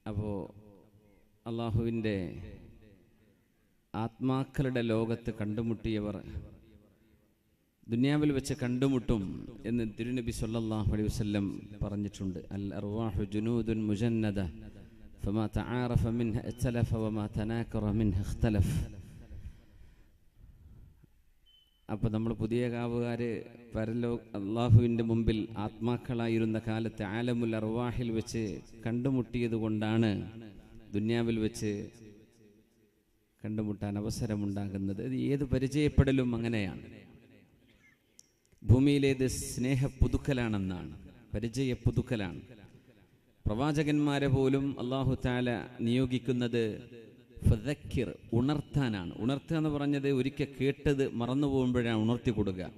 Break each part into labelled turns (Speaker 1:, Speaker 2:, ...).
Speaker 1: അപ്പോൾ അള്ളാഹുവിൻ്റെ ആത്മാക്കളുടെ ലോകത്ത് കണ്ടുമുട്ടിയവർ ദുനിയാവിൽ വെച്ച് കണ്ടുമുട്ടും എന്ന് തിരുനബി സല്ലല്ലാഹു അലൈഹി വസല്ലം പറഞ്ഞിട്ടുണ്ട്. അൽ അർവാഹു ജുനൂദുൻ മുജന്നദ ഫമാ തആറഫ മിൻഹ ഇഖ്തലഫ വമാ തനാകറ മിൻഹ ഇഖ്തലഫ. അപ്പോൾ നമ്മൾ പുതിയ കാവുകാർ അള്ളാഹുവിൻ്റെ മുമ്പിൽ ആത്മാക്കളായിരുന്ന കാലത്ത് ആലമുൽ അർവാഹിൽ വെച്ച് കണ്ടുമുട്ടിയത് കൊണ്ടാണ് ദുനിയാവിൽ വെച്ച് കണ്ടുമുട്ടാൻ അവസരമുണ്ടാകുന്നത്. അത് ഏത് പരിചയപ്പെടലും അങ്ങനെയാണ്. ഭൂമിയിലേത് സ്നേഹ പുതുക്കലാണെന്നാണ്, പരിചയ പുതുക്കലാണ്. പ്രവാചകന്മാരെ പോലും അല്ലാഹു തആല നിയോഗിക്കുന്നത് ഫദക്കിർ, ഉണർത്താനാണ്. ഉണർത്തുക എന്ന് പറഞ്ഞത് ഒരിക്കൽ കേട്ടത് മറന്നു പോകുമ്പോഴാണ് ഉണർത്തി കൊടുക്കുക.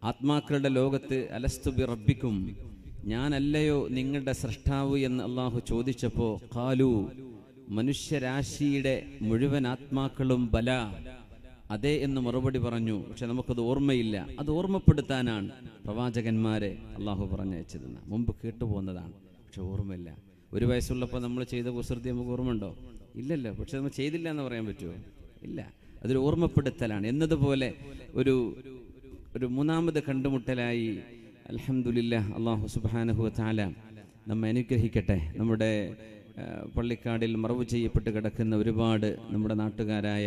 Speaker 1: ആത്മാക്കളുടെ ലോകത്ത് അലസ്തു ബി റബ്ബിക്കും, ഞാനല്ലയോ നിങ്ങളുടെ സൃഷ്ടാവ് എന്ന് അള്ളാഹു ചോദിച്ചപ്പോൾ ഖാലു, മനുഷ്യരാശിയുടെ മുഴുവൻ ആത്മാക്കളും ബല, അതെ എന്ന് മറുപടി പറഞ്ഞു. പക്ഷെ നമുക്കത് ഓർമ്മയില്ല. അത് ഓർമ്മപ്പെടുത്താനാണ് പ്രവാചകന്മാരെ അള്ളാഹു പറഞ്ഞയച്ചതെന്ന്. മുമ്പ് കേട്ടുപോകുന്നതാണ്, പക്ഷെ ഓർമ്മയില്ല. 1 വയസ്സുള്ളപ്പോൾ നമ്മൾ ചെയ്ത കുസൃതി നമുക്ക് ഓർമ്മയുണ്ടോ? ഇല്ലല്ലോ. പക്ഷെ നമ്മൾ ചെയ്തില്ല എന്ന് പറയാൻ പറ്റുമോ? ഇല്ല. അതൊരു ഓർമ്മപ്പെടുത്തലാണ്. എന്നതുപോലെ ഒരു മൂന്നാമത് കണ്ടുമുട്ടലായി അൽഹംദുലില്ലാഹ് അല്ലാഹു സുബ്ഹാനഹു വ തആല നമ്മെ അനുഗ്രഹിക്കട്ടെ. നമ്മുടെ പള്ളിക്കാടിൽ മറവ് ചെയ്യപ്പെട്ട് കിടക്കുന്ന ഒരുപാട് നമ്മുടെ നാട്ടുകാരായ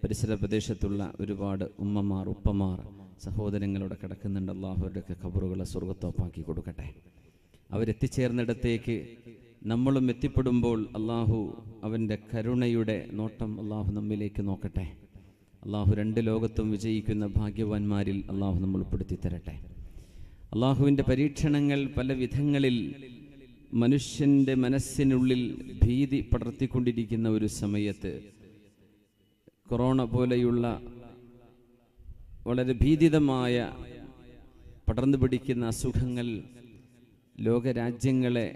Speaker 1: പരിസര പ്രദേശത്തുള്ള ഒരുപാട് ഉമ്മമാർ, ഉപ്പമാർ, സഹോദരങ്ങളോടെ കിടക്കുന്നുണ്ട്. അള്ളാഹു അവരുടെയൊക്കെ ഖബറുകളെ സ്വർഗ്ഗത്തോപ്പാക്കി കൊടുക്കട്ടെ. അവരെത്തിച്ചേർന്നിടത്തേക്ക് നമ്മളും എത്തിപ്പെടുമ്പോൾ അള്ളാഹു അവൻ്റെ കരുണയുടെ നോട്ടം അള്ളാഹു നമ്മിലേക്ക് നോക്കട്ടെ. അള്ളാഹു 2 ലോകത്തും വിജയിക്കുന്ന ഭാഗ്യവാന്മാരിൽ അള്ളാഹു നമ്മൾ ഉൾപ്പെടുത്തി തരട്ടെ. അള്ളാഹുവിൻ്റെ പരീക്ഷണങ്ങൾ പല വിധങ്ങളിൽ മനുഷ്യൻ്റെ മനസ്സിനുള്ളിൽ ഭീതി പടർത്തിക്കൊണ്ടിരിക്കുന്ന ഒരു സമയത്ത്, കൊറോണ പോലെയുള്ള വളരെ ഭീതിതമായ പടർന്നു പിടിക്കുന്ന അസുഖങ്ങൾ ലോകരാജ്യങ്ങളെ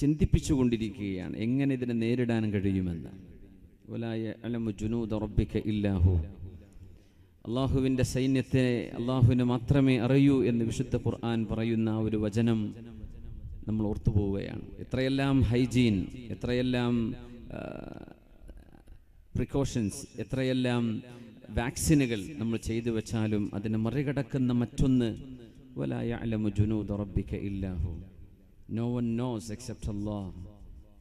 Speaker 1: ചിന്തിപ്പിച്ചുകൊണ്ടിരിക്കുകയാണ്. എങ്ങനെ ഇതിനെ നേരിടാൻ കഴിയുമെന്ന്. വലാ യഅലമു ജുനൂദ റബ്ബിക ഇല്ലാ ഹു. അള്ളാഹുവിൻ്റെ സൈന്യത്തെ അള്ളാഹുവിന് മാത്രമേ അറിയൂ എന്ന് വിശുദ്ധ ഖുർആൻ പറയുന്ന ഒരു വചനം നമ്മൾ ഓർത്തുപോവുകയാണ്. എത്രയെല്ലാം ഹൈജീൻ, എത്രയെല്ലാം പ്രിക്കോഷൻസ്, എത്രയെല്ലാം വാക്സിനുകൾ നമ്മൾ ചെയ്തു വെച്ചാലും അതിനെ മറികടക്കുന്ന മറ്റൊന്ന് വലാ യഅലമു ജുനൂദ റബ്ബിക ഇല്ലാ who. No one knows except Allah,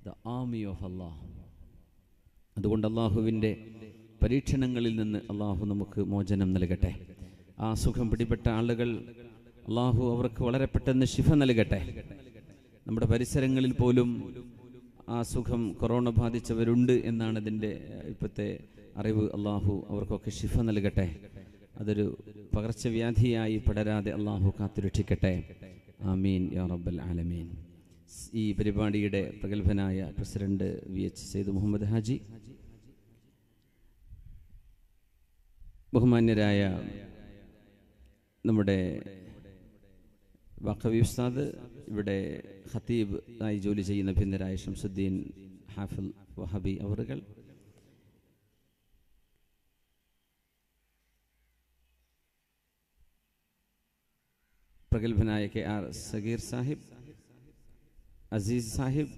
Speaker 1: the army of Allah. അതുകൊണ്ട് അള്ളാഹുവിൻ്റെ പരീക്ഷണങ്ങളിൽ നിന്ന് അള്ളാഹു നമുക്ക് മോചനം നൽകട്ടെ. ആ സുഖം പിടിപെട്ട ആളുകൾ അള്ളാഹു അവർക്ക് വളരെ പെട്ടെന്ന് ശിഫ നൽകട്ടെ. നമ്മുടെ പരിസരങ്ങളിൽ പോലും ആ സുഖം കൊറോണ ബാധിച്ചവരുണ്ട് എന്നാണ് ഇതിൻ്റെ ഇപ്പോഴത്തെ അറിവ്. അള്ളാഹു അവർക്കൊക്കെ ശിഫ നൽകട്ടെ. അതൊരു പകർച്ചവ്യാധിയായി പടരാതെ അള്ളാഹു കാത്തുരക്ഷിക്കട്ടെ. ആമീൻ യാ റബ്ബൽ ആലമീൻ. ഈ പരിപാടിയുടെ പ്രഗത്ഭനായ പ്രസിഡന്റ് VH സെയ്ദ് മുഹമ്മദ് ഹാജി, ബഹുമാന്യരായ നമ്മുടെ വഖവി ഉസ്താദ്, ഇവിടെ ഖതീബ് ആയി ജോലി ചെയ്യുന്ന ഭിന്നരായ ഷംസുദ്ദീൻ ഹാഫിൽ വഹബി അവറുകൾ, പ്രഗത്ഭനായ KR സഗീർ സാഹിബ്, അസീസ് സാഹിബ്,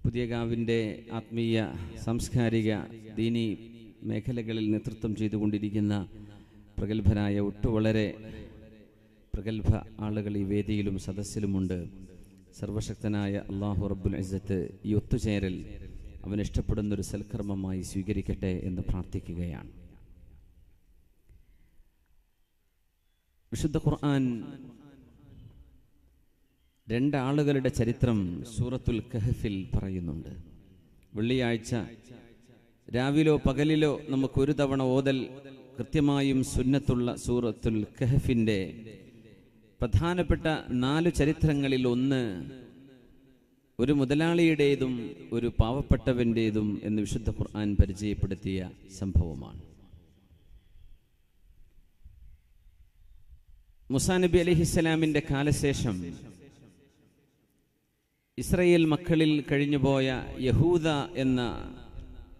Speaker 1: പുതിയകാവിൻ്റെ ആത്മീയ, സാംസ്കാരിക, ദീനി മേഖലകളിൽ നേതൃത്വം ചെയ്തുകൊണ്ടിരിക്കുന്ന പ്രഗത്ഭനായ വളരെ പ്രഗത്ഭ ആളുകൾ ഈ വേദിയിലും സദസ്സിലുമുണ്ട്. സർവശക്തനായ അല്ലാഹു റബ്ബുൽ ഇസ്സത്ത് ഈ ഒത്തുചേരൽ അവൻ ഇഷ്ടപ്പെടുന്നൊരു സൽക്കർമ്മമായി സ്വീകരിക്കട്ടെ എന്ന് പ്രാർത്ഥിക്കുകയാണ്. വിശുദ്ധ ഖുർആൻ 2 ആളുകളുടെ ചരിത്രം സൂറത്തുൽ കഹ്ഫിൽ പറയുന്നുണ്ട്. വെള്ളിയാഴ്ച രാവിലോ പകലിലോ നമുക്കൊരു തവണ ഓതൽ കൃത്യമായും സുന്നത്തുള്ള സൂറത്തുൽ കഹ്ഫിൻ്റെ പ്രധാനപ്പെട്ട 4 ചരിത്രങ്ങളിൽ ഒന്ന് ഒരു മുതലാളിയുടേതും ഒരു പാവപ്പെട്ടവൻ്റേതും എന്ന് വിശുദ്ധ ഖുർആൻ പരിചയപ്പെടുത്തിയ സംഭവമാണ്. മൂസാ നബി അലൈഹിസ്സലാമിൻ്റെ കാലശേഷം ഇസ്രായേൽ മക്കളിൽ കഴിഞ്ഞുപോയ യഹൂദ എന്ന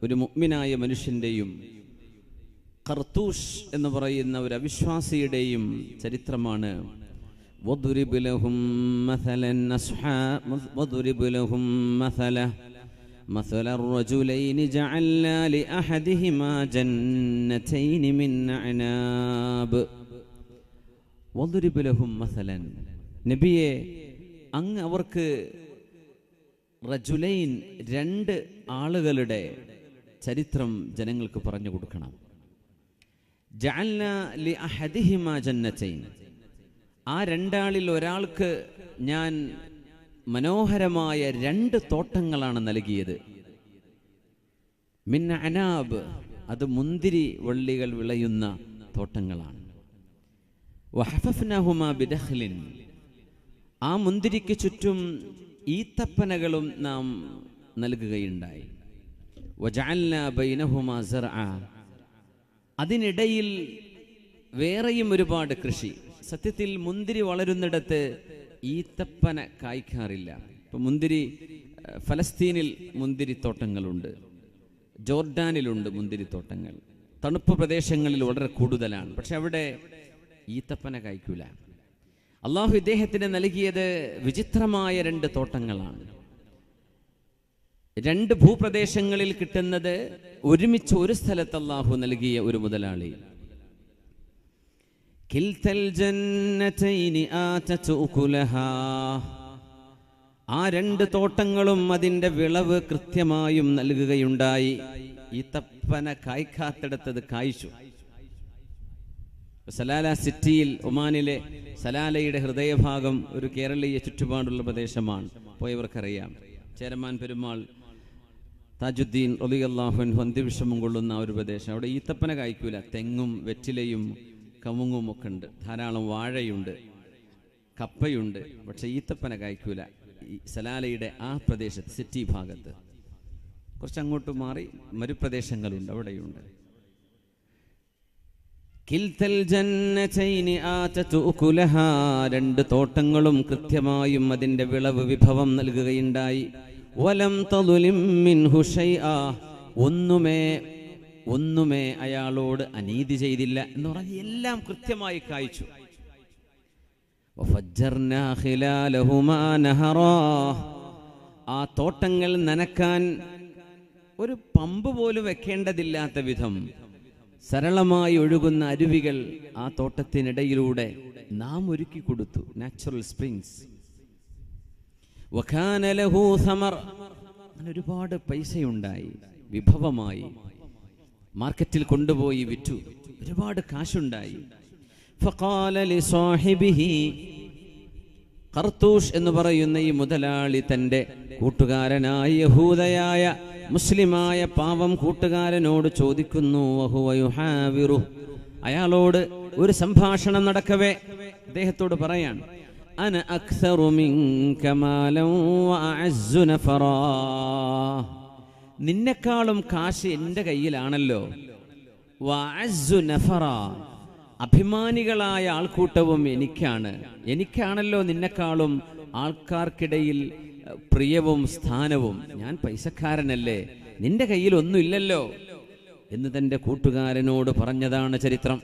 Speaker 1: ഒരു മുഅ്മിനായ മനുഷ്യൻ്റെയും ഖർത്തൂഷ് എന്ന് പറയുന്ന ഒരു അവിശ്വാസിയുടെയും ചരിത്രമാണ് وضرب لهم مثلا مثل الرجلين جعلنا لأحدهما جنتين من أعناب وضرب لهم مثلا നബിയെ അങ്ങ് അവർക്ക് റജുലൈൻ രണ്ട് ആളുകളുടെ ചരിത്രം ജനങ്ങൾക്ക് പറഞ്ഞു കൊടുക്കണം. ജഅൽനാ ലിഅഹദിഹിമാ ജന്നതൈൻ, ആ രണ്ടാളിൽ ഒരാൾക്ക് ഞാൻ മനോഹരമായ രണ്ട് തോട്ടങ്ങളാണ് നൽകിയത്. മിൻ അനാബ്, അത് മുന്തിരി വള്ളികൾ വിളയുന്ന തോട്ടങ്ങളാണ്. വഹഫഫ്നാഹുമാ ബിദഖ്ലിൻ, ആ മുന്തിരിക്ക് ചുറ്റും ഈത്തപ്പനകളും നാം നൽകുകയുണ്ടായി. വജഅൽനാ ബൈനഹുമാ സർഅ, അതിനിടയിൽ വേറെയും ഒരുപാട് കൃഷി. സത്യത്തിൽ മുന്തിരി വളരുന്നിടത്ത് ഈത്തപ്പന കായ്ക്കാറില്ല. ഇപ്പം മുന്തിരി ഫലസ്തീനിൽ മുന്തിരിത്തോട്ടങ്ങളുണ്ട്, ജോർഡാനിലുണ്ട് മുന്തിരിത്തോട്ടങ്ങൾ, തണുപ്പ് പ്രദേശങ്ങളിൽ വളരെ കൂടുതലാണ്. പക്ഷെ അവിടെ ഈത്തപ്പന കായ്ക്കൂല. അള്ളാഹു ഇദ്ദേഹത്തിന് നൽകിയത് വിചിത്രമായ രണ്ട് തോട്ടങ്ങളാണ്. രണ്ട് ഭൂപ്രദേശങ്ങളിൽ കിട്ടുന്നത് ഒരുമിച്ച് ഒരു സ്ഥലത്ത് അള്ളാഹു നൽകിയ ഒരു മുതലാളി. കിൽതൽ ജന്നതൈനി ആതത് ഉകുലഹാ, ആ രണ്ട് തോട്ടങ്ങളും അതിൻ്റെ വിളവ് കൃത്യമായും നൽകുകയുണ്ടായി. ഈത്തപ്പന കായ്ക്കാത്തിടത്തത് കായ്ച്ചു. സലാല സിറ്റിയിൽ, ഒമാനിലെ സലാലയുടെ ഹൃദയഭാഗം ഒരു കേരളീയ ചുറ്റുപാടുള്ള പ്രദേശമാണ്, പോയവർക്കറിയാം. ചേരമാൻ പെരുമാൾ താജുദ്ദീൻ റളിയല്ലാഹു അൻഹു അന്ത്യവിഷമം കൊള്ളുന്ന ഒരു പ്രദേശം. അവിടെ ഈത്തപ്പന കായ്ക്കൂല. തെങ്ങും വെറ്റിലയും കമുങ്ങും ഒക്കെ ഉണ്ട്, ധാരാളം വാഴയുണ്ട്, കപ്പയുണ്ട്. പക്ഷെ ഈത്തപ്പന കായ്ക്കൂല. ഈ സലാലയുടെ ആ പ്രദേശത്ത്, സിറ്റി ഭാഗത്ത് കുറച്ചങ്ങോട്ട് മാറി മരുപ്രദേശങ്ങളുണ്ട്, അവിടെയുണ്ട്. കിൽതൽ ജന്നതൈനി ആതത് ഉകുലഹാ, രണ്ട് തോട്ടങ്ങളും കൃത്യമായും അതിൻ്റെ വിളവ് വിഭവം നൽകുകയുണ്ടായി. വലം തളുലിം മിൻഹു ശൈആ, ഒന്നുമേ അയാളോട് അനീതി ചെയ്തില്ല എന്ന് പറഞ്ഞ് എല്ലാം കൃത്യമായി കായ്ച്ചു. വഫജ്ജർനാ ഖിലാലഹുമാ നഹറാ, ആ തോട്ടങ്ങൾ നനക്കാൻ ഒരു പമ്പ് പോലും വെക്കേണ്ടതില്ലാത്ത വിധം സരളമായി ഒഴുകുന്ന അരുവികൾ ആ തോട്ടത്തിനിടയിലൂടെ നാം ഒരുക്കി കൊടുത്തു. Natural springs. വകാന ലഹു സമർ, അങ്ങനെ ഒരുപാട് പൈസയുണ്ടായി, വിഭവമായി. മാർക്കറ്റിൽ കൊണ്ടുപോയി വിറ്റു, ഒരുപാട് കാശുണ്ടായി. ഫഖാല ലിസാഹിബിഹി, ഖർതൂഷ് എന്ന് പറയുന്ന ഈ മുതലാളി തൻ്റെ കൂട്ടുകാരനായ യഹൂദയായ മുസ്ലിമായ പാവം കൂട്ടുകാരനോട് ചോദിക്കുന്നു. വഹുവ യുഹാവിറു, അയാളോട് ഒരു സംഭാഷണം നടക്കവേ അദ്ദേഹത്തോട് പറയാൻ, അന അക്സറു മിൻക മാലൻ വഅഅസ്സു നഫറാ, നിന്നെക്കാളും കാശ് എൻ്റെ കയ്യിലാണല്ലോ. വഅഅസ്സു നഫറാ, അഭിമാനികളായ ആൾക്കൂട്ടവും എനിക്കാണല്ലോ നിന്നെക്കാളും ആൾക്കാർക്കിടയിൽ പ്രിയവും സ്ഥാനവും. ഞാൻ പൈസക്കാരനല്ലേ, നിന്റെ കയ്യിൽ ഒന്നുമില്ലല്ലോ എന്ന് തൻ്റെ കൂട്ടുകാരനോട് പറഞ്ഞതാണ് ചരിത്രം.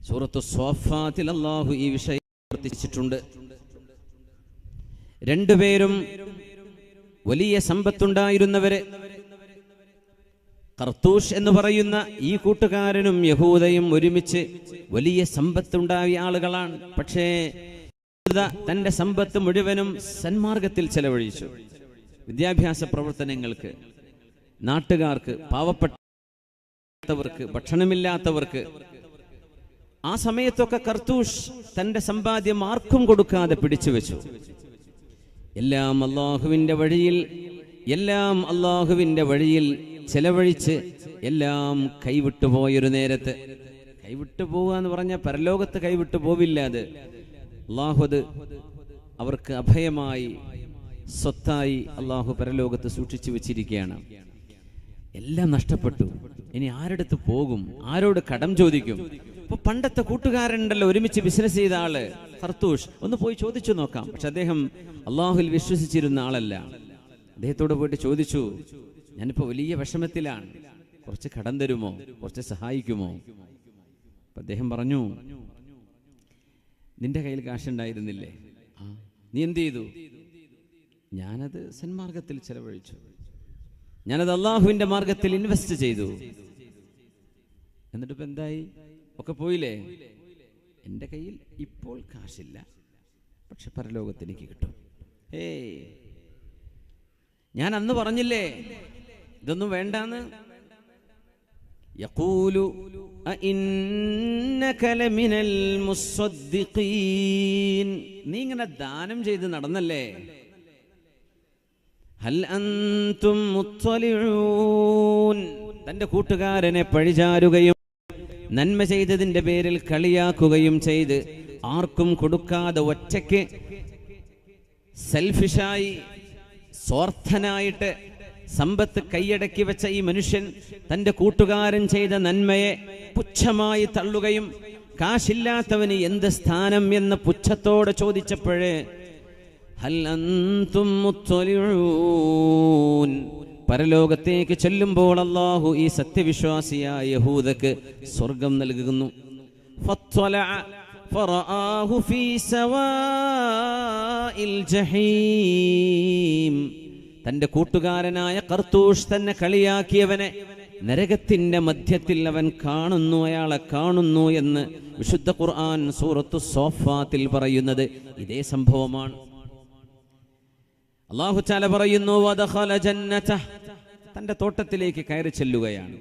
Speaker 1: സൂറത്തു സ്വാഫാത്തിൽ അല്ലാഹു ഈ വിഷയം പ്രവർത്തിച്ചിട്ടുണ്ട്. രണ്ടുപേരും വലിയ സമ്പത്തുണ്ടായിരുന്നവര്. ഖർതൂഷ് എന്ന് പറയുന്ന ഈ കൂട്ടുകാരനും യഹൂദയും ഒരുമിച്ച് വലിയ സമ്പത്തുണ്ടായ ആളുകളാണ്. പക്ഷേ തന്റെ സമ്പത്ത് മുഴുവനും സന്മാർഗത്തിൽ ചെലവഴിച്ചു. വിദ്യാഭ്യാസ പ്രവർത്തനങ്ങൾക്ക്, നാട്ടുകാർക്ക്, പാവപ്പെട്ടവർക്ക്, ഭക്ഷണമില്ലാത്തവർക്ക്. ആ സമയത്തൊക്കെ ഖർതൂഷ് തന്റെ സമ്പാദ്യം ആർക്കും കൊടുക്കാതെ പിടിച്ചു വെച്ചു. എല്ലാം അള്ളാഹുവിന്റെ വഴിയിൽ ചെലവഴിച്ച് എല്ലാം കൈവിട്ടുപോയൊരു നേരത്ത്, കൈവിട്ടു പോവുക എന്ന് പറഞ്ഞാൽ പരലോകത്ത് കൈവിട്ടു പോവില്ല. അത് അള്ളാഹു അത് അവർക്ക് അഭയമായി സ്വത്തായി അള്ളാഹു പരലോകത്ത് സൂക്ഷിച്ചു വെച്ചിരിക്കുകയാണ്. എല്ലാം നഷ്ടപ്പെട്ടു. ഇനി ആരടുത്ത് പോകും? ആരോട് കടം ചോദിക്കും? ഇപ്പൊ പണ്ടത്തെ കൂട്ടുകാരനുണ്ടല്ലോ, ഒരുമിച്ച് ബിസിനസ് ചെയ്ത ആള് ഖർതൂഷ്, ഒന്ന് പോയി ചോദിച്ചു നോക്കാം. പക്ഷെ അദ്ദേഹം അള്ളാഹുവിൽ വിശ്വസിച്ചിരുന്ന ആളല്ല. അദ്ദേഹത്തോട് പോയിട്ട് ചോദിച്ചു, ഞാനിപ്പോ വലിയ വിഷമത്തിലാണ്, കുറച്ച് കടം തരുമോ, കുറച്ച് സഹായിക്കുമോ? അദ്ദേഹം പറഞ്ഞു, നിന്റെ കയ്യിൽ കാശുണ്ടായിരുന്നില്ലേ? നീ എന്ത് ചെയ്തു? ഞാനത് സന്മാർഗത്തിൽ ചെലവഴിച്ചു, ഞാനത് അള്ളാഹുവിൻ്റെ മാർഗത്തിൽ ഇൻവെസ്റ്റ് ചെയ്തു. എന്നിട്ടിപ്പോൾ എന്തായി? ഒക്കെ പോയില്ലേ? എൻ്റെ കയ്യിൽ ഇപ്പോൾ കാശില്ല, പക്ഷെ പരലോകത്ത് എനിക്ക് കിട്ടും. ഞാൻ അന്ന് പറഞ്ഞില്ലേ ഇതൊന്നും വേണ്ടാന്ന്? യഖൂലു അഇന്നക ലമിനൽ മുസ്സദ്ദിഖീൻ. നീ ഇങ്ങനെ ദാനം ചെയ്ത് നടന്നല്ലേ? ഹൽ അൻതും മുത്തലിഊൻ. തന്റെ കൂട്ടുകാരനെ പഴിചാരുകയും നന്മ ചെയ്തതിന്റെ പേരിൽ കളിയാക്കുകയും ചെയ്ത് ആർക്കും കൊടുക്കാതെ ഒറ്റയ്ക്ക് സെൽഫിഷായി സ്വാർത്ഥനായിട്ട് സമ്പത്ത് കൈയടക്കി വെച്ച ഈ മനുഷ്യൻ തന്റെ കൂട്ടുകാരൻ ചെയ്ത നന്മയെ പുച്ഛമായി തള്ളുകയും കാശില്ലാത്തവന് എന്ത് സ്ഥാനം എന്ന് പുച്ഛത്തോടെ ചോദിച്ചപ്പോഴേ ഹൽ അൻതും മുത്തലിഊൻ, പരലോകത്തേക്ക് ചെല്ലുമ്പോൾ അല്ലാഹു ഈ സത്യവിശ്വാസിയായ യഹൂദക്ക് സ്വർഗം നൽകുന്നു. ഫത്വലഅ ഫറആഹു ഫീ സവാഇൽ ജഹീം. തന്റെ കൂട്ടുകാരനായ ഖർത്തൂഷ് തന്നെ കളിയാക്കിയവനെ നരകത്തിന്റെ മധ്യത്തിൽ അവൻ കാണുന്നു, അയാളെ കാണുന്നു എന്ന് വിശുദ്ധ ഖുർആൻ സൂറത്തു സോഫാത്തിൽ പറയുന്നത് ഇതേ സംഭവമാണ്. അല്ലാഹു തആല പറയുന്നു വദഖല ജന്നതഹ, തന്റെ തോട്ടത്തിലേക്ക് കയറി ചെല്ലുകയാണ്.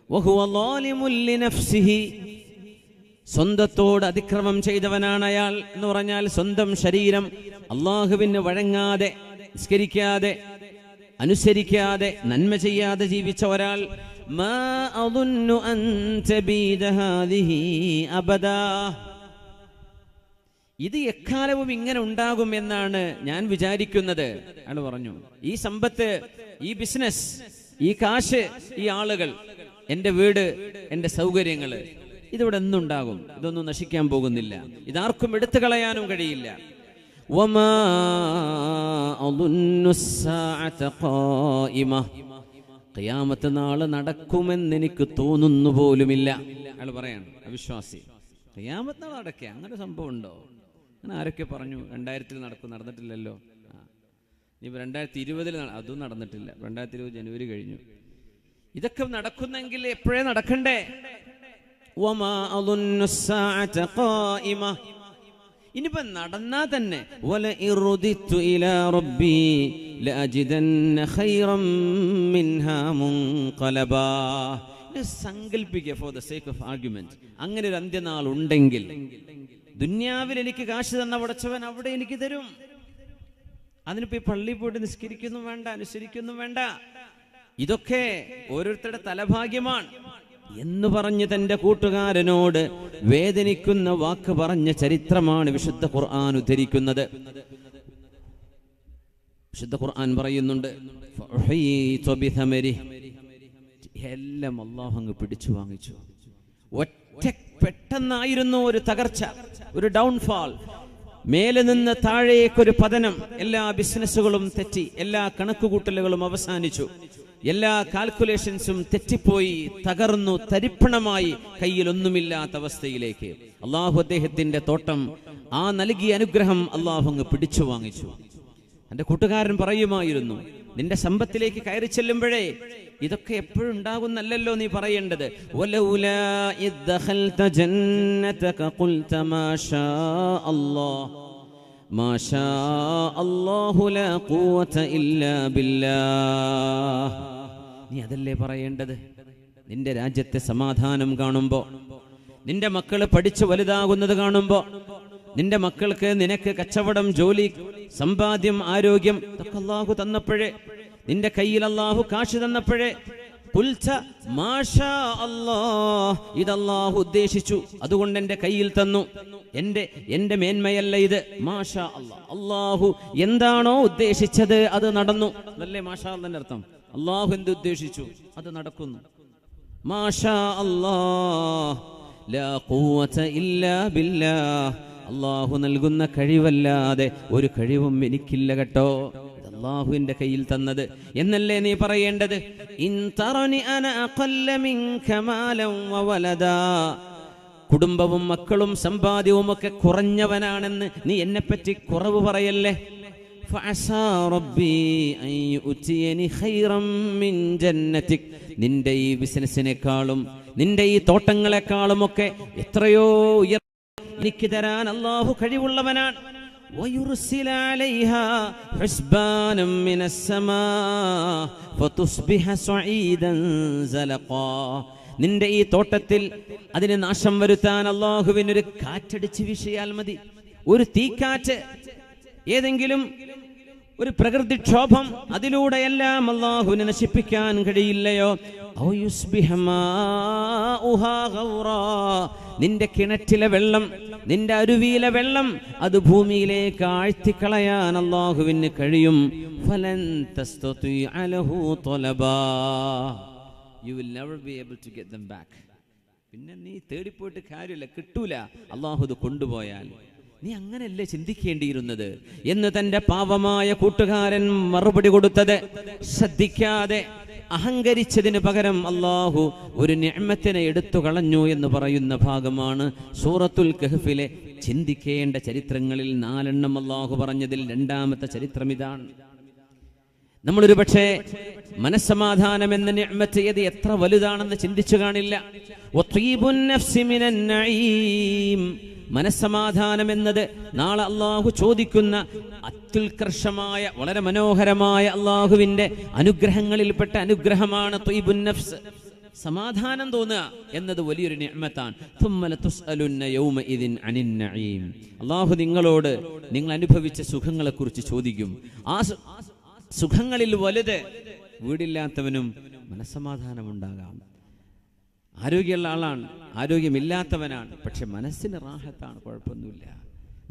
Speaker 1: വഹുവ ളാലിമുൻ ലിനഫ്സിഹി, സ്വന്തത്തോട് അതിക്രമം ചെയ്തവനാണ് അയാൾ എന്ന് പറഞ്ഞാൽ സ്വന്തം ശരീരം അല്ലാഹുവിന് വഴങ്ങാതെ, നിസ്കരിക്കാതെ, അനുസരിക്കാതെ, നന്മ ചെയ്യാതെ ജീവിച്ച ഒരാൾ. മാ അദുന്നു അൻ തബീദ ഹാദിഹി അബദാ, ഇത് എക്കാലവും ഇങ്ങനെ ഉണ്ടാകും എന്നാണ് ഞാൻ വിചാരിക്കുന്നത്. അയാൾ പറഞ്ഞു, ഈ സമ്പത്ത്, ഈ ബിസിനസ്, ഈ കാശ്, ഈ ആളുകൾ, എൻ്റെ വീട്, എൻ്റെ സൗകര്യങ്ങള്, ഇതിവിടെ എന്തുണ്ടാകും? ഇതൊന്നും നശിക്കാൻ പോകുന്നില്ല, ഇതാർക്കും എടുത്തു കളയാനും കഴിയില്ല. വമാ അദുന്നു സ്സാഅത ഖായിമ, ഖിയാമത്ത് നാൾ നടക്കുമെന്ന് എനിക്ക് തോന്നുന്നു പോലുമില്ല. അയാൾ പറയാണ്, അവിശ്വാസി, ഖിയാമത്ത് നാൾ നടക്കുക, അങ്ങനെ സംഭവം ഉണ്ടോ? അങ്ങനെ ആരൊക്കെ പറഞ്ഞു 2000 നടക്കും, നടന്നിട്ടില്ലല്ലോ. ഇനി 2020 അതും നടന്നിട്ടില്ല. 2020 ജനുവരി കഴിഞ്ഞു. ഇതൊക്കെ നടക്കുന്നെങ്കിൽ എപ്പോഴേ നടക്കണ്ടേ? വമാ അദുന്നു സ്സാഅത ഖായിമ, ഇനിയിപ്പോ നടന്നാ തന്നെ വല ഇറുദിതു ഇലാ റബ്ബി ലഅജിദന്ന ഖൈറൻ മിൻഹാ മുൻഖലബാ. സങ്കൽപ്പിക്കുക, for the sake of argument, അങ്ങനെ ഒരു അന്ത്യനാൾ ഉണ്ടെങ്കിൽ ദുന്യാവിൽ എനിക്ക് കാശ് തന്ന പടച്ചവൻ അവിടെ എനിക്ക് തരും. അതിനിപ്പോ ഈ പള്ളിയിൽ പോയിട്ട് നിസ്കരിക്കൊന്നും വേണ്ട, അനുസരിക്കൊന്നും വേണ്ട, ഇതൊക്കെ ഓരോരുത്തരുടെ തലഭാഗ്യമാണ് എന്ന് പറഞ്ഞ് തന്റെ കൂട്ടുകാരനോട് വേദനിക്കുന്ന വാക്ക് പറഞ്ഞ ചരിത്രമാണ് വിശുദ്ധ ഖുർആൻ ഉദ്ധരിക്കുന്നത്. വിശുദ്ധ ഖുർആൻ പറയുന്നുണ്ട്, എല്ലാം അല്ലാഹു അങ്ങ് പിടിച്ചു വാങ്ങിച്ചു. പെട്ടെന്നായിരുന്നു ഒരു തകർച്ച, ഒരു ഡൗൺഫാൾ, മേലെ നിന്ന് താഴേക്കൊരു പതനം. എല്ലാ ബിസിനസ്സുകളും തെറ്റി, എല്ലാ കണക്കുകൂട്ടലുകളും അവസാനിച്ചു, എല്ലാ കാൽക്കുലേഷൻസും തെറ്റിപ്പോയി, തകർന്നു, തരിപ്പണമായി, കയ്യിലൊന്നുമില്ലാത്ത അവസ്ഥയിലേക്ക് അള്ളാഹു അദ്ദേഹത്തിന്റെ തോട്ടം, ആ നൽകിയ അനുഗ്രഹം അള്ളാഹു അങ്ങ് പിടിച്ചു വാങ്ങിച്ചു. എന്റെ കൂട്ടുകാരൻ പറയുമായിരുന്നു, നിന്റെ സമ്പത്തിലേക്ക് കയറി ചെല്ലുമ്പോഴേ ഇതൊക്കെ എപ്പോഴും ഉണ്ടാകുന്നല്ലോ നീ പറയേണ്ടത്. വലൗലാ ഇദ് ദഖൽത ജന്നതക ഖുൽത മാഷാ അല്ലാഹ് മാഷാ അല്ലാഹു ലാ ഖുവത ഇല്ലാ ബില്ലാഹ്. നീ അതല്ലേ പറയേണ്ടത്? നിന്റെ രാജ്യത്തെ സമാധാനം കാണുമ്പോ, നിന്റെ മക്കള് പഠിച്ചു വലുതാകുന്നത് കാണുമ്പോ, നിന്റെ മക്കൾക്ക് നിനക്ക് കച്ചവടം, ജോലി, സമ്പാദ്യം, ആരോഗ്യം ഇതൊക്കെ അല്ലാഹു തന്നപ്പോഴേ, നിന്റെ കയ്യിൽ അല്ലാഹു കാശ് തന്നപ്പോഴേ ഖുൽത മാഷാ അല്ലാഹ്, ഇത് അല്ലാഹു ഉദ്ദേശിച്ചു, അതുകൊണ്ട് എന്റെ കയ്യിൽ തന്നു, എന്റെ മേന്മയല്ല ഇത്. മാഷാ അല്ലാഹ്, അല്ലാഹു എന്താണോ ഉദ്ദേശിച്ചത് അത് നടന്നു. അതല്ലേ മാഷാ അല്ലാഹ് അർത്ഥം? അല്ലാഹു എന്ത് ഉദ്ദേശിച്ചു അത് നടക്കുന്നു. മാഷാ അല്ലാഹ് ലാ ഖുവത ഇല്ലാ ബില്ലാഹ്, അല്ലാഹു നൽകുന്ന കഴിവല്ലാതെ ഒരു കഴിവും എനിക്കില്ല കേട്ടോ, അല്ലാഹുവിന്റെ കയ്യിൽ തന്നത് എന്നല്ലേ നീ പറയേണ്ടത്? ഇൻ തറനി അന അഖല്ല മിൻക മാലൻ വവലദാ കുടുംബവും മക്കളും സമ്പാദ്യവും ഒക്കെ കുറഞ്ഞവനാണെന്ന് നീ എന്നെപ്പറ്റി കുറവ് പറയല്ലേ. നിന്റെ ഈ ബിസിനസിനേക്കാളും നിന്റെ ഈ തോട്ടങ്ങളെക്കാളും ഒക്കെ എത്രയോ എനിക്ക് തരാൻ അല്ലാഹു കഴിവുള്ളവനാണ്. നിന്റെ ഈ തോട്ടത്തിൽ അതിന് നാശം വരുത്താൻ അല്ലാഹുവിനൊരു കാറ്റടിച്ച് വീശിയാൽ മതി. ഒരു തീക്കാറ്റ്, ഏതെങ്കിലും ഒരു പ്രകൃതിക്ഷോഭം, അതിലൂടെയെല്ലാം അല്ലാഹുവിനെ നശിപ്പിക്കാൻ കഴിയില്ലയോ? നിന്റെ കിണറ്റിലെ വെള്ളം, നിന്റെ അരുവിയിലെ വെള്ളം അത് ഭൂമിയിലേക്ക് ആഴ്ത്തിക്കളയാൻ അല്ലാഹുവിന് കഴിയും. ഫലൻ തസ്തതിഅ ലഹു തലബാ, you will never be able to get them back. പിന്നെ നീ തേടിപ്പോയിട്ട് കാര്യമില്ല, കിട്ടൂല. അല്ലാഹു ഇത് കൊണ്ടുപോയാൽ നീ അങ്ങനെയല്ലേ ചിന്തിക്കേണ്ടിയിരുന്നത് എന്ന് തന്റെ പാവമായ കൂട്ടുകാരൻ മറുപടി കൊടുത്തത് ശ്രദ്ധിക്കാതെ അഹങ്കരിച്ചതിന് പകരം അല്ലാഹു ഒരു നിഅമത്തിനെ എടുത്തു കളഞ്ഞു എന്ന് പറയുന്ന ഭാഗമാണ് സൂറത്തുൽ കഹ്ഫിലെ ചിന്തിക്കേണ്ട ചരിത്രങ്ങളിൽ 4 അല്ലാഹു പറഞ്ഞതിൽ 2ാമത്തെ ചരിത്രം ഇതാണ്. നമ്മളൊരു പക്ഷേ മനസ്സമാധാനം എന്ന നിഅമത്ത് ഇത് എത്ര വലുതാണെന്ന് ചിന്തിച്ചു കാണില്ല. മനസ്സമാധാനം എന്നത് നാളെ അല്ലാഹു ചോദിക്കുന്ന അത്യുത്കർഷമായ വളരെ മനോഹരമായ അല്ലാഹുവിന്റെ അനുഗ്രഹങ്ങളിൽപ്പെട്ട അനുഗ്രഹമാണ് ത്വയ്ബുൻ നഫ്സ്. സമാധാനം തോന്നുക എന്നത് വലിയൊരു നിഅമത്താണ്. അല്ലാഹു നിങ്ങളോട് നിങ്ങൾ അനുഭവിച്ച സുഖങ്ങളെക്കുറിച്ച് ചോദിക്കും. ആ സുഖങ്ങളിൽ വലുത് വീടില്ലാത്തവനും മനസ്സമാധാനമുണ്ടാകാം. ആരോഗ്യമുള്ള ആളാണ്, ആരോഗ്യമില്ലാത്തവനാണ്, പക്ഷെ മനസ്സിന് റാഹത്താണ്, കുഴപ്പമൊന്നുമില്ല.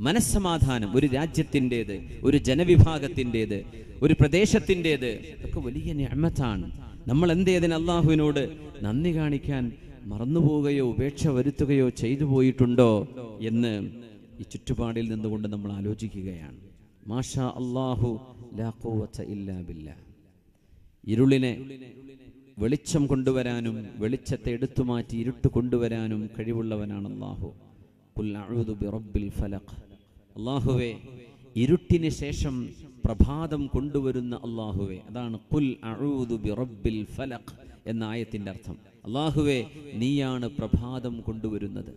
Speaker 1: മനസ്സമാധാനം ഒരു രാജ്യത്തിൻ്റെത്, ഒരു ജനവിഭാഗത്തിൻ്റെത്, ഒരു പ്രദേശത്തിൻ്റെത്, ഇതൊക്കെ വലിയ നിഅമത്താണ്. നമ്മൾ എന്തേതിന് അല്ലാഹുവിനോട് നന്ദി കാണിക്കാൻ മറന്നുപോവുകയോ ഉപേക്ഷ വരുത്തുകയോ ചെയ്തു പോയിട്ടുണ്ടോ എന്ന് ഈ ചുറ്റുപാടിൽ നിന്നുകൊണ്ട് നമ്മൾ ആലോചിക്കുകയാണ്. മാഷാ അല്ലാഹു ലാ ഖുവത ഇല്ലാ ബില്ലാഹ്. ഇരുളിനെ വെളിച്ചം കൊണ്ടുവരാനും വെളിച്ചത്തെ എടുത്തുമാറ്റി ഇരുട്ട് കൊണ്ടുവരാനും കഴിവുള്ളവനാണ് അല്ലാഹു. ഖുൽ അഊദു ബിറബ്ബിൽ ഫലഖ്. അല്ലാഹുവേ, ഇരുട്ടിന് ശേഷം പ്രഭാതം കൊണ്ടുവരുന്ന അല്ലാഹുവേ, അതാണ് ഖുൽ അഊദു ബിറബ്ബിൽ ഫലഖ് എന്ന ആയത്തിന്റെ അർത്ഥം. അല്ലാഹുവേ, നീയാണ് പ്രഭാതം കൊണ്ടുവരുന്നത്.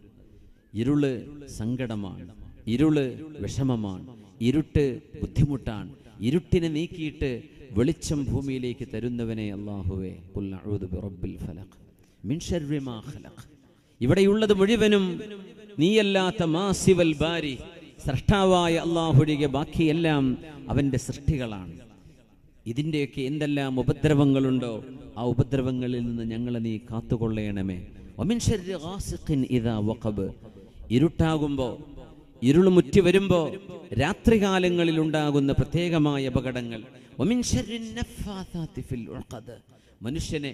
Speaker 1: ഇരുള് സങ്കടമാണ്, ഇരുള് വിഷമമാണ്, ഇരുട്ട് ബുദ്ധിമുട്ടാണ്. ഇരുട്ടിനെ നീക്കിയിട്ട് വെളിച്ചം ഭൂമിയിലേക്ക് തരുന്നവനെ അല്ലാഹുവേ, ഖുൽ അഊദു ബിറബ്ബിൽ ഫലഖ് മിൻ ശർരി മാ ഖലഖ്. ഇവിടെയുള്ളത് മുഴുവനും നീയല്ലാത്ത മാസിവൽ ബാരി, സൃഷ്ടാവായ അല്ലാഹുവിന്റെ ബാക്കിയെല്ലാം അവന്റെ സൃഷ്ടികളാണ്. ഇതിന്റെയൊക്കെ എന്തെല്ലാം ഉപദ്രവങ്ങളുണ്ടോ ആ ഉപദ്രവങ്ങളിൽ നിന്ന് ഞങ്ങളെ നീ കാത്തുകൊള്ളണമേ. വമിൻ ശർരി ഗാസിഖിൻ ഇദാ വഖബ്. ഇരുട്ടാകുമ്പോ, ഇരുൾ മുറ്റി വരുമ്പോ, രാത്രികാലങ്ങളിൽ ഉണ്ടാകുന്ന പ്രത്യേകമായ അപകടങ്ങൾ. വമിൻ ശർരി നഫ്ഫാഥാതി ഫിൽ ഉഖദ്. മനുഷ്യനെ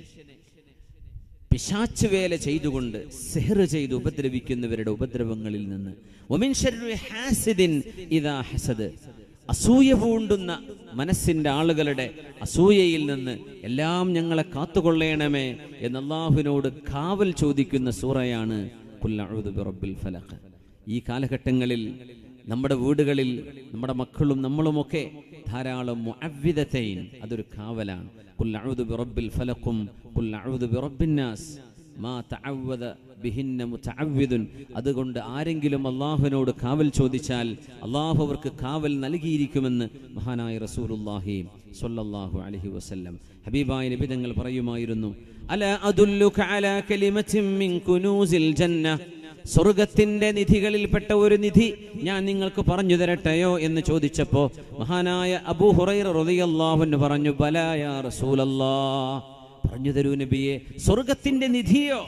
Speaker 1: പിശാച് വേല ചെയ്തുകൊണ്ട് സിഹ്ർ ചെയ്ത് ഉപദ്രവിക്കുന്നവരുടെ ഉപദ്രവങ്ങളിൽ നിന്ന്. വമിൻ ശർരി ഹാസിദിൻ ഇദാ ഹസദ്. അസൂയ പൂണ്ടുന്ന മനസ്സിന്റെ ആളുകളുടെ അസൂയയിൽ നിന്ന് എല്ലാം ഞങ്ങളെ കാത്തുകൊള്ളണമേ എന്ന് അല്ലാഹുവിനോട് കാവൽ ചോദിക്കുന്ന സൂറയാണ് ഖുൽ അഊദു ബിറബ്ബിൽ ഫലഖ്. ഈ കാലഘട്ടങ്ങളിൽ നമ്മുടെ വീടുകളിൽ നമ്മുടെ മക്കളും നമ്മളുമൊക്കെ ധാരാളം മുഅവ്വിദതൈൻ, അതൊരു കാവലാണ്. ഖുൽ അഊദു ബിറബ്ബിൽ ഫലഖും ഖുൽ അഊദു ബിറബ്ബിൻ നാസ് മാ തഅവ്വദ ബിഹിന്ന മുതഅവ്വിദുൻ. അതുകൊണ്ട് ആരെങ്കിലും അല്ലാഹുവിനോട് കാവൽ ചോദിച്ചാൽ അല്ലാഹു അവർക്ക് കാവൽ നൽകിയിരിക്കുമെന്ന് മഹാനായ റസൂലുള്ളാഹി സ്വല്ലല്ലാഹു അലൈഹി വസല്ലം. ഹബീബായ നബി തങ്ങൾ പറയുമായിരുന്നു, അലാ അദുല്ലുക അലാ കലിമത്തിൻ മിൻ കുനൂസിൽ ജന്ന. സ്വർഗത്തിന്റെ നിധികളിൽപ്പെട്ട ഒരു നിധി ഞാൻ നിങ്ങൾക്ക് പറഞ്ഞു തരട്ടെയോ എന്ന് ചോദിച്ചപ്പോ മഹാനായ അബൂ ഹുറൈറ റളിയല്ലാഹു അൻഹു പറഞ്ഞു, ബലാ യാ റസൂലല്ലാഹ്, പറഞ്ഞു തരൂ നബിയെ. സ്വർഗത്തിന്റെ നിധിയോ?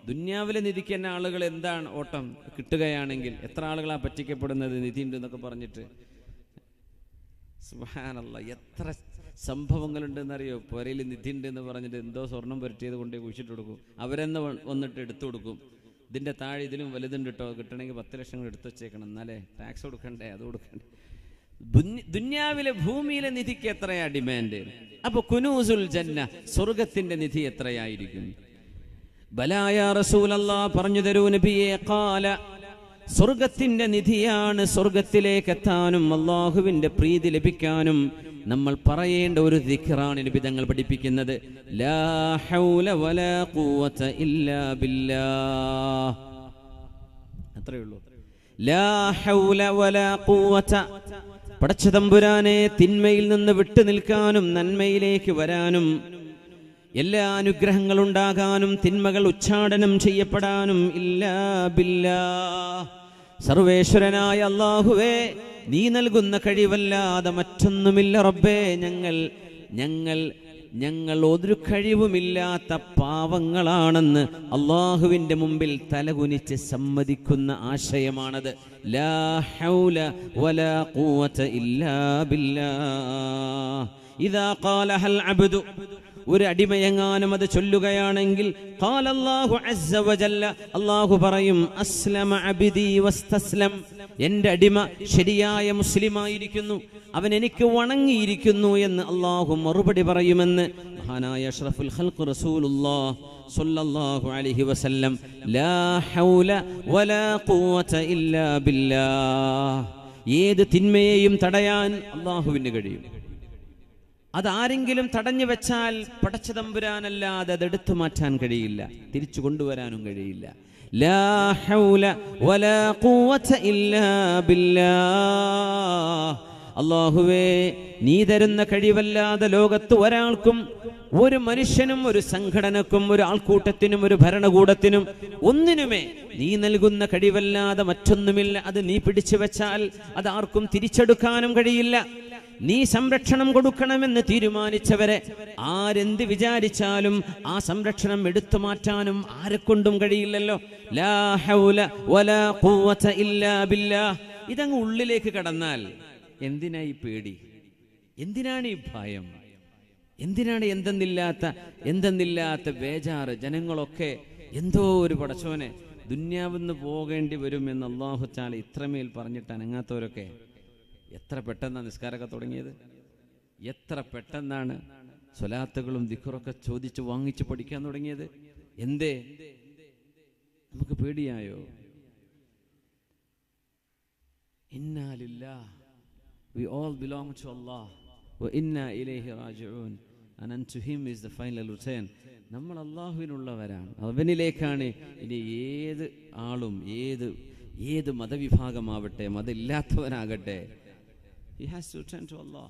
Speaker 1: ദുന്യാവിലെ നിധിക്ക് തന്നെ ആളുകൾ എന്താണ് ഓട്ടം? കിട്ടുകയാണെങ്കിൽ എത്ര ആളുകളാ പറ്റിക്കപ്പെടുന്നത് നിധി ഉണ്ട് എന്നൊക്കെ പറഞ്ഞിട്ട്. സുബ്ഹാനല്ലാഹ്, എത്ര സംഭവങ്ങളുണ്ടെന്നറിയോ? പുരയിൽ നിധി ഉണ്ട് എന്ന് പറഞ്ഞിട്ട് എന്തോ സ്വർണം പുരട്ടിയത് കൊണ്ടേ കുഴിച്ചിട്ട് കൊടുക്കും. അവരെന്ന് വന്നിട്ട് എടുത്തു കൊടുക്കും. ഇതിന്റെ താഴെ ഇതിലും വലുതുണ്ട് കേട്ടോ, കിട്ടണമെങ്കിൽ 10 ലക്ഷം എടുത്തു വെച്ചേക്കണം, എന്നാലേ ടാക്സ് കൊടുക്കണ്ടേ, അത് കൊടുക്കണ്ടേ. ദുന്യാവിലെ ഭൂമിയിലെ നിധിക്ക് എത്രയാ ഡിമാൻഡ്? അപ്പൊ കുനൂസുൽ ജന്ന, സ്വർഗത്തിന്റെ നിധി എത്രയായിരിക്കും? ബലാ യാ റസൂലല്ലാഹ്, പറഞ്ഞു തരൂ നബിയേ. ഖാല, സ്വർഗത്തിന്റെ നിധിയാണ്. സ്വർഗത്തിലേക്ക് എത്താനും അള്ളാഹുവിന്റെ പ്രീതി ലഭിക്കാനും നമ്മൾ പറയേണ്ട ഒരു ദിക്റാണ് നബി തങ്ങൾ പഠിപ്പിക്കുന്നത്. ലാ ഹൗല വലാ ഖുവത ഇല്ലാ ബില്ലാഹ്. അത്രയേ ഉള്ളൂ. ലാ ഹൗല വലാ ഖുവത. പടച്ച തമ്പുരാനെ, തിന്മയിൽ നിന്ന് വിട്ടു നിൽക്കാനും നന്മയിലേക്ക് വരാനും എല്ലാ അനുഗ്രഹങ്ങളുണ്ടാകാനും തിന്മകൾ ഉച്ചാടനം ചെയ്യപ്പെടാനും ഇല്ലാ ബില്ലാഹ്, സർവേശ്വരനായ അല്ലാഹുവേ, നീ നൽകുന്ന കഴിവല്ലാതെ മറ്റൊന്നുമില്ല റബ്ബേ. ഞങ്ങൾ ഒരു കഴിവുമില്ലാത്ത പാവങ്ങളാണെന്ന് അള്ളാഹുവിന്റെ മുമ്പിൽ തലകുനിച്ച് സമ്മതിക്കുന്ന ആശയമാണത്. ലാ ഹൗല വലാ ഖുവത ഇല്ലാ ബില്ലാഹ്. ഇദാ ഖാലഹൽ അബ്ദു, ഒരു അടിമയെങ്ങാനും അത് ചൊല്ലുകയാണെങ്കിൽ, ഖാലല്ലാഹു അസ്സ വജല്ല, അല്ലാഹു പറയും, അസ്ലമ അബ്ദി വസ്തസ്ലം, എൻ്റെ അടിമ ശരിയായ മുസ്ലിമായിരിക്കുന്നു, അവൻ എനിക്ക് വണങ്ങിയിരിക്കുന്നു എന്ന് അല്ലാഹു മറുപടി പറയുമെന്ന് മഹാനായ അഷ്റഫുൽ ഖൽഖ് റസൂലുള്ളാഹ് സ്വല്ലല്ലാഹു അലൈഹി വസല്ലം. ലാ ഹൗല വലാ ഖുവത ഇല്ലാ ബില്ലാഹ്. ഏത് തിന്മയെയും തടയാൻ അല്ലാഹുവിന് കഴിയും. അതാരെങ്കിലും തടഞ്ഞു വെച്ചാൽ പടച്ച തമ്പുരാനല്ലാതെ അതെടുത്തു മാറ്റാൻ കഴിയില്ല, തിരിച്ചു കൊണ്ടുവരാനും കഴിയില്ല. ലാ ഹൗല വലാ ഖുവത ഇല്ലാ ബില്ലാഹ്. അല്ലാഹുവേ, നീ തരുന്ന കഴിവല്ലാതെ ലോകത്ത് ഒരാൾക്കും, ഒരു മനുഷ്യനും, ഒരു സംഘടനക്കും, ഒരു ആൾക്കൂട്ടത്തിനും, ഒരു ഭരണകൂടത്തിനും, ഒന്നിനുമേ നീ നൽകുന്ന കഴിവല്ലാതെ മറ്റൊന്നുമില്ല. അത് നീ പിടിച്ചു വെച്ചാൽ അത് ആർക്കും തിരിച്ചെടുക്കാനും കഴിയില്ല. നീ സംരക്ഷണം കൊടുക്കണമെന്ന് തീരുമാനിച്ചവരെ ആരെന്ത് വിചാരിച്ചാലും ആ സംരക്ഷണം എടുത്തു മാറ്റാനും ആരെക്കൊണ്ടും കഴിയില്ലല്ലോ. ലാ ഹൗല വലാ ഖുവത ഇല്ലാ ബില്ലാഹ്. ഇതങ്ങ് ഉള്ളിലേക്ക് കടന്നാൽ എന്തിനായി പേടി? എന്തിനാണ് ഈ ഭയം? എന്തിനാണ് എന്തെന്നില്ലാത്ത ബേജാറ്? ജനങ്ങളൊക്കെ എന്തോ ഒരു പടച്ചോനെ ദുന്യാവിന്ന് പോകേണ്ടി വരുമെന്ന് അല്ലാഹു തആല ഇത്രമേൽ പറഞ്ഞിട്ട് അനങ്ങാത്തവരൊക്കെ എത്ര പെട്ടെന്നാണ് നിസ്കാരമൊക്കെ തുടങ്ങിയത്? എത്ര പെട്ടെന്നാണ് സ്വലാത്തുകളും ദിക്റൊക്കെ ചോദിച്ച് വാങ്ങിച്ച് പഠിക്കാൻ തുടങ്ങിയത്? എന്തേ നമുക്ക് പേടിയായോ? ഇന്നാ ലില്ലാഹ്, we all belong to Allah, wa inna ilayhi raji'un, and unto him is the final return. നമ്മൾ അല്ലാഹുവിനുള്ളവരാണ്, അവനിലേക്കാണ് ഇനി ഏത് ആളും, ഏത് മതവിഭാഗമാവട്ടെ, മതമില്ലാത്തവനാകട്ടെ, he has to return to Allah.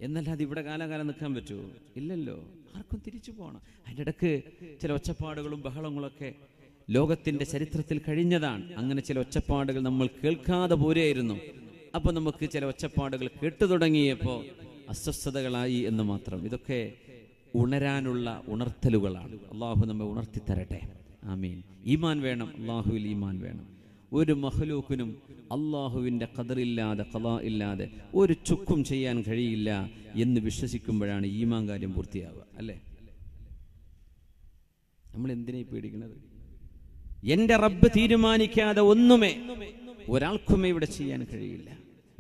Speaker 1: എന്നല്ലാതെ ഇവിടെ കാലാകാലം നിൽക്കാൻ പറ്റുമോ? ഇല്ലല്ലോ. ആർക്കും തിരിച്ചു പോകണം. അതിൻ്റെ ഇടക്ക് ചില ഒച്ചപ്പാടുകളും ബഹളങ്ങളൊക്കെ ലോകത്തിന്റെ ചരിത്രത്തിൽ കഴിഞ്ഞതാണ്. അങ്ങനെ ചില ഒച്ചപ്പാടുകൾ നമ്മൾ കേൾക്കാതെ പോരെയായിരുന്നു. അപ്പൊ നമുക്ക് ചില ഒച്ചപ്പാടുകൾ കേട്ടു തുടങ്ങിയപ്പോൾ അസ്വസ്ഥതകളായി എന്ന് മാത്രം. ഇതൊക്കെ ഉണരാനുള്ള ഉണർത്തലുകളാണ്. അള്ളാഹു നമ്മെ ഉണർത്തി തരട്ടെ. ആമീൻ. ഈമാൻ വേണം, അള്ളാഹുവിൽ ഈമാൻ വേണം. ഒരു മഖ്ലൂക്കിനും അള്ളാഹുവിൻ്റെ ഖദറില്ലാതെ, ഖളാ ഇല്ലാതെ ഒരു ചുക്കും ചെയ്യാൻ കഴിയില്ല എന്ന് വിശ്വസിക്കുമ്പോഴാണ് ഈമാൻ കാര്യം പൂർത്തിയാവുക. അല്ലേ? നമ്മൾ എന്തിനായി പേടിക്കുന്നത്? എൻ്റെ റബ്ബ് തീരുമാനിക്കാതെ ഒന്നുമേ ഒരാൾക്കുമേ ഇവിടെ ചെയ്യാൻ കഴിയില്ല.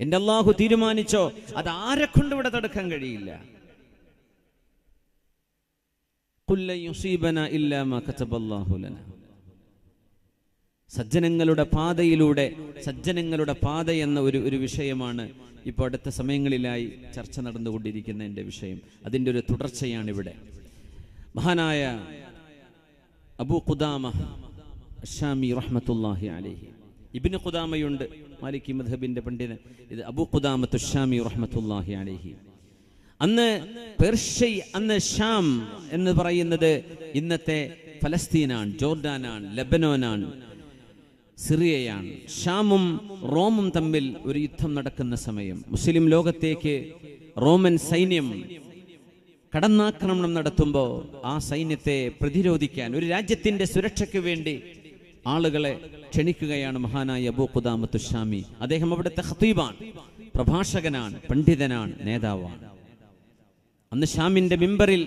Speaker 1: എൻ്റെ അള്ളാഹു തീരുമാനിച്ചോ അത് ആരെ കൊണ്ട് ഇവിടെ തടുക്കാൻ കഴിയില്ല. ഖുൽ ലൻ യുസീബനാ ഇല്ലാ മാ കതബല്ലാഹു ലനാ. സജ്ജനങ്ങളുടെ പാത എന്ന ഒരു വിഷയമാണ് ഇപ്പോൾ അടുത്ത സമയങ്ങളിലായി ചർച്ച നടന്നുകൊണ്ടിരിക്കുന്ന എൻ്റെ വിഷയം. അതിൻ്റെ ഒരു തുടർച്ചയാണ് ഇവിടെ. മഹാനായ അബൂ ഖുദാമ അശ്ശാമി റഹ്മത്തുള്ളാഹി അലൈഹി, ഇബ്നു ഖുദാമയുണ്ട്, മാലിക്കി മദ്ഹബിന്റെ പണ്ഡിതൻ. ഇത് അബൂ ഖുദാമത്തു അശ്ശാമി റഹ്മത്തുള്ളാഹി അലൈഹി. അന്ന് ഷാം എന്ന് പറയുന്നത് ഇന്നത്തെ ഫലസ്തീനാണ്, ജോർഡാനാണ്, ലെബനോനാണ്, സിറിയയാണ്. ഷാമും റോമും തമ്മിൽ ഒരു യുദ്ധം നടക്കുന്ന സമയം മുസ്ലിം ലോകത്തേക്ക് റോമൻ സൈന്യം കടന്നാക്രമണം നടത്തുമ്പോൾ ആ സൈന്യത്തെ പ്രതിരോധിക്കാൻ, ഒരു രാജ്യത്തിന്റെ സുരക്ഷയ്ക്ക് വേണ്ടി ആളുകളെ ക്ഷണിക്കുകയാണ് മഹാനായ അബൂ ഖുദാമത്തു ഷാമി. അദ്ദേഹം അവിടുത്തെ ഖതീബാണ്, പ്രഭാഷകനാണ്, പണ്ഡിതനാണ്, നേതാവാണ്. അന്ന് ഷാമിന്റെ മിമ്പറിൽ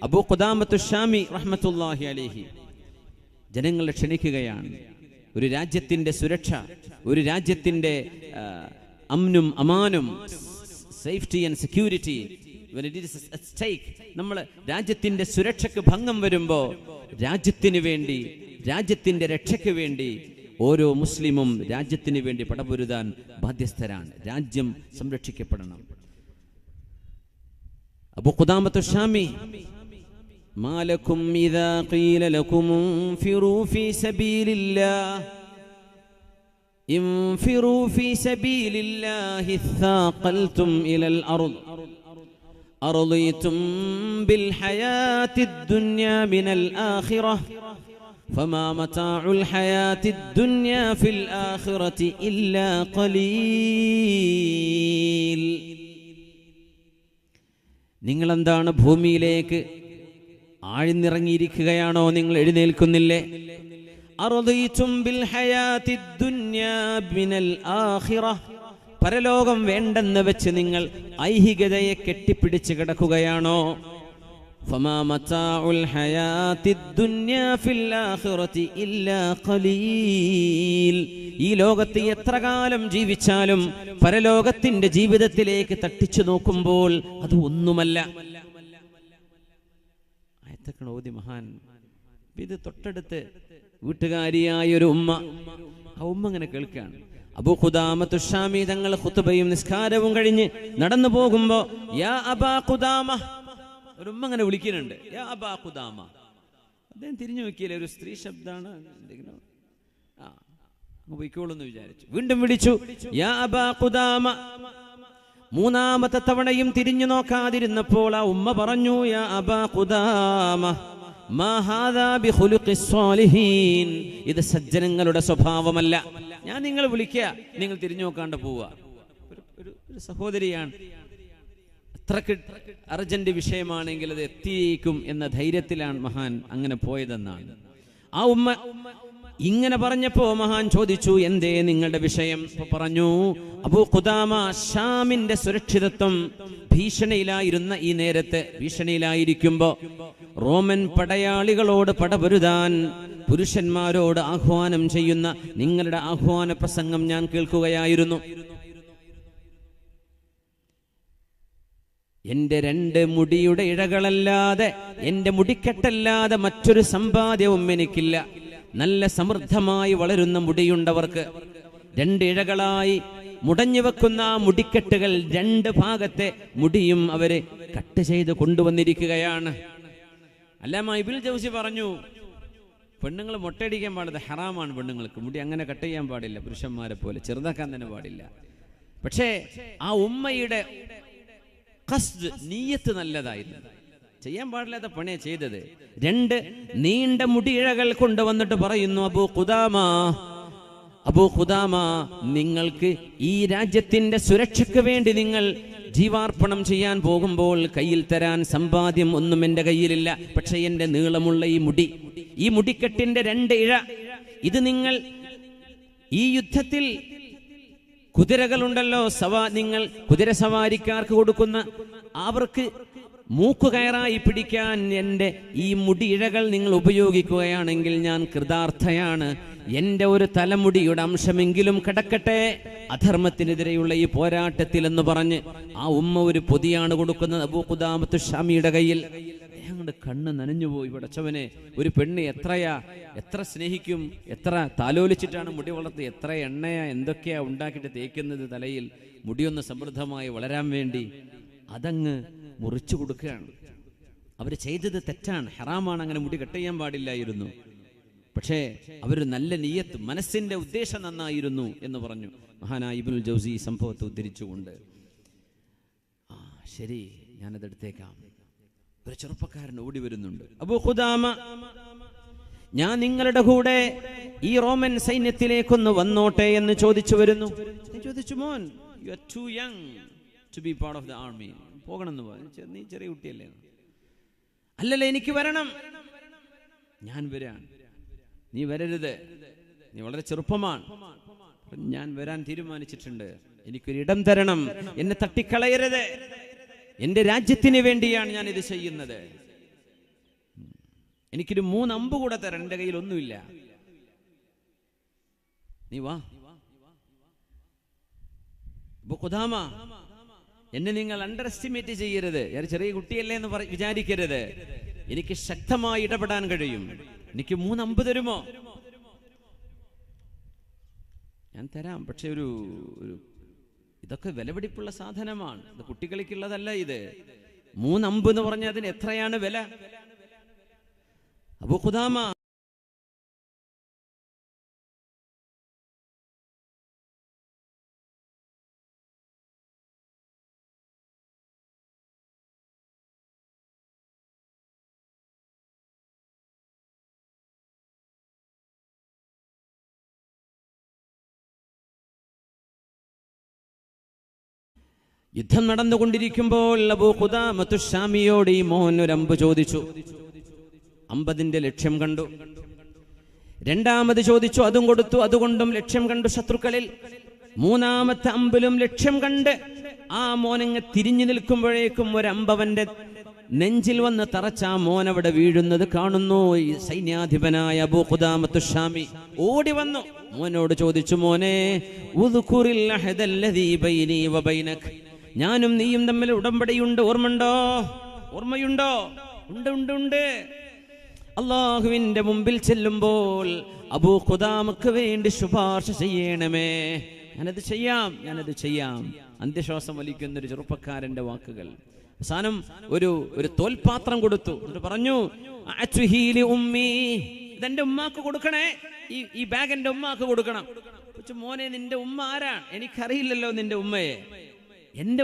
Speaker 1: അബൂ ഖുദാമത്തു ഷാമി റഹ്മത്തുള്ളാഹി അലൈഹി ജനങ്ങളെ ക്ഷണിക്കുകയാണ്. ഒരു രാജ്യത്തിന്റെ സുരക്ഷ, ഒരു രാജ്യത്തിന്റെ അമ്നും അമാനും, safety and security when it is at stake, നമ്മൾ രാജ്യത്തിന്റെ സുരക്ഷയ്ക്ക് ഭംഗം വരുമ്പോൾ രാജ്യത്തിന് വേണ്ടി, രാജ്യത്തിന്റെ രക്ഷയ്ക്ക് വേണ്ടി ഓരോ മുസ്ലിമും രാജ്യത്തിന് വേണ്ടി പടപൊരുതാൻ ബാധ്യസ്ഥരാണ്. രാജ്യം സംരക്ഷിക്കപ്പെടണം. അബൂ ഖുദാമത്തു ശാമി, മാലക്കും ഇദാ ഖീല ലകും ഇൻഫിറൂ ഫീ സബീലില്ലാഹ് انفروا في سبيل الله ثاقلتم إلى الأرض أرضيتم بالحياة الدنيا من الآخرة فما متاع الحياة الدنيا في الآخرة إلا قليل. നിങ്ങൾ എന്താണ് ഭൂമിയിലേക്ക് ആഴ്ന്നിറങ്ങിയിരിക്കുകയാണോ? നിങ്ങൾ എഴുന്നേൽക്കുന്നില്ലേ? പരലോകം വേണ്ടെന്ന് വെച്ച് നിങ്ങൾ ഐഹികതയെ കെട്ടിപ്പിടിച്ച് കിടക്കുകയാണോ? ഈ ലോകത്ത് എത്ര കാലം ജീവിച്ചാലും പരലോകത്തിന്റെ ജീവിതത്തിലേക്ക് തട്ടിച്ചു നോക്കുമ്പോൾ അത് ഒന്നുമല്ല. ഓതി മഹാൻ. ഇത് തൊട്ടടുത്ത് വീട്ടുകാരിയായ ഒരു ഉമ്മ, ആ ഉമ്മ ഇങ്ങനെ കേൾക്കുകയാണ്. അബൂ ഖുദാമത്തു ശാമി തങ്ങൾ ഖുതുബയും നിസ്കാരവും കഴിഞ്ഞ് നടന്നു പോകുമ്പോ യാ അബാ ഖുദാമ, ഒരു ഉമ്മ ഇങ്ങനെ വിളിക്കുന്നുണ്ട്, യാ അബാ ഖുദാമ. അദ്ദേഹം തിരിഞ്ഞു നോക്കിയില്ലേ, ഒരു സ്ത്രീ ശബ്ദമാണ്, എന്തെങ്കിലും പോയിക്കോളൂന്ന് വിചാരിച്ചു. വീണ്ടും വിളിച്ചു, യാ അബാ ഖുദാമ. മൂന്നാമത്തെ തവണയും തിരിഞ്ഞു നോക്കാതിരുന്നപ്പോൾ ആ ഉമ്മ പറഞ്ഞു, യാ അബാ ഖുദാമ, ഇത് സജ്ജനങ്ങളുടെ സ്വഭാവമല്ല. ഞാൻ നിങ്ങൾ വിളിക്കുക, നിങ്ങൾ തിരിഞ്ഞു നോക്കാണ്ട് പോവുക. ഒരു സഹോദരിയാണ്, അത്രക്ക് അർജന്റ് വിഷയമാണെങ്കിൽ അത് എത്തിയേക്കും എന്ന ധൈര്യത്തിലാണ് മഹാൻ അങ്ങനെ പോയതെന്നാണ്. ആ ഉമ്മ ഇങ്ങനെ പറഞ്ഞപ്പോ മഹാൻ ചോദിച്ചു, എന്തേ നിങ്ങളുടെ വിഷയം? പറഞ്ഞു, അബൂ ഖുദാമ, ഷാമിന്റെ സുരക്ഷിതത്വം ഭീഷണിയിലായിരുന്ന ഈ നേരത്തെ, ഭീഷണിയിലായിരിക്കുമ്പോ റോമൻ പടയാളികളോട് പടപൊരുതാൻ പുരുഷന്മാരോട് ആഹ്വാനം ചെയ്യുന്ന നിങ്ങളുടെ ആഹ്വാന പ്രസംഗം ഞാൻ കേൾക്കുകയായിരുന്നു. എന്റെ 2 മുടിയുടെ ഇഴകളല്ലാതെ, എന്റെ മുടിക്കെട്ടല്ലാതെ മറ്റൊരു സമ്പാദ്യവും എനിക്കില്ല. നല്ല സമൃദ്ധമായി വളരുന്ന മുടിയുണ്ടവർക്ക്. 2 ഇഴകളായി മുടഞ്ഞു വെക്കുന്ന ആ മുടിക്കെട്ടുകൾ, 2 ഭാഗത്തെ മുടിയും അവര് കട്ട് ചെയ്ത് കൊണ്ടുവന്നിരിക്കുകയാണ്. അല്ലാമ ഇബ്നുൽ ജൗസി പറഞ്ഞു, പെണ്ണുങ്ങൾ മൊട്ടയടിക്കാൻ പാടില്ല, ഹറാമാണ്. പെണ്ണുങ്ങൾക്ക് മുടി അങ്ങനെ കട്ട് ചെയ്യാൻ പാടില്ല, പുരുഷന്മാരെ പോലെ ചെറുതാക്കാൻ തന്നെ പാടില്ല. പക്ഷേ ആ ഉമ്മയുടെ ഖസ്ദ്, നിയ്യത്ത് നല്ലതായിരുന്നു. ചെയ്യാൻ പാടില്ലാത്ത പണിയാ ചെയ്തത്. 2 നീണ്ട മുടിയിഴകൾ കൊണ്ടുവന്നിട്ട് പറയുന്നു, അബൂ ഖുദാമ, അബൂ ഖുദാമ, നിങ്ങൾക്ക് ഈ രാജ്യത്തിന്റെ സുരക്ഷയ്ക്ക് വേണ്ടി നിങ്ങൾ ജീവാർപ്പണം ചെയ്യാൻ പോകുമ്പോൾ കയ്യിൽ തരാൻ സമ്പാദ്യം ഒന്നും എൻ്റെ കയ്യിലില്ല. പക്ഷെ എൻ്റെ നീളമുള്ള ഈ മുടിക്കെട്ടിന്റെ 2 ഇഴ, ഇത് നിങ്ങൾ ഈ യുദ്ധത്തിൽ കുതിരകളുണ്ടല്ലോ, നിങ്ങൾ കുതിര സവാരിക്കാർക്ക് കൊടുക്കുന്ന, അവർക്ക് മൂക്കുകയറായി പിടിക്കാൻ എൻ്റെ ഈ മുടിയിഴകൾ നിങ്ങൾ ഉപയോഗിക്കുകയാണെങ്കിൽ ഞാൻ കൃതാർത്ഥയാണ്. എൻ്റെ ഒരു തലമുടിയുടെ അംശമെങ്കിലും കിടക്കട്ടെ അധർമ്മത്തിനെതിരെയുള്ള ഈ പോരാട്ടത്തിൽ എന്ന് പറഞ്ഞ് ആ ഉമ്മ ഒരു പൊതിയാണ് കൊടുക്കുന്നത് അബൂ ഖുദാമത്തു ശാമിയുടെ കയ്യിൽ. ഞങ്ങളുടെ കണ്ണ് നനഞ്ഞുപോയി. പടച്ചവനെ, ഒരു പെണ്ണ് എത്ര സ്നേഹിക്കും, എത്ര താലോലിച്ചിട്ടാണ് മുടി വളർത്തി, എത്ര എണ്ണയാ എന്തൊക്കെയാ ഉണ്ടാക്കിയിട്ട് തേക്കുന്നത് തലയിൽ, മുടിയൊന്ന് സമൃദ്ധമായി വളരാൻ വേണ്ടി. അതങ്ങ് മുറിച്ചു കൊടുക്കുകയാണ്. അവർ ചെയ്തത് തെറ്റാണ്, ഹറാമാണ്, അങ്ങനെ മുടി കട്ട് ചെയ്യാൻ പാടില്ലായിരുന്നു. പക്ഷേ അവര് നല്ല നിയ്യത്ത്, മനസ്സിന്റെ ഉദ്ദേശം നന്നായിരുന്നു എന്ന് പറഞ്ഞു മഹാനായ ഇബ്നുൽ ജൗസി സംഭവത്തെ ഉദ്ധരിച്ചുകൊണ്ട്. ശരി, ഞാനതെടുത്തേക്കാം. ഒരു ചെറുപ്പക്കാരൻ ഓടി വരുന്നുണ്ട്. അബൂ ഖുദാമ, ഞാൻ നിങ്ങളുടെ കൂടെ ഈ റോമൻ സൈന്യത്തിലേക്കൊന്ന് വന്നോട്ടെ എന്ന് ചോദിച്ചു വരുന്നു. ചോദിച്ചു, മോൻ, you are too young to be part of the army. പോകണമെന്ന് പറഞ്ഞു. നീ ചെറിയ കുട്ടിയല്ലേ? അല്ലല്ലേ, എനിക്ക് വരണം. ഞാൻ വരാൻ. നീ വരരുത്, നീ വളരെ ചെറുപ്പമാണ്. ഞാൻ വരാൻ തീരുമാനിച്ചിട്ടുണ്ട്. എനിക്കൊരിടം തരണം, എന്നെ തട്ടിക്കളയരുത്. എന്റെ രാജ്യത്തിന് വേണ്ടിയാണ് ഞാൻ ഇത് ചെയ്യുന്നത്. എനിക്കൊരു 3 അമ്പ് കൂടെ തരണം. എന്റെ കയ്യിൽ ഒന്നുമില്ല. നീ വാ. അബൂ ഖുദാമ, എന്നെ നിങ്ങൾ അണ്ടർ എസ്റ്റിമേറ്റ് ചെയ്യരുത്. ഞാൻ ചെറിയ കുട്ടിയല്ലേ എന്ന് വിചാരിക്കരുത്. എനിക്ക് ശക്തമായി ഇടപെടാൻ കഴിയും. എനിക്ക് 3 അമ്പ് തരുമോ? ഞാൻ തരാം. പക്ഷെ ഒരു ഇതൊക്കെ വിലപിടിപ്പുള്ള സാധനമാണ്. ഇത് കുട്ടികൾക്കുള്ളതല്ല. ഇത് 3 അമ്പ് എന്ന് പറഞ്ഞാൽ അതിന് എത്രയാണ് വില? അബൂ ഖുദാമ യുദ്ധം നടന്നുകൊണ്ടിരിക്കുമ്പോൾ അബൂ ഖുദാമത്തു ശാമിയോട് ഈ മോൻ ഒരു അമ്പ് ചോദിച്ചു. അമ്പതിന്റെ ലക്ഷ്യം കണ്ടു. രണ്ടാമത് ചോദിച്ചു, അതും കൊടുത്തു. അതുകൊണ്ടും ലക്ഷ്യം കണ്ടു ശത്രുക്കളിൽ. മൂന്നാമത്തെ അമ്പിലും ലക്ഷ്യം കണ്ട് ആ മോനങ്ങ് തിരിഞ്ഞു നിൽക്കുമ്പോഴേക്കും ഒരമ്പവന്റെ നെഞ്ചിൽ വന്ന് തറച്ച ആ മോൻ അവിടെ വീഴുന്നത് കാണുന്നു. ഈ സൈന്യാധിപനായ അബൂ ഖുദാമത്തു ശാമി ഓടി വന്നു. മോനോട് ചോദിച്ചു, മോനെ, ഉദ്കുറിൽ അഹദല്ലദീ ബൈനി വബൈനക, ഞാനും നീയും തമ്മിൽ ഉടമ്പടിയുണ്ട്, ഓർമ്മയുണ്ടോ? ഉണ്ട്. അള്ളാഹുവിന്റെ മുമ്പിൽ ചെല്ലുമ്പോൾ അബൂ ഖുദാമക്ക് വേണ്ടി ശുപാർശ ചെയ്യണമേ. ഞാനത് ചെയ്യാം. അന്ത്യശ്വാസം വലിക്കുന്ന ഒരു ചെറുപ്പക്കാരന്റെ വാക്കുകൾ. അവസാനം ഒരു തോൽപാത്രം കൊടുത്തു. എന്നിട്ട് പറഞ്ഞു, ഇതെന്റെ ഉമ്മാക്ക് കൊടുക്കണേ, ഈ ബാഗ് എന്റെ ഉമ്മാക്ക് കൊടുക്കണം. മോനെ, നിന്റെ ഉമ്മ ആരാണ്? എനിക്കറിയില്ലല്ലോ നിന്റെ ഉമ്മയെ. എന്റെ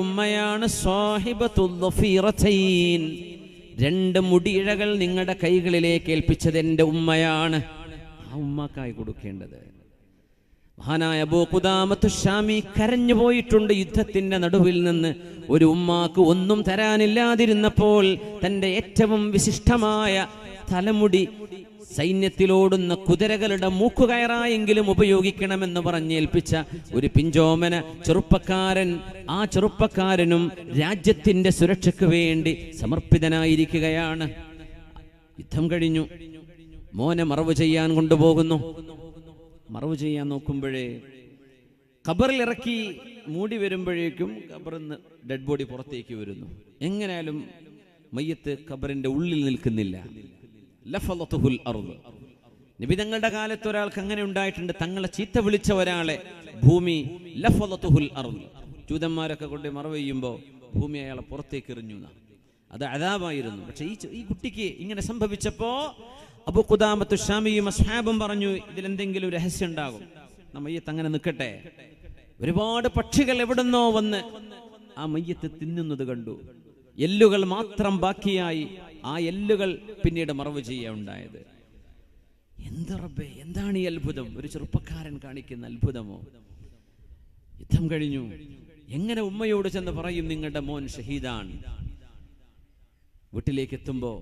Speaker 1: ഉമ്മയാണ് സാഹിബത്തുൽ ളഫീറതൈൻ. 2 മുടിയിഴകൾ നിങ്ങളുടെ കൈകളിലേക്ക് ഏൽപ്പിച്ചത് എന്റെ ഉമ്മയാണ്. ആ ഉമ്മക്കായി കൊടുക്കേണ്ടത്. മഹാനായ അബൂ ഖുദാമത്തു ശാമി കരഞ്ഞു പോയിട്ടുണ്ട്. യുദ്ധത്തിന്റെ നടുവിൽ നിന്ന് ഒരു ഉമ്മാക്ക് ഒന്നും തരാനില്ലാതിരുന്നപ്പോൾ തന്റെ ഏറ്റവും വിശിഷ്ടമായ തലമുടി സൈന്യത്തിലോടുന്ന കുതിരകളുടെ മൂക്കുകയറായെങ്കിലും ഉപയോഗിക്കണമെന്ന് പറഞ്ഞേൽപ്പിച്ച ഒരു പിഞ്ചോമന ചെറുപ്പക്കാരൻ. ആ ചെറുപ്പക്കാരനും രാജ്യത്തിന്റെ സുരക്ഷയ്ക്ക് വേണ്ടി സമർപ്പിതനായിരിക്കുകയാണ്. യുദ്ധം കഴിഞ്ഞു. മോനെ മറവ് ചെയ്യാൻ കൊണ്ടുപോകുന്നു. മറവ് ചെയ്യാൻ നോക്കുമ്പോഴേ ഖബറിൽ ഇറക്കി മൂടി വരുമ്പോഴേക്കും ഖബറിൽ നിന്ന് ഡെഡ് ബോഡി പുറത്തേക്ക് വരുന്നു. എങ്ങനെയാലും മയ്യത്ത് ഖബറിന്റെ ഉള്ളിൽ നിൽക്കുന്നില്ല. ലഫളതുഹുൽ അർദ്. നബി തങ്ങളുടെ കാലത്ത് ഒരാൾക്ക് അങ്ങനെ ഉണ്ടായിട്ടുണ്ട്. തങ്ങളെ ചീത്ത വിളിച്ച ഒരാളെ ഭൂമി ലഫളതുഹുൽ അർദ്. ജൂതന്മാരൊക്കെ കൊണ്ട് മറവ് ചെയ്യുമ്പോൾ ഭൂമി അയാളെ പുറത്തേക്ക് എറിഞ്ഞു. അത് അദാബായിരുന്നു. പക്ഷെ ഈ കുട്ടിക്ക് ഇങ്ങനെ സംഭവിച്ചപ്പോ അബൂ ഖുദാമത്തു ശാമിയും അസ്ഹാബും പറഞ്ഞു, ഇതിലെന്തെങ്കിലും രഹസ്യം ഉണ്ടാകും, മയ്യത്ത് അങ്ങനെ നിൽക്കട്ടെ. ഒരുപാട് പക്ഷികൾ എവിടുന്നോ വന്ന് ആ മയ്യത്ത് തിന്നുന്നത് കണ്ടു. എല്ലുകൾ മാത്രം ബാക്കിയായി. ആ എല്ലുകൾ പിന്നീട് മറവ് ചെയ്യുകയുണ്ടായത്. എന്ത് റബ്ബേ, എന്താണ് ഈ അത്ഭുതം? ഒരു ചെറുപ്പക്കാരൻ കാണിക്കുന്ന അത്ഭുതമോ? യുദ്ധം കഴിഞ്ഞു. എങ്ങനെ ഉമ്മയോട് ചെന്ന് പറയും നിങ്ങളുടെ മോൻ ഷഹീദാണ്? വീട്ടിലേക്ക് എത്തുമ്പോ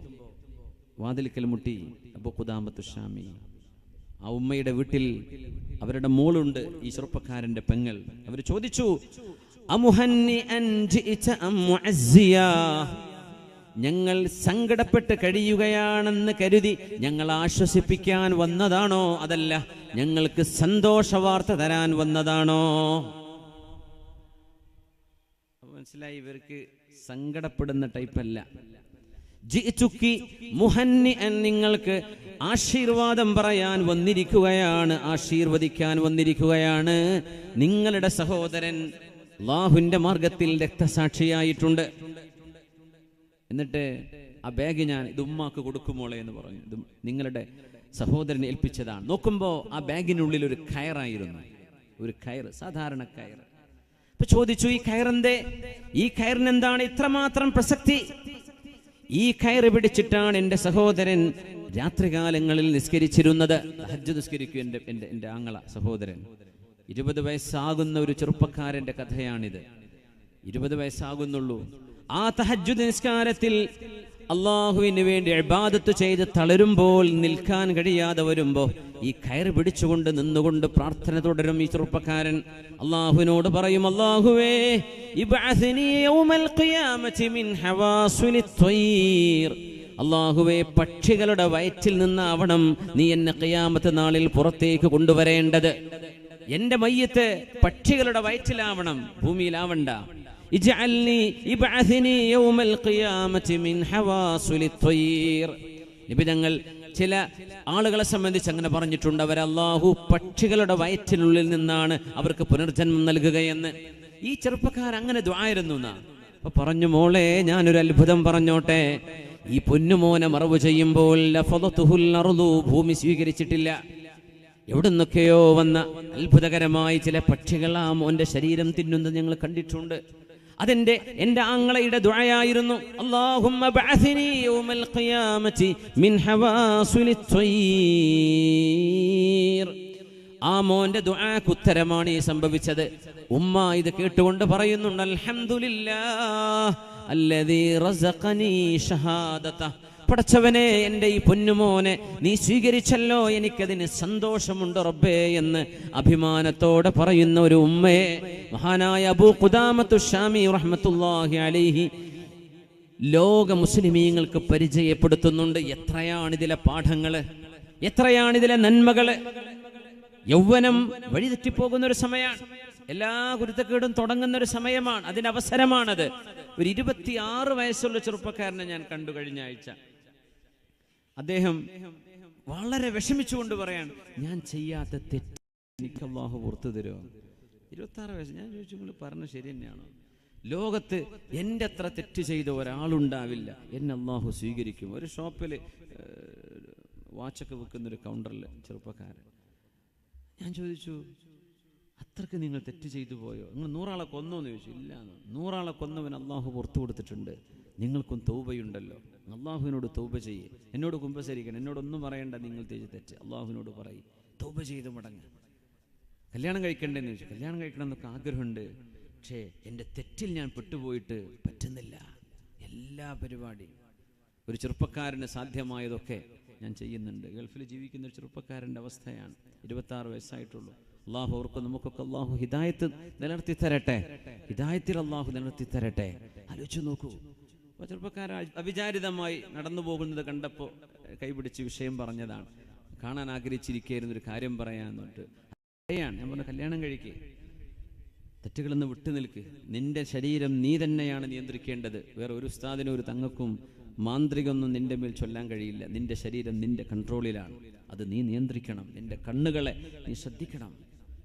Speaker 1: വാതിൽക്കൽ മുട്ടി അബൂ ഖുദാമത്തു ശാമി. ആ ഉമ്മയുടെ വീട്ടിൽ അവരുടെ മോളുണ്ട്, ഈ ചെറുപ്പക്കാരന്റെ പെങ്ങൾ. അവർ ചോദിച്ചു, ഞങ്ങൾ സങ്കടപ്പെട്ട് കഴിയുകയാണെന്ന് കരുതി ഞങ്ങൾ ആശ്വസിപ്പിക്കാൻ വന്നതാണോ, അതല്ല ഞങ്ങൾക്ക് സന്തോഷ വാർത്ത തരാൻ വന്നതാണോ? മനസ്സിലായി, ഇവർക്ക് സങ്കടപ്പെടുന്ന ടൈപ്പല്ല. നിങ്ങൾക്ക് ആശീർവാദം പറയാൻ വന്നിരിക്കുകയാണ്, ആശീർവദിക്കാൻ വന്നിരിക്കുകയാണ്. നിങ്ങളുടെ സഹോദരൻ അല്ലാഹുവിന്റെ മാർഗത്തിൽ രക്തസാക്ഷിയായിട്ടുണ്ട്. എന്നിട്ട് ആ ബാഗ് ഞാൻ ഇത് ഉമ്മാക്ക് കൊടുക്കുമോളെ എന്ന് പറഞ്ഞു. ഇത് നിങ്ങളുടെ സഹോദരനെ ഏൽപ്പിച്ചതാണ്. നോക്കുമ്പോ ആ ബാഗിനുള്ളിൽ ഒരു കയറായിരുന്നു, ഒരു കയർ, സാധാരണ കയർ. ഇപ്പൊ ചോദിച്ചു, ഈ കയറെന്തേ? ഈ കയറിന് എന്താണ് ഇത്രമാത്രം പ്രസക്തി? ഈ കയറ് പിടിച്ചിട്ടാണ് എൻ്റെ സഹോദരൻ രാത്രികാലങ്ങളിൽ നിസ്കരിച്ചിരുന്നത്. തഹജ്ജുദ് നിസ്കരിക്കും എൻ്റെ ആങ്ങള സഹോദരൻ. 20 വയസ്സാകുന്ന ഒരു ചെറുപ്പക്കാരന്റെ കഥയാണിത്. 20 വയസ്സാകുന്നുള്ളൂ. ആ തഹജ്ജുദ് നിസ്കാരത്തിൽ അള്ളാഹുവിന് വേണ്ടി ഇബാദത്ത് ചെയ്ത് തളരുമ്പോൾ, നിൽക്കാൻ കഴിയാതെ വരുമ്പോ ഈ കയറ് പിടിച്ചുകൊണ്ട് നിന്നുകൊണ്ട് പ്രാർത്ഥന തുടരും ഈ ചെറുപ്പക്കാരൻ. അള്ളാഹുവിനോട് പറയും, അള്ളാഹുവേ, ഇബ്അസ്നി യൗമൽ ഖിയാമത്തി മിൻ ഹവാസിലിത് ത്വയ്ർ. അള്ളാഹുവേ, പക്ഷികളുടെ വയറ്റിൽ നിന്നാവണം നീ എന്നെ ഖിയാമത്ത് നാളിൽ പുറത്തേക്ക് കൊണ്ടുവരേണ്ടത്. എന്റെ മയ്യത്ത് പക്ഷികളുടെ വയറ്റിലാവണം, ഭൂമിയിലാവണ്ട. ഇജ്അൽനി ഇബ്അഥ്നി യൗമൽ ഖിയാമത്തി മിൻ ഹവാസുലിത് ത്വയ്ർ. നബി തങ്ങൾ ചില ആളുകളെ സംബന്ധിച്ച് അങ്ങനെ പറഞ്ഞിട്ടുണ്ട്, അവർ അല്ലാഹു പക്ഷികളുടെ വയറ്റിനുള്ളിൽ നിന്നാണ് അവർക്ക് പുനർജന്മം നൽകുകയെന്ന്. ഈ ചെറുപ്പക്കാർ അങ്ങനെ ദുആയിരുന്നു എന്നാ. അപ്പൊ പറഞ്ഞു, മോളെ ഞാനൊരു അത്ഭുതം പറഞ്ഞോട്ടെ. ഈ പൊന്നുമോനെ മറവ് ചെയ്യുമ്പോൾ ലഫദതുഹുൽ അർളു, ഭൂമി സ്വീകരിച്ചിട്ടില്ല. എവിടുന്നൊക്കെയോ വന്ന അത്ഭുതകരമായി ചില പക്ഷികൾ ആ മോന്റെ ശരീരം തിന്നുന്നത് ഞങ്ങൾ കണ്ടിട്ടുണ്ട്. എന്റെ ആങ്ങളയുടെ ദുആയായിരുന്നു, അല്ലാഹുമ്മ ബഅഥ്നി യൗമൽ ഖിയാമത്തി മിൻ ഹവാസുലിത് ത്വയ്ർ. ആ മോന്റെ ദുആക്ക് ഉത്തരമാണ് ഈ സംഭവിച്ചത്. ഉമ്മ ഇത് കേട്ടുകൊണ്ട് പറയുന്നുണ്ട്, അൽഹംദുലില്ലാഹ് അല്ലദീ റസഖനി ഷഹാദത. പടച്ചവനെ, എൻ്റെ ഈ പൊന്നുമോനെ നീ സ്വീകരിച്ചല്ലോ, എനിക്കതിന് സന്തോഷമുണ്ട് റബ്ബേ എന്ന് അഭിമാനത്തോടെ പറയുന്ന ഒരു ഉമ്മയെ മഹാനായ അബൂ ഖുദാമത്തു ശാമി റഹ്മത്തുള്ളാഹി അലൈഹി ലോക മുസ്ലിമീങ്ങൾക്ക് പരിചയപ്പെടുത്തുന്നുണ്ട്. എത്രയാണിതിലെ പാഠങ്ങള്, എത്രയാണിതിലെ നന്മകള്. യൗവനം വഴിതെറ്റിപ്പോകുന്ന ഒരു സമയമാണ്, എല്ലാ കുരുത്തക്കേടും തുടങ്ങുന്ന ഒരു സമയമാണ്, അതിന്റെ അവസരമാണത്. ഒരു 26 വയസ്സുള്ള ചെറുപ്പക്കാരനെ ഞാൻ കണ്ടു കഴിഞ്ഞ ആഴ്ച. അദ്ദേഹം വളരെ വിഷമിച്ചുകൊണ്ട് പറയാണ്, ഞാൻ ചെയ്യാത്ത തെറ്റ് എനിക്ക് അല്ലാഹു പുറത്തു തരുമോ? 26 വയസ്സ്. ഞാൻ ചോദിച്ചു, നിങ്ങൾ പറഞ്ഞ ശരി തന്നെയാണോ? ലോകത്ത് എൻ്റെ അത്ര തെറ്റ് ചെയ്ത ഒരാളുണ്ടാവില്ല, എന്നെ അല്ലാഹു സ്വീകരിക്കും. ഒരു ഷോപ്പിൽ വാച്ചൊക്കെ വെക്കുന്നൊരു കൗണ്ടറിൽ ചെറുപ്പക്കാരൻ. ഞാൻ ചോദിച്ചു, അത്രക്ക് നിങ്ങൾ തെറ്റ് ചെയ്തു പോയോ? നിങ്ങൾ 100 ആളെ കൊന്നോന്ന് ചോദിച്ചു. ഇല്ല. 100 ആളെ കൊന്നവൻ അള്ളാഹു പുറത്തു കൊടുത്തിട്ടുണ്ട്. നിങ്ങൾക്കും തൗബയുണ്ടല്ലോ, അള്ളാഹുവിനോട് തൗബ ചെയ്യേ. എന്നോട് കുമ്പസരിക്കണം, എന്നോടൊന്നും പറയണ്ട നിങ്ങൾ ചെയ്ത തെറ്റ്. അള്ളാഹുവിനോട് പറയും, തൗബ ചെയ്ത് മടങ്ങ്. കല്യാണം കഴിക്കണ്ടെന്ന് ചോദിച്ചു. കല്യാണം കഴിക്കണം എന്നൊക്കെ ആഗ്രഹമുണ്ട്, പക്ഷേ എൻ്റെ തെറ്റിൽ ഞാൻ പെട്ടുപോയിട്ട് പറ്റുന്നില്ല. എല്ലാ പരിപാടിയും ഒരു ചെറുപ്പക്കാരന് സാധ്യമായതൊക്കെ ഞാൻ ചെയ്യുന്നുണ്ട്. ഗൾഫിൽ ജീവിക്കുന്ന ഒരു ചെറുപ്പക്കാരൻ്റെ അവസ്ഥയാണ്. 26 വയസ്സായിട്ടുള്ളൂ. അള്ളാഹു അവർക്ക് നമുക്കൊക്കെ അള്ളാഹു ഹിദായത്ത് നിലനിർത്തി തരട്ടെ, ഹിദായത്തിൽ അള്ളാഹു നിലനിർത്തി തരട്ടെ. ആലോചിച്ച് നോക്കൂ, അപ്പോൾ ചെറുപ്പക്കാരൻ അവിചാരിതമായി നടന്നു പോകുന്നത് കണ്ടപ്പോൾ കൈപിടിച്ച് വിഷയം പറഞ്ഞതാണ്. കാണാൻ ആഗ്രഹിച്ചിരിക്കുകയായിരുന്നു, ഒരു കാര്യം പറയാന്ന് പറഞ്ഞിട്ട്. ഞാൻ പറഞ്ഞു, കല്യാണം കഴിക്കേ, തെറ്റുകളൊന്ന് വിട്ടു നിൽക്ക്. നിന്റെ ശരീരം നീ തന്നെയാണ് നിയന്ത്രിക്കേണ്ടത്. വേറെ ഒരു ഉസ്താദിനും ഒരു തങ്ങൾക്കും മാന്ത്രികൊന്നും നിന്റെ മേൽ ചൊല്ലാൻ കഴിയില്ല. നിന്റെ ശരീരം നിന്റെ കൺട്രോളിലാണ്, അത് നീ നിയന്ത്രിക്കണം. നിന്റെ കണ്ണുകളെ നീ ശ്രദ്ധിക്കണം.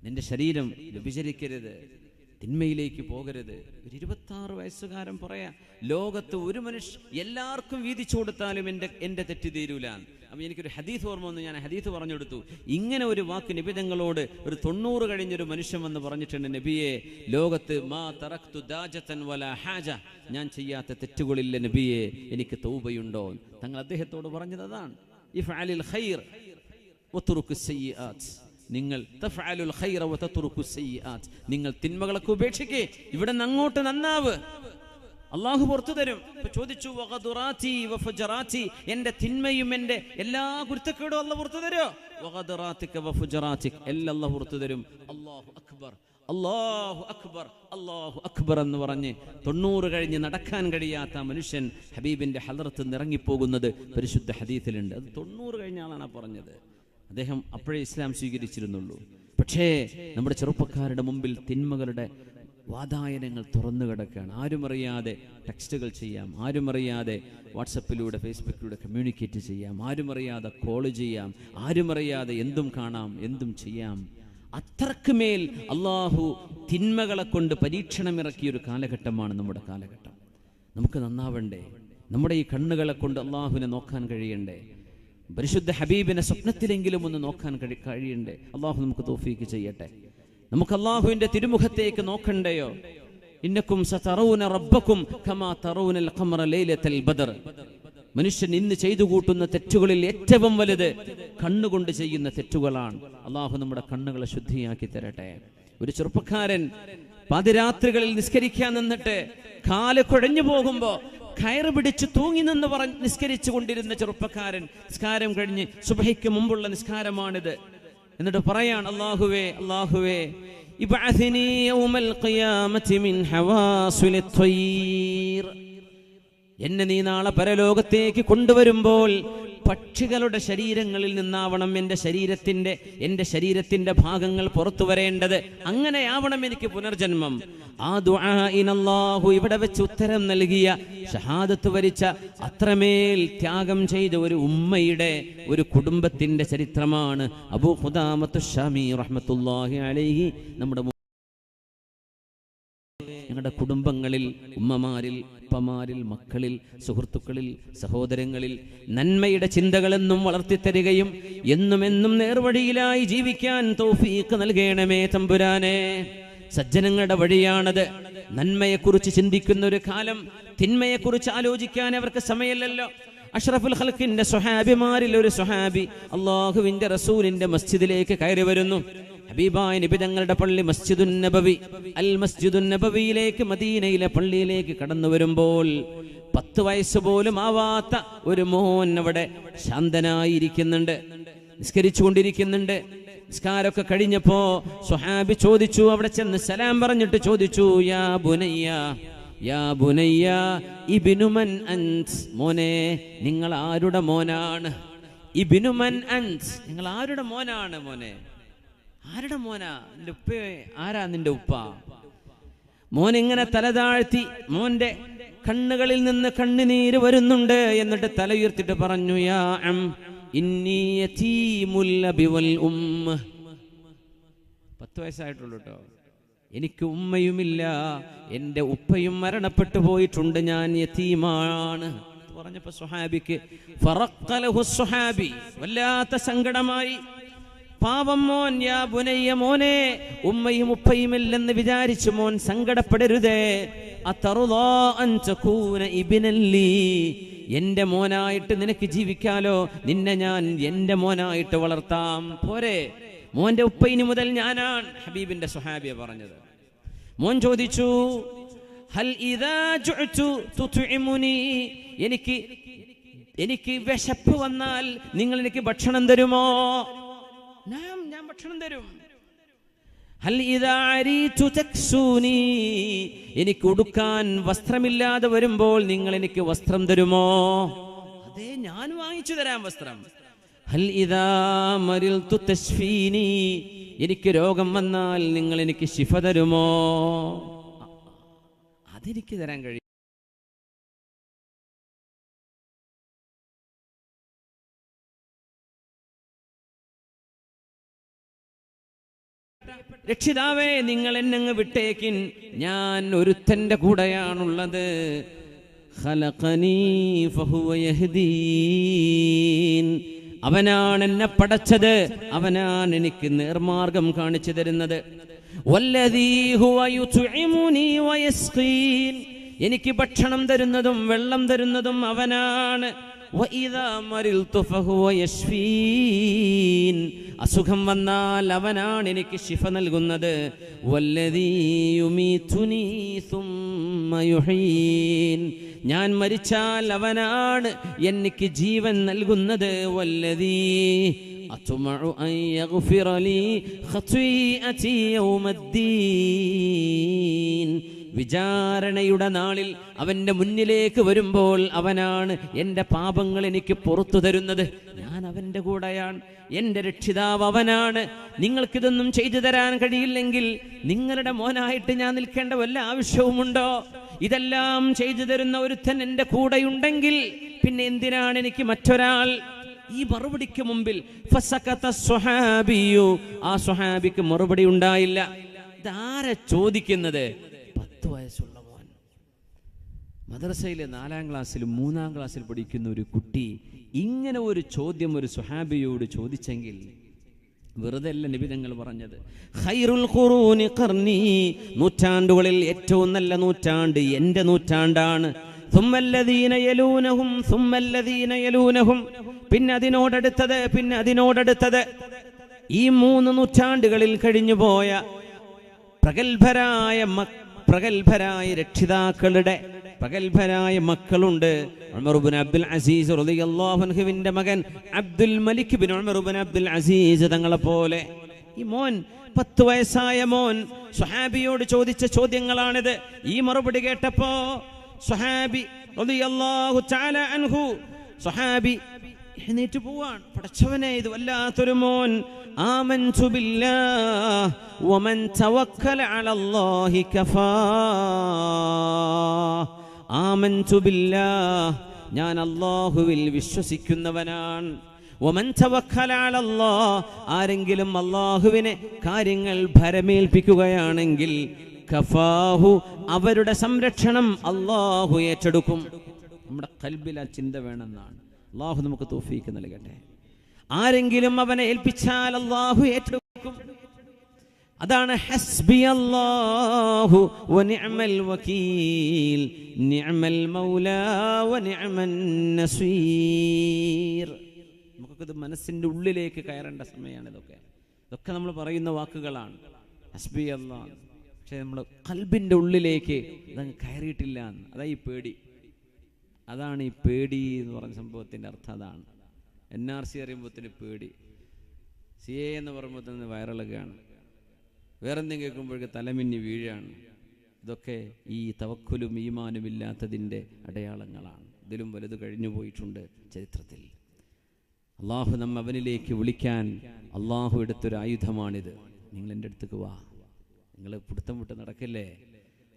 Speaker 1: നിന്റെ ശരീരം വ്യഭിചരിക്കരുത്, തിന്മയിലേക്ക് പോകരുത്. ഒരു 26 വയസ്സുകാരൻ പറയാ, ലോകത്ത് ഒരു മനുഷ്യ എല്ലാവർക്കും വീതിച്ചു കൊടുത്താലും എൻ്റെ തെറ്റ് തീരൂല. അപ്പൊ എനിക്കൊരു ഹദീസ് ഓർമ്മ വന്നു, ഞാൻ ഹദീസ് പറഞ്ഞു കൊടുത്തു. ഇങ്ങനെ ഒരു വാക്ക് നബി തങ്ങളോട് ഒരു 90 കഴിഞ്ഞൊരു മനുഷ്യൻ വന്ന് പറഞ്ഞിട്ടുണ്ട്, നബിയെ, ലോകത്ത് മാ തറക്തു ദാജതൻ വലാ ഹാജ, ഞാൻ ചെയ്യാത്ത തെറ്റുകളില്ല നബിയെ, എനിക്ക് തൗബയുണ്ടോ? തങ്ങൾ അദ്ദേഹത്തോട് പറഞ്ഞത് അതാണ്, ഇഫ്അലിൽ ഖൈർ വതുറുകുസ് സയ്യിആത്ത്. നിങ്ങൾ തഫ്അലുൽ ഖൈറ വതതുറുകുസ് സയ്യിആത്ത്, നിങ്ങൾ തിന്മകളൊക്കെ ഉപേക്ഷിക്കേ, ഇവിടെ നിന്ന് അങ്ങോട്ട് നന്നാവ്, അള്ളാഹു പുറത്തു തരും. ചോദിച്ചു, വഗദുറാത്തി വഫുജറാത്തി, എൻ്റെ തിന്മയും എൻ്റെ എല്ലാ കുരുത്തക്കേടും അള്ളാഹു പുറത്തു തരുമോ? വഗദുറാത്തിക വഫുജറാത്തിക, എല്ലാം അള്ളാഹു പുറത്തു തരും. അല്ലാഹു അക്ബർ, അല്ലാഹു അക്ബർ, അല്ലാഹു അക്ബർ എന്ന് പറഞ്ഞ് 90 കഴിഞ്ഞ് നടക്കാൻ കഴിയാത്ത മനുഷ്യൻ ഹബീബിന്റെ ഹദ്റത്ത് ഇറങ്ങിപ്പോകുന്നത് പരിശുദ്ധ ഹദീസിലുണ്ട്. അത് 90 കഴിഞ്ഞ ആളാണ് പറഞ്ഞത്. അദ്ദേഹം അപ്പോഴേ ഇസ്ലാം സ്വീകരിച്ചിരുന്നുള്ളൂ. പക്ഷേ നമ്മുടെ ചെറുപ്പക്കാരുടെ മുമ്പിൽ തിന്മകളുടെ വാതായനങ്ങൾ തുറന്നു കിടക്കുകയാണ്. ആരും അറിയാതെ ടെക്സ്റ്റുകൾ ചെയ്യാം, ആരും അറിയാതെ വാട്സപ്പിലൂടെ ഫേസ്ബുക്കിലൂടെ കമ്മ്യൂണിക്കേറ്റ് ചെയ്യാം, ആരും അറിയാതെ കോൾ ചെയ്യാം, ആരും അറിയാതെ എന്തും കാണാം, എന്തും ചെയ്യാം. അത്രക്ക് മേൽ അള്ളാഹു തിന്മകളെ കൊണ്ട് പരീക്ഷണം ഇറക്കിയൊരു കാലഘട്ടമാണ് നമ്മുടെ കാലഘട്ടം. നമുക്ക് നന്നാവണ്ടേ? നമ്മുടെ ഈ കണ്ണുകളെ കൊണ്ട് അള്ളാഹുവിനെ നോക്കാൻ കഴിയണ്ടേ? പരിശുദ്ധ ഹബീബിനെ സ്വപ്നത്തിലെങ്കിലും ഒന്ന് നോക്കാൻ കഴിയണ്ടേ? അള്ളാഹു നമുക്ക് തൗഫീക്ക് ചെയ്യട്ടെ. നമുക്ക് അള്ളാഹുവിന്റെ തിരുമുഖത്തേക്ക് നോക്കണ്ടയോ? ഇന്നക്കും സതറൂന റബ്ബക്കും കമാ തറൂനൽ ഖമറ ലൈലത്തൽ ബദർ. മനുഷ്യൻ ഇന്ന് ചെയ്തു കൂട്ടുന്ന തെറ്റുകളിൽ ഏറ്റവും വലുത് കണ്ണുകൊണ്ട് ചെയ്യുന്ന തെറ്റുകളാണ്. അള്ളാഹു നമ്മുടെ കണ്ണുകളെ ശുദ്ധിയാക്കി തരട്ടെ. ഒരു ചെറുപ്പക്കാരൻ പാതിരാത്രികളിൽ നിസ്കരിക്കാൻ നിന്നിട്ട് കാല് കുഴഞ്ഞു പോകുമ്പോ കയറ് പിടിച്ച് തൂങ്ങി നിന്ന് നിസ്കരിച്ചു കൊണ്ടിരുന്ന ചെറുപ്പക്കാരൻ നിസ്കാരം കഴിഞ്ഞ് സുബ്ഹിക്ക് മുമ്പുള്ള നിസ്കാരമാണിത്. എന്നിട്ട് പറയാൻ, അല്ലാഹുവേ, അല്ലാഹുവേ, ഇബ്അഥ്നി യൗമൽ ഖിയാമത്തി മിൻ ഹവാസുലിത് ത്വയ്ർ, എന്നെ നീ നാളെ പരലോകത്തേക്ക് കൊണ്ടുവരുമ്പോൾ പക്ഷികളുടെ ശരീരങ്ങളിൽ നിന്നാവണം എൻ്റെ ശരീരത്തിന്റെ ഭാഗങ്ങൾ പുറത്തു വരേണ്ടത്. അങ്ങനെയാവണം എനിക്ക് പുനർജന്മം. ആ ദുആഇന് അല്ലാഹു ഇവിടെ വെച്ച് ഉത്തരം നൽകിയ, ഷഹാദത്ത് വരിച്ച, അത്രമേൽ ത്യാഗം ചെയ്ത ഒരു ഉമ്മയുടെ, ഒരു കുടുംബത്തിന്റെ ചരിത്രമാണ് അബൂ ഖുദാമത്തു ശാമി റഹ്മത്തുള്ളാഹി അലൈഹി. ഞങ്ങളുടെ കുടുംബങ്ങളിൽ, ഉമ്മമാരിൽ, ഉപ്പമാരിൽ, മക്കളിൽ, സുഹൃത്തുക്കളിൽ, സഹോദരങ്ങളിൽ നന്മയുടെ ചിന്തകളെന്നും വളർത്തിത്തരികയും എന്നും നേർവഴിയിലായി ജീവിക്കാൻ തൗഫീഖ് നൽകണമേ തമ്പുരാനെ. സജ്ജനങ്ങളുടെ വഴിയാണത്. നന്മയെക്കുറിച്ച് ചിന്തിക്കുന്ന ഒരു കാലം, തിന്മയെക്കുറിച്ച് ആലോചിക്കാൻ അവർക്ക് സമയമില്ലല്ലോ. അഷ്റഫുൽ ഖൽഖിന്റെ സ്വഹാബിമാരിൽ ഒരു സ്വഹാബി അല്ലാഹുവിന്റെ റസൂലിന്റെ മസ്ജിദിലേക്ക് കയറി വരുന്നു. ഹബീബായ നബി തങ്ങളുടെ പള്ളി മസ്ജിദുൻ നബവി, അൽ മസ്ജിദുൻ നബവിയിലേക്ക്, മദീനയിലെ പള്ളിയിലേക്ക് കടന്നു വരുമ്പോൾ 10 വയസ്സ് പോലും ആവാത്ത ഒരു മോൻ അവിടെ ശാന്തനായിരിക്കുന്നുണ്ട്, നിസ്കരിച്ചുകൊണ്ടിരിക്കുന്നുണ്ട്. നിസ്കാരമൊക്കെ കഴിഞ്ഞപ്പോ സ്വഹാബി ചോദിച്ചു, അവിടെ ചെന്ന് സലാം പറഞ്ഞിട്ട് ചോദിച്ചു, യാ ബുനയ്യ ഇബ്നു മൻ അൻത്, മോനെ നിങ്ങൾ ആരുടെ മോനാണ്? ഇബ്നു മൻ അൻത്, നിങ്ങൾ ആരുടെ മോനാണ് മോനെ? ആരുടെ മോനാ? നിന്റെ ഉപ്പ ആരാ? നിന്റെ ഉപ്പ. മോൻ ഇങ്ങനെ തല താഴ്ത്തി, മോന്റെ കണ്ണുകളിൽ നിന്ന് കണ്ണുനീര് വരുന്നുണ്ട്. എന്നിട്ട് തല ഉയർത്തിട്ട് പറഞ്ഞു, യാ അം ഇന്നി യതീമുൽ അബി വൽ ഉമ്മ. 10 വയസ്സായിട്ടുള്ളൂ കേട്ടോ. എനിക്ക് ഉമ്മയുമില്ല, എൻ്റെ ഉപ്പയും മരണപ്പെട്ടു പോയിട്ടുണ്ട്, ഞാൻ യതീമാണ് പറഞ്ഞപ്പോ സ്വഹാബിക്ക് ഫറഖലഹു സ്വഹാബി, വല്ലാത്ത സങ്കടമായി. പാവം മോൻ. യാ ബുനയ്യ, മോനെ ഉമ്മയും ഉപ്പയുമില്ലെന്ന് വിചാരിച്ചു മോൻ സങ്കടപ്പെടരുതേ. അതറുദാ അൻ തകൂന ഇബ്നൻ ലീ, എൻ്റെ മോനായിട്ട് നിനക്ക് ജീവിക്കാലോ, നിന്നെ ഞാൻ എൻ്റെ മോനായിട്ട് വളർത്താം, പോരെ? മോന്റെ ഉപ്പയിന് മുതൽ ഞാനാണ്. ഹബീബിന്റെ സ്വഹാബിയ പറഞ്ഞത്. മോൻ ചോദിച്ചു, ഹൽ ഇദാ ജുഅതു തുത്ഇമുനി, എനിക്ക് വിശപ്പ് വന്നാൽ നിങ്ങൾ എനിക്ക് ഭക്ഷണം തരുമോ? ഞാൻ ഭക്ഷണം തരും. ഹൽ ഇദാ അരീതു തക്സൂനി, എനിക്ക് ഉടുക്കാൻ വസ്ത്രമില്ലാതെ വരുമ്പോൾ നിങ്ങൾ എനിക്ക് വസ്ത്രം തരുമോ? അതെ, ഞാൻ വാങ്ങിച്ചു തരാം വസ്ത്രം. ഹൽ ഇദാ മരിൽതു തശ്ഫീനി, എനിക്ക് രോഗം വന്നാൽ നിങ്ങൾ എനിക്ക് ശിഫ തരുമോ? അതെനിക്ക് തരാൻ കഴിയും. രക്ഷിതാവേ, നിങ്ങൾ എന്നെ വിട്ടേക്കിൻ, ഞാൻ ഒരുത്തന്റെ കൂടെയാണുള്ളത്. ഖലഖനീ ഫഹുവ യഹ്ദീൻ, അവനാണ് എന്നെ പടച്ചത്, അവനാണ് എനിക്ക് നേർമാർഗം കാണിച്ചു തരുന്നത്. വല്ലദീ ഹുവ യുത്ഇമുനി വയസ്ഖീൻ, എനിക്ക് ഭക്ഷണം തരുന്നതും വെള്ളം തരുന്നതും അവനാണ്. വഇദാ മരിൽതു ഫഹുവ യശ്ഫീൻ, അസുഖം വന്നാൽ അവനാണ് എനിക്ക് ശിഫ നൽകുന്നത്. വല്ലദീ യുമീതുനി സുമ്മ യുഹീൻ, ഞാൻ മരിച്ചാൽ അവനാണ് എനിക്ക് ജീവൻ നൽകുന്നത്. വല്ലദീ അത്മഉ അൻ യഗ്ഫിറ ലീ ഖതീഅതി യൗമദ്ദീൻ, വിചാരണയുടെ നാളിൽ അവന്റെ മുന്നിലേക്ക് വരുമ്പോൾ അവനാണ് എൻ്റെ പാപങ്ങൾ എനിക്ക് പുറത്തു തരുന്നത്. ഞാൻ അവന്റെ കൂടെയാണ്, എൻ്റെ രക്ഷിതാവ് അവനാണ്. നിങ്ങൾക്കിതൊന്നും ചെയ്തു തരാൻ കഴിയില്ലെങ്കിൽ നിങ്ങളുടെ മോനായിട്ട് ഞാൻ നിൽക്കേണ്ട വല്ല ആവശ്യവുമുണ്ടോ? ഇതെല്ലാം ചെയ്തു തരുന്ന ഒരുത്തൻ എൻ്റെ കൂടെയുണ്ടെങ്കിൽ പിന്നെ എന്തിനാണ് എനിക്ക് മറ്റൊരാൾ? ഈ മറുപടിക്ക് മുമ്പിൽ ഫസകത സ്വഹാബിയു, ആ സ്വഹാബിക്ക് മറുപടി ഉണ്ടായില്ല. ഇതാരെ ചോദിക്കുന്നത്? 10 വയസ്സുള്ള മോൻ, മദ്രസയിലെ 4ാം ക്ലാസ്സിലും 3ാം ക്ലാസ്സിൽ പഠിക്കുന്ന ഒരു കുട്ടി ഇങ്ങനെ ഒരു ചോദ്യം ഒരു സ്വഹാബിയോട് ചോദിച്ചെങ്കിൽ വെറുതെ അല്ല നബി തങ്ങൾ പറഞ്ഞത്. ഖൈറുൽ ഖുറൂനി ഖർനി, നൂറ്റാണ്ടുകളിൽ ഏറ്റവും നല്ല നൂറ്റാണ്ട് എൻ്റെ നൂറ്റാണ്ടാണ്. സുമ്മല്ലദീന യലൂനഹും സുമ്മല്ലദീന യലൂനഹും, പിന്നെ അതിനോടടുത്തത്, പിന്നെ അതിനോടടുത്തത്. ഈ 3 നൂറ്റാണ്ടുകളിൽ കഴിഞ്ഞുപോയ പ്രഗത്ഭരായ രക്ഷിതാക്കളുടെ പ്രഗത്ഭരായ മക്കളുണ്ട്. ഉമർ ഇബ്നു അബ്ദുൽ അസീസ് റളിയല്ലാഹു അൻഹുവിന്റെ മകൻ അബ്ദുൽ മലിക് ഇബ്നു ഉമർ ഇബ്നു അബ്ദുൽ അസീസ് തങ്ങളെ പോലെ ഈ മോൻ, 10 വയസ്സായ മോൻ സ്വഹാബിയോട് ചോദിച്ച ചോദ്യങ്ങളാണിത്. ഈ മറുപടി കേട്ടപ്പോ സ്വഹാബി റളിയല്ലാഹു തആല അൻഹു, സ്വഹാബി എഴുന്നേറ്റ് പോവാൻ. പടച്ചവനെ, ഇത് വല്ലാത്തൊരു മോൻ. ആമൻതു ബില്ലാഹ് വമൻ തവക്കല അലല്ലാഹി കഫാ. ആമൻതു ബില്ലാഹ്, ഞാൻ അല്ലാഹുവിൽ വിശ്വസിക്കുന്നവനാണ്. വമൻ തവക്കല അലല്ലാഹ്, ആരെങ്കിലും അല്ലാഹുവിനെ കാര്യങ്ങൾ ഭരമേൽപ്പിക്കുകയാണെങ്കിൽ കഫാഹു, അവരുടെ സംരക്ഷണം അല്ലാഹു ഏറ്റെടുക്കും. നമ്മുടെ ഖൽബിൽ ആ ചിന്ത വേണമെന്നാണ്. അല്ലാഹു നമുക്ക് തൗഫീഖ് നൽകട്ടെ. ആരെങ്കിലും അവനെ ഏൽപ്പിച്ചാൽ അല്ലാഹു ഏറ്റെടുക്കും. അതാണ് ഹസ്ബി അല്ലാഹു വ നിഅമൽ വകീൽ, നിഅമൽ മൗലാ വ നിഅമൻ നസീർ. നമുക്കൊക്കെ ഇത് മനസ്സിൻ്റെ ഉള്ളിലേക്ക് കയറേണ്ട സമയമാണ്. ഇതൊക്കെ നമ്മൾ പറയുന്ന വാക്കുകളാണ്, ഹസ്ബി അല്ലാഹ്. പക്ഷെ നമ്മൾ ഖൽബിൻ്റെ ഉള്ളിലേക്ക് അതങ്ങ് കയറിയിട്ടില്ല. അതാ ഈ പേടി. അതാണ് ഈ പേടി എന്ന് പറഞ്ഞ സംഭവത്തിൻ്റെ അർത്ഥം. അതാണ് NRC അറിയുമ്പോഴത്തേന് പേടി, CA എന്ന് പറയുമ്പോഴത്തേന് വയറിളകുകയാണ്, വേറെന്തെങ്കിലും കേൾക്കുമ്പോഴേക്ക് തലമിന്നി വീഴാണ്. ഇതൊക്കെ ഈ തവക്കുലും ഈമാനും ഇല്ലാത്തതിൻ്റെ അടയാളങ്ങളാണ്. ഇതിലും വലുത് കഴിഞ്ഞു പോയിട്ടുണ്ട് ചരിത്രത്തിൽ. അള്ളാഹു നമ്മ അവനിലേക്ക് വിളിക്കാൻ അള്ളാഹു എടുത്തൊരു ആയുധമാണിത്. നിങ്ങൾ എൻ്റെ അടുത്തേക്ക് വാ, നിങ്ങൾ പിടുത്തം വിട്ട് നടക്കല്ലേ,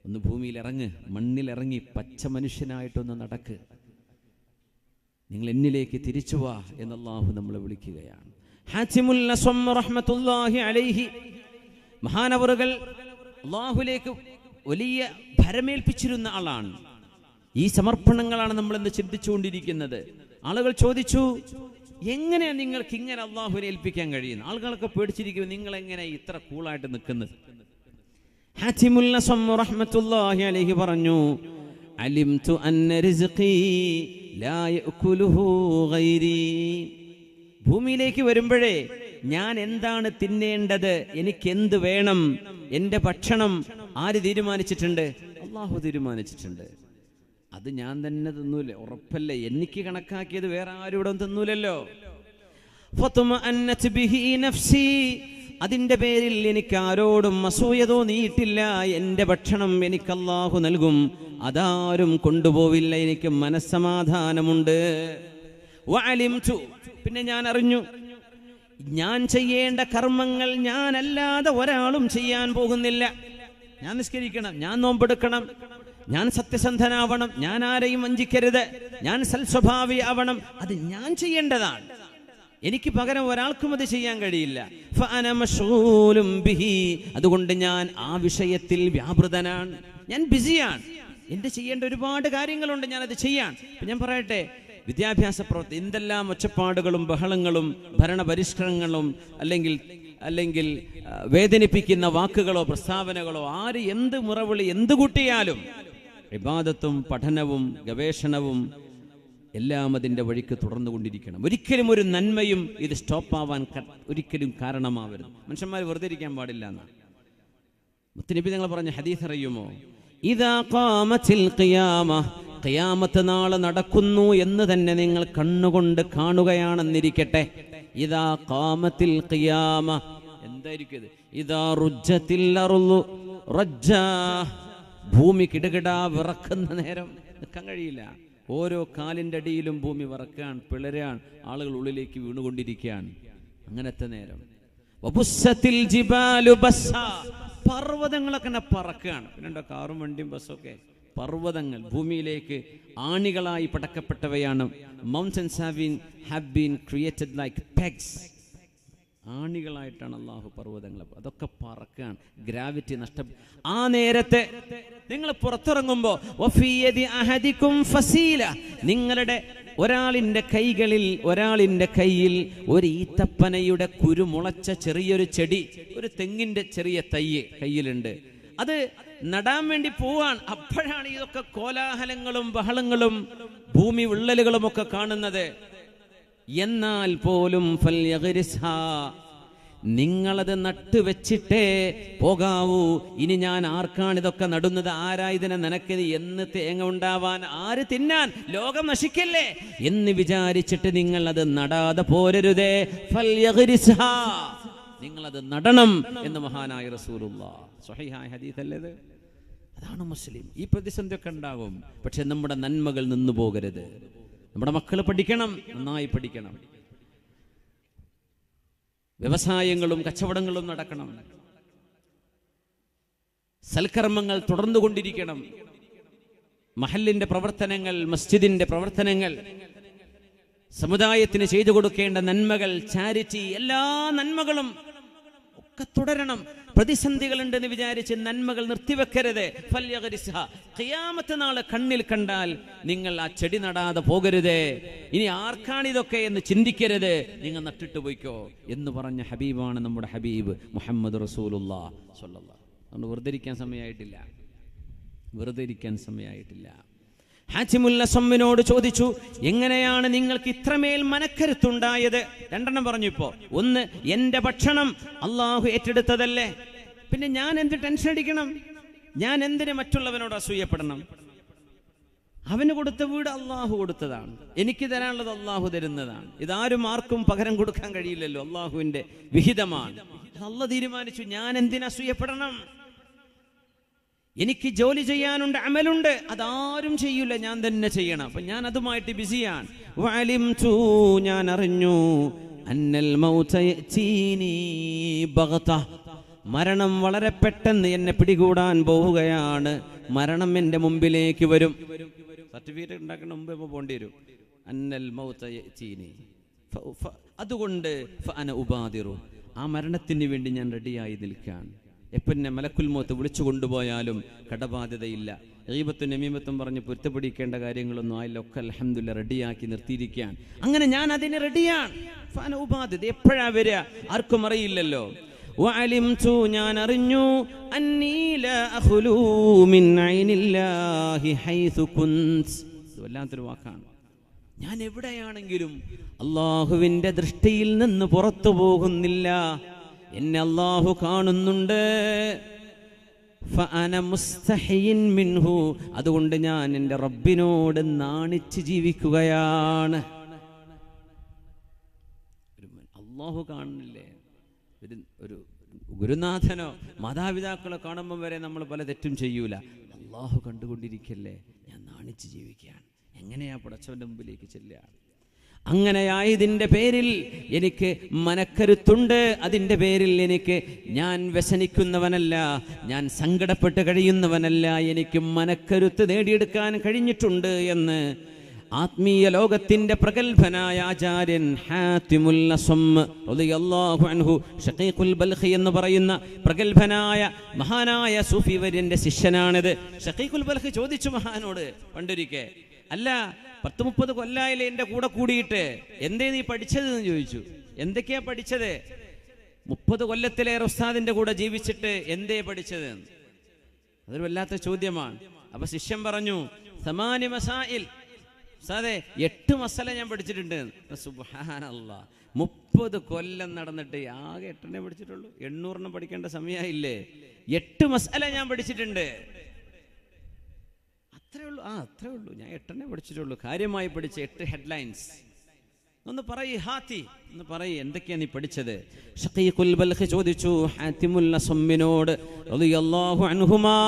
Speaker 1: ഒന്ന് ഭൂമിയിൽ ഇറങ്ങ്, മണ്ണിലിറങ്ങി പച്ച മനുഷ്യനായിട്ടൊന്ന് നടക്ക്, നിങ്ങൾ എന്നിലേക്ക് തിരിച്ചു വാ എന്ന് അള്ളാഹു നമ്മളെ വിളിക്കുകയാണ്. ഹാത്തിമുൽ അസ്വം റഹ്മത്തുള്ളാഹി അലൈഹി, മഹാനവറുകൾ അള്ളാഹുലേക്ക് വലിയ ഭരമേൽപ്പിച്ചിരുന്ന ആളാണ്. ഈ സമർപ്പണങ്ങളാണ് നമ്മളെന്ന് ചിന്തിച്ചുകൊണ്ടിരിക്കുന്നത്. ആളുകൾ ചോദിച്ചു, എങ്ങനെയാണ് നിങ്ങൾക്ക് ഇങ്ങനെ അള്ളാഹുവിനെ ഏൽപ്പിക്കാൻ കഴിയുന്നത്? ആളുകളൊക്കെ പേടിച്ചിരിക്കുന്നത്, നിങ്ങൾ എങ്ങനെ ഇത്ര കൂളായിട്ട് നിൽക്കുന്നത്? ഹാത്തിമുൽ അസ്വം റഹ്മത്തുള്ളാഹി അലൈഹി പറഞ്ഞു, അലിംതു അന്ന റിസ്ഖി ലാ യഅകുലുഹു ഗൈരി. ഭൂമിയിലേക്ക് വരുമ്പോഴേ ഞാൻ എന്താണ് തിന്നേണ്ടത്, എനിക്ക് എന്ത് വേണം, എൻ്റെ ഭക്ഷണം ആര് തീരുമാനിച്ചിട്ടുണ്ട്? അള്ളാഹു തീരുമാനിച്ചിട്ടുണ്ട്. അത് ഞാൻ തന്നെ തിന്നൂലേ, ഉറപ്പല്ലേ? എനിക്ക് കണക്കാക്കിയത് വേറെ ആരും ഇവിടെ തിന്നൂലല്ലോ. ഫത്മഅന്നത് ബിഹി നഫ്സി, അതിൻ്റെ പേരിൽ എനിക്ക് ആരോടും അസൂയ തോന്നിയിട്ടില്ല. എൻ്റെ ഭക്ഷണം എനിക്ക് അല്ലാഹു നൽകും, അതാരും കൊണ്ടുപോവില്ല, എനിക്ക് മനസ്സമാധാനമുണ്ട്. വഅലിംതു, പിന്നെ ഞാൻ അറിഞ്ഞു, ഞാൻ ചെയ്യേണ്ട കർമ്മങ്ങൾ ഞാനല്ലാതെ ഒരാളും ചെയ്യാൻ പോകുന്നില്ല. ഞാൻ നിസ്കരിക്കണം, ഞാൻ നോമ്പെടുക്കണം, ഞാൻ സത്യസന്ധനാവണം, ഞാൻ ആരെയും വഞ്ചിക്കരുത്, ഞാൻ സൽസ്വഭാവി ആവണം, അത് ഞാൻ ചെയ്യേണ്ടതാണ്. എനിക്ക് പകരം ഒരാൾക്കും അത് ചെയ്യാൻ കഴിയില്ല. ഫഅന മശ്ഗൂലും ബിഹി, അതുകൊണ്ട് ഞാൻ ആ വിഷയത്തിൽ വ്യാപൃതനാണ്, ഞാൻ ബിസിയാണ്. എൻ്റെ ചെയ്യേണ്ട ഒരുപാട് കാര്യങ്ങളുണ്ട്, ഞാനത് ചെയ്യാൻ. ഞാൻ പറയട്ടെ, വിദ്യാഭ്യാസ പ്രവർത്തി എന്തെല്ലാം ഒച്ചപ്പാടുകളും ബഹളങ്ങളും ഭരണപരിഷ്കരണങ്ങളും അല്ലെങ്കിൽ വേദനിപ്പിക്കുന്ന വാക്കുകളോ പ്രസ്താവനകളോ ആര് എന്ത് മുറവിളി എന്ത് കൂട്ടിയാലും ഇബാദത്തും പഠനവും ഗവേഷണവും എല്ലാം അതിൻ്റെ വഴിക്ക് തുടർന്നുകൊണ്ടിരിക്കണം. ഒരിക്കലും ഒരു നന്മയും ഇത് സ്റ്റോപ്പാവാൻ ഒരിക്കലും കാരണമാവരുത്. മനുഷ്യന്മാർ വെറുതെ ഇരിക്കാൻ പാടില്ല എന്നാണ് മുത്തുനബി തങ്ങൾ പറഞ്ഞ ഹദീസ് അറിയുമോ? ഇദാ ഖാമത്തിൽ ഖിയാമ, ഖിയാമത്ത് നാൾ നടക്കുന്നു എന്ന് തന്നെ നിങ്ങൾ കണ്ണുകൊണ്ട് കാണുകയാണെന്നിരിക്കട്ടെ. ഇദാ ഖാമത്തിൽ ഖിയാമ, എന്തായിരിക്കും ഇത്? ഇദാ റുജ്ജത്തിൽ അർളു റജ്ജാ, ഭൂമി കിടകിട വിറക്കുന്ന നേരം നിൽക്കാൻ കഴിയില്ല. ഓരോ കാലിൻ്റെ അടിയിലും ഭൂമി വിറക്കാൻ, പിളരാൻ, ആളുകൾ ഉള്ളിലേക്ക് വീണുകൊണ്ടിരിക്കുകയാണ്. അങ്ങനത്തെ നേരം. വബുസ്സത്തിൽ ജിബാലു ബസ്സ, പർവ്വതങ്ങളൊക്കെ പറക്കുകയാണ്. പിന്നെ കാറും വണ്ടിയും ബസ്സൊക്കെ, പർവ്വതങ്ങൾ ഭൂമിയിലേക്ക് ആണികളായി പടക്കപ്പെട്ടവയാണ്. Mountains have been created like pegs, ആണികളായിട്ടാണ് അള്ളാഹു പർവ്വതങ്ങൾ. അതൊക്കെ പറക്കുകയാണ്, ഗ്രാവിറ്റി നഷ്ടപ്പെട്ടു. ആ നേരത്തെ നിങ്ങൾ പുറത്തിറങ്ങുമ്പോൾ നിങ്ങളുടെ ഒരാളിൻ്റെ കയ്യിൽ ഒരു ഈത്തപ്പനയുടെ കുരുമുളച്ച ചെറിയൊരു ചെടി, ഒരു തെങ്ങിൻ്റെ ചെറിയ തൈ കയ്യിലുണ്ട്. അത് നടാൻ വേണ്ടി പോവാൻ. അപ്പോഴാണ് ഇതൊക്കെ കോലാഹലങ്ങളും ബഹളങ്ങളും ഭൂമി വിള്ളലുകളും ഒക്കെ കാണുന്നത്. എന്നാൽ പോലും നിങ്ങളത് നട്ടുവെച്ചിട്ടേ പോകാവൂ. ഇനി ഞാൻ ആർക്കാണിതൊക്കെ നടുന്നത്, ആരാ ഇതിനെ നനയ്ക്കത്, എന്ന് തേങ്ങ ഉണ്ടാവാൻ, ആര് തിന്നാൻ, ലോകം നശിക്കല്ലേ എന്ന് വിചാരിച്ചിട്ട് നിങ്ങൾ അത് നടാതെ പോരരുതേ. നിങ്ങളത് നടണം എന്ന് മഹാനായ റസൂലുള്ളാഹ് സ്വഹീഹായ ഹദീസ് അല്ലേ? അതാണ് മുസ്ലിം. ഈ പ്രതിസന്ധിയൊക്കെ ഉണ്ടാകും, പക്ഷെ നമ്മുടെ നന്മകൾ നിന്നു പോകരുത്. നമ്മുടെ മക്കൾ പഠിക്കണം, നന്നായി പഠിക്കണം. വ്യവസായങ്ങളും കച്ചവടങ്ങളും നടക്കണം. സൽക്കർമ്മങ്ങൾ തുടർന്നുകൊണ്ടിരിക്കണം. മഹല്ലിന്റെ പ്രവർത്തനങ്ങൾ, മസ്ജിദിന്റെ പ്രവർത്തനങ്ങൾ, സമുദായത്തിന് ചെയ്തു കൊടുക്കേണ്ട നന്മകൾ, ചാരിറ്റി, എല്ലാ നന്മകളും ഒക്കെ തുടരണം. പ്രതിസന്ധികളുണ്ടെന്ന് വിചാരിച്ച് നന്മകൾ നിർത്തിവെക്കരുത്. ഖിയാമത്ത് നാള് കണ്ണിൽ കണ്ടാൽ നിങ്ങൾ ആ ചെടി നടാതെ പോകരുത്. ഇനി ആർക്കാണിതൊക്കെ എന്ന് ചിന്തിക്കരുത്, നിങ്ങൾ നട്ടിട്ട് പോയിക്കോ എന്ന് പറഞ്ഞ ഹബീബാണ് നമ്മുടെ ഹബീബ് മുഹമ്മദ് റസൂലുള്ളാഹി സ്വല്ലല്ലാഹു അലൈഹി വസല്ലം. അതുകൊണ്ട് വെറുതെ ഇരിക്കാൻ സമയമായിട്ടില്ല. ഹാത്തിമുൽ അസ്വമിനോട് ചോദിച്ചു, എങ്ങനെയാണ് നിങ്ങൾക്ക് ഇത്രമേൽ മനക്കരുത്തുണ്ടായത്? രണ്ടെണ്ണം പറഞ്ഞു. ഇപ്പോ ഒന്ന്, എന്റെ ഭക്ഷണം അള്ളാഹു ഏറ്റെടുത്തതല്ലേ, പിന്നെ ഞാൻ എന്ത് ടെൻഷൻ അടിക്കണം? ഞാൻ എന്തിന് മറ്റുള്ളവനോട് അസൂയപ്പെടണം? അവന് കൊടുത്ത വീട് അള്ളാഹു കൊടുത്തതാണ്, എനിക്ക് തരാനുള്ളത് അള്ളാഹു തരുന്നതാണ്. ഇതാരും ആർക്കും പകരം കൊടുക്കാൻ കഴിയില്ലല്ലോ, അള്ളാഹുവിന്റെ വിഹിതമാണ്. അള്ളാഹു തീരുമാനിച്ചു, ഞാൻ എന്തിന് അസൂയപ്പെടണം? എനിക്ക് ജോലി ചെയ്യാനുണ്ട്, അമലുണ്ട്, അതാരും ചെയ്യൂല, ഞാൻ തന്നെ ചെയ്യണം. അപ്പൊ ഞാൻ അതുമായിട്ട് ബിസിയാണ്. ഞാൻ അറിഞ്ഞു അന്നൽ മൗത യഅതീനി ബഗ്ത, മരണം വളരെ പെട്ടെന്ന് എന്നെ പിടികൂടാൻ പോവുകയാണ്. മരണം എന്റെ മുമ്പിലേക്ക് വരും. സർട്ടിഫിക്കറ്റ് ഉണ്ടാക്കുന്ന മുമ്പ് പോകേണ്ടി വരും. അന്നൽ മൗത യഅതീനി, അതുകൊണ്ട് ഫഅന ഉബാദിറു, ആ മരണത്തിന് വേണ്ടി ഞാൻ റെഡിയായി നിൽക്കാൻ. എന്നെ മലക്കുൽ മൗത്ത് വിളിച്ചു കൊണ്ടുപോയാലും കടബാധ്യതയില്ല. ഗീബത്തും നമീമത്തും പറഞ്ഞ് പൊരുത്തപ്പെടിക്കേണ്ട കാര്യങ്ങളൊന്നും ആയില്ല, ഒക്കെ അൽഹംദുലില്ലാ റെഡിയാക്കി നിർത്തിയിരിക്കുകയാണ്. അങ്ങനെ ഞാൻ അതിന് റെഡിയാണ്. ഫഅന ഉബാദിർ, എപ്പോഴാ വരിക ആർക്കും അറിയില്ലല്ലോ. വഅലിംതു, ഞാൻ അറിഞ്ഞു, അന്നീ ലാ അഖ്ലൂ മിൻ ഐനില്ലാഹി ഹൈസു കുൻത്, വല്ലാത്തൊരു വാക്കാണ്. ഞാൻ എവിടെയാണെങ്കിലും അള്ളാഹുവിന്റെ ദൃഷ്ടിയിൽ നിന്ന് പുറത്തു പോകുന്നില്ല, എന്നെ അല്ലാഹു കാണുന്നുണ്ട്. ഫഅന മുസ്തഹിയിൻ മിൻഹു, അതുകൊണ്ട് ഞാൻ എൻ്റെ റബ്ബിനോട് നാണിച്ച് ജീവിക്കുകയാണ്. അല്ലാഹു കാണുന്നില്ലേ? ഒരു ഗുരുനാഥനോ മാതാപിതാക്കളോ കാണുമ്പോൾ വരെ നമ്മൾ പല തെറ്റും ചെയ്യൂല. അല്ലാഹു കണ്ടുകൊണ്ടിരിക്കല്ലേ, ഞാൻ നാണിച്ച് ജീവിക്കുകയാണ്. എങ്ങനെയാ പടച്ചവന്റെ മുമ്പിലേക്ക് ചെല്ലുക? അങ്ങനെയായതിൻ്റെ പേരിൽ എനിക്ക് മനക്കരുത്തുണ്ട്. അതിൻ്റെ പേരിൽ ഞാൻ വ്യസനിക്കുന്നവനല്ല, ഞാൻ സങ്കടപ്പെട്ട് കഴിയുന്നവനല്ല. എനിക്ക് മനക്കരുത്ത് നേടിയെടുക്കാൻ കഴിഞ്ഞിട്ടുണ്ട് എന്ന് ആത്മീയ ലോകത്തിന്റെ പ്രഗൽഭനായ ആചാര്യൻ ഹാത്തിമുൽ അസ്വം റളിയല്ലാഹു അൻഹു, ഷഖീഖുൽ ബൽഖി എന്ന് പറയുന്ന പ്രഗൽഭനായ മഹാനായ സൂഫി വര്യന്റെ ശിഷ്യനാണിത്. ഷഖീഖുൽ ബൽഖി ചോദിച്ചു മഹാനോട് പണ്ടൊരിക്കെ, അല്ല 10-30 കൊല്ലായില്ലേ എൻ്റെ കൂടെ കൂടിയിട്ട്, എന്തേ നീ പഠിച്ചതെന്ന് ചോദിച്ചു. എന്തൊക്കെയാ പഠിച്ചത്? 30 കൊല്ലത്തിലേറെ ഉസ്താദിന്റെ കൂടെ ജീവിച്ചിട്ട് എന്തേ പഠിച്ചത്? അതൊരു വല്ലാത്ത ചോദ്യമാണ്. അപ്പൊ ശിഷ്യൻ പറഞ്ഞു, 8 മസായിൽ, ഉസ്താദേ 8 മസല ഞാൻ പഠിച്ചിട്ടുണ്ട്. സുബ്ഹാനല്ലാഹ്, 30 കൊല്ലം നടന്നിട്ട് ആകെ 8 പഠിച്ചിട്ടുള്ളൂ. 800 പഠിക്കേണ്ട സമയമായില്ലേ? 8 മസല ഞാൻ പഠിച്ചിട്ടുണ്ട്. അത്രേ ഉള്ളൂ. ഞാൻ 8 പഠിച്ചിട്ടുള്ളൂ. കാര്യമായി പഠിച്ച 8 ഹെഡ്ലൈൻസ് ഒന്ന് പറയ് ഹാത്തി, ഒന്ന് പറയ്, എന്തൊക്കെയാ നീ പഠിച്ചത്? ഷഖീഖുൽ ബൽഖി ചോദിച്ചു ഹാത്തിമുൽ അസ്വമിനോട് റളിയല്ലാഹു അൻഹുമാ,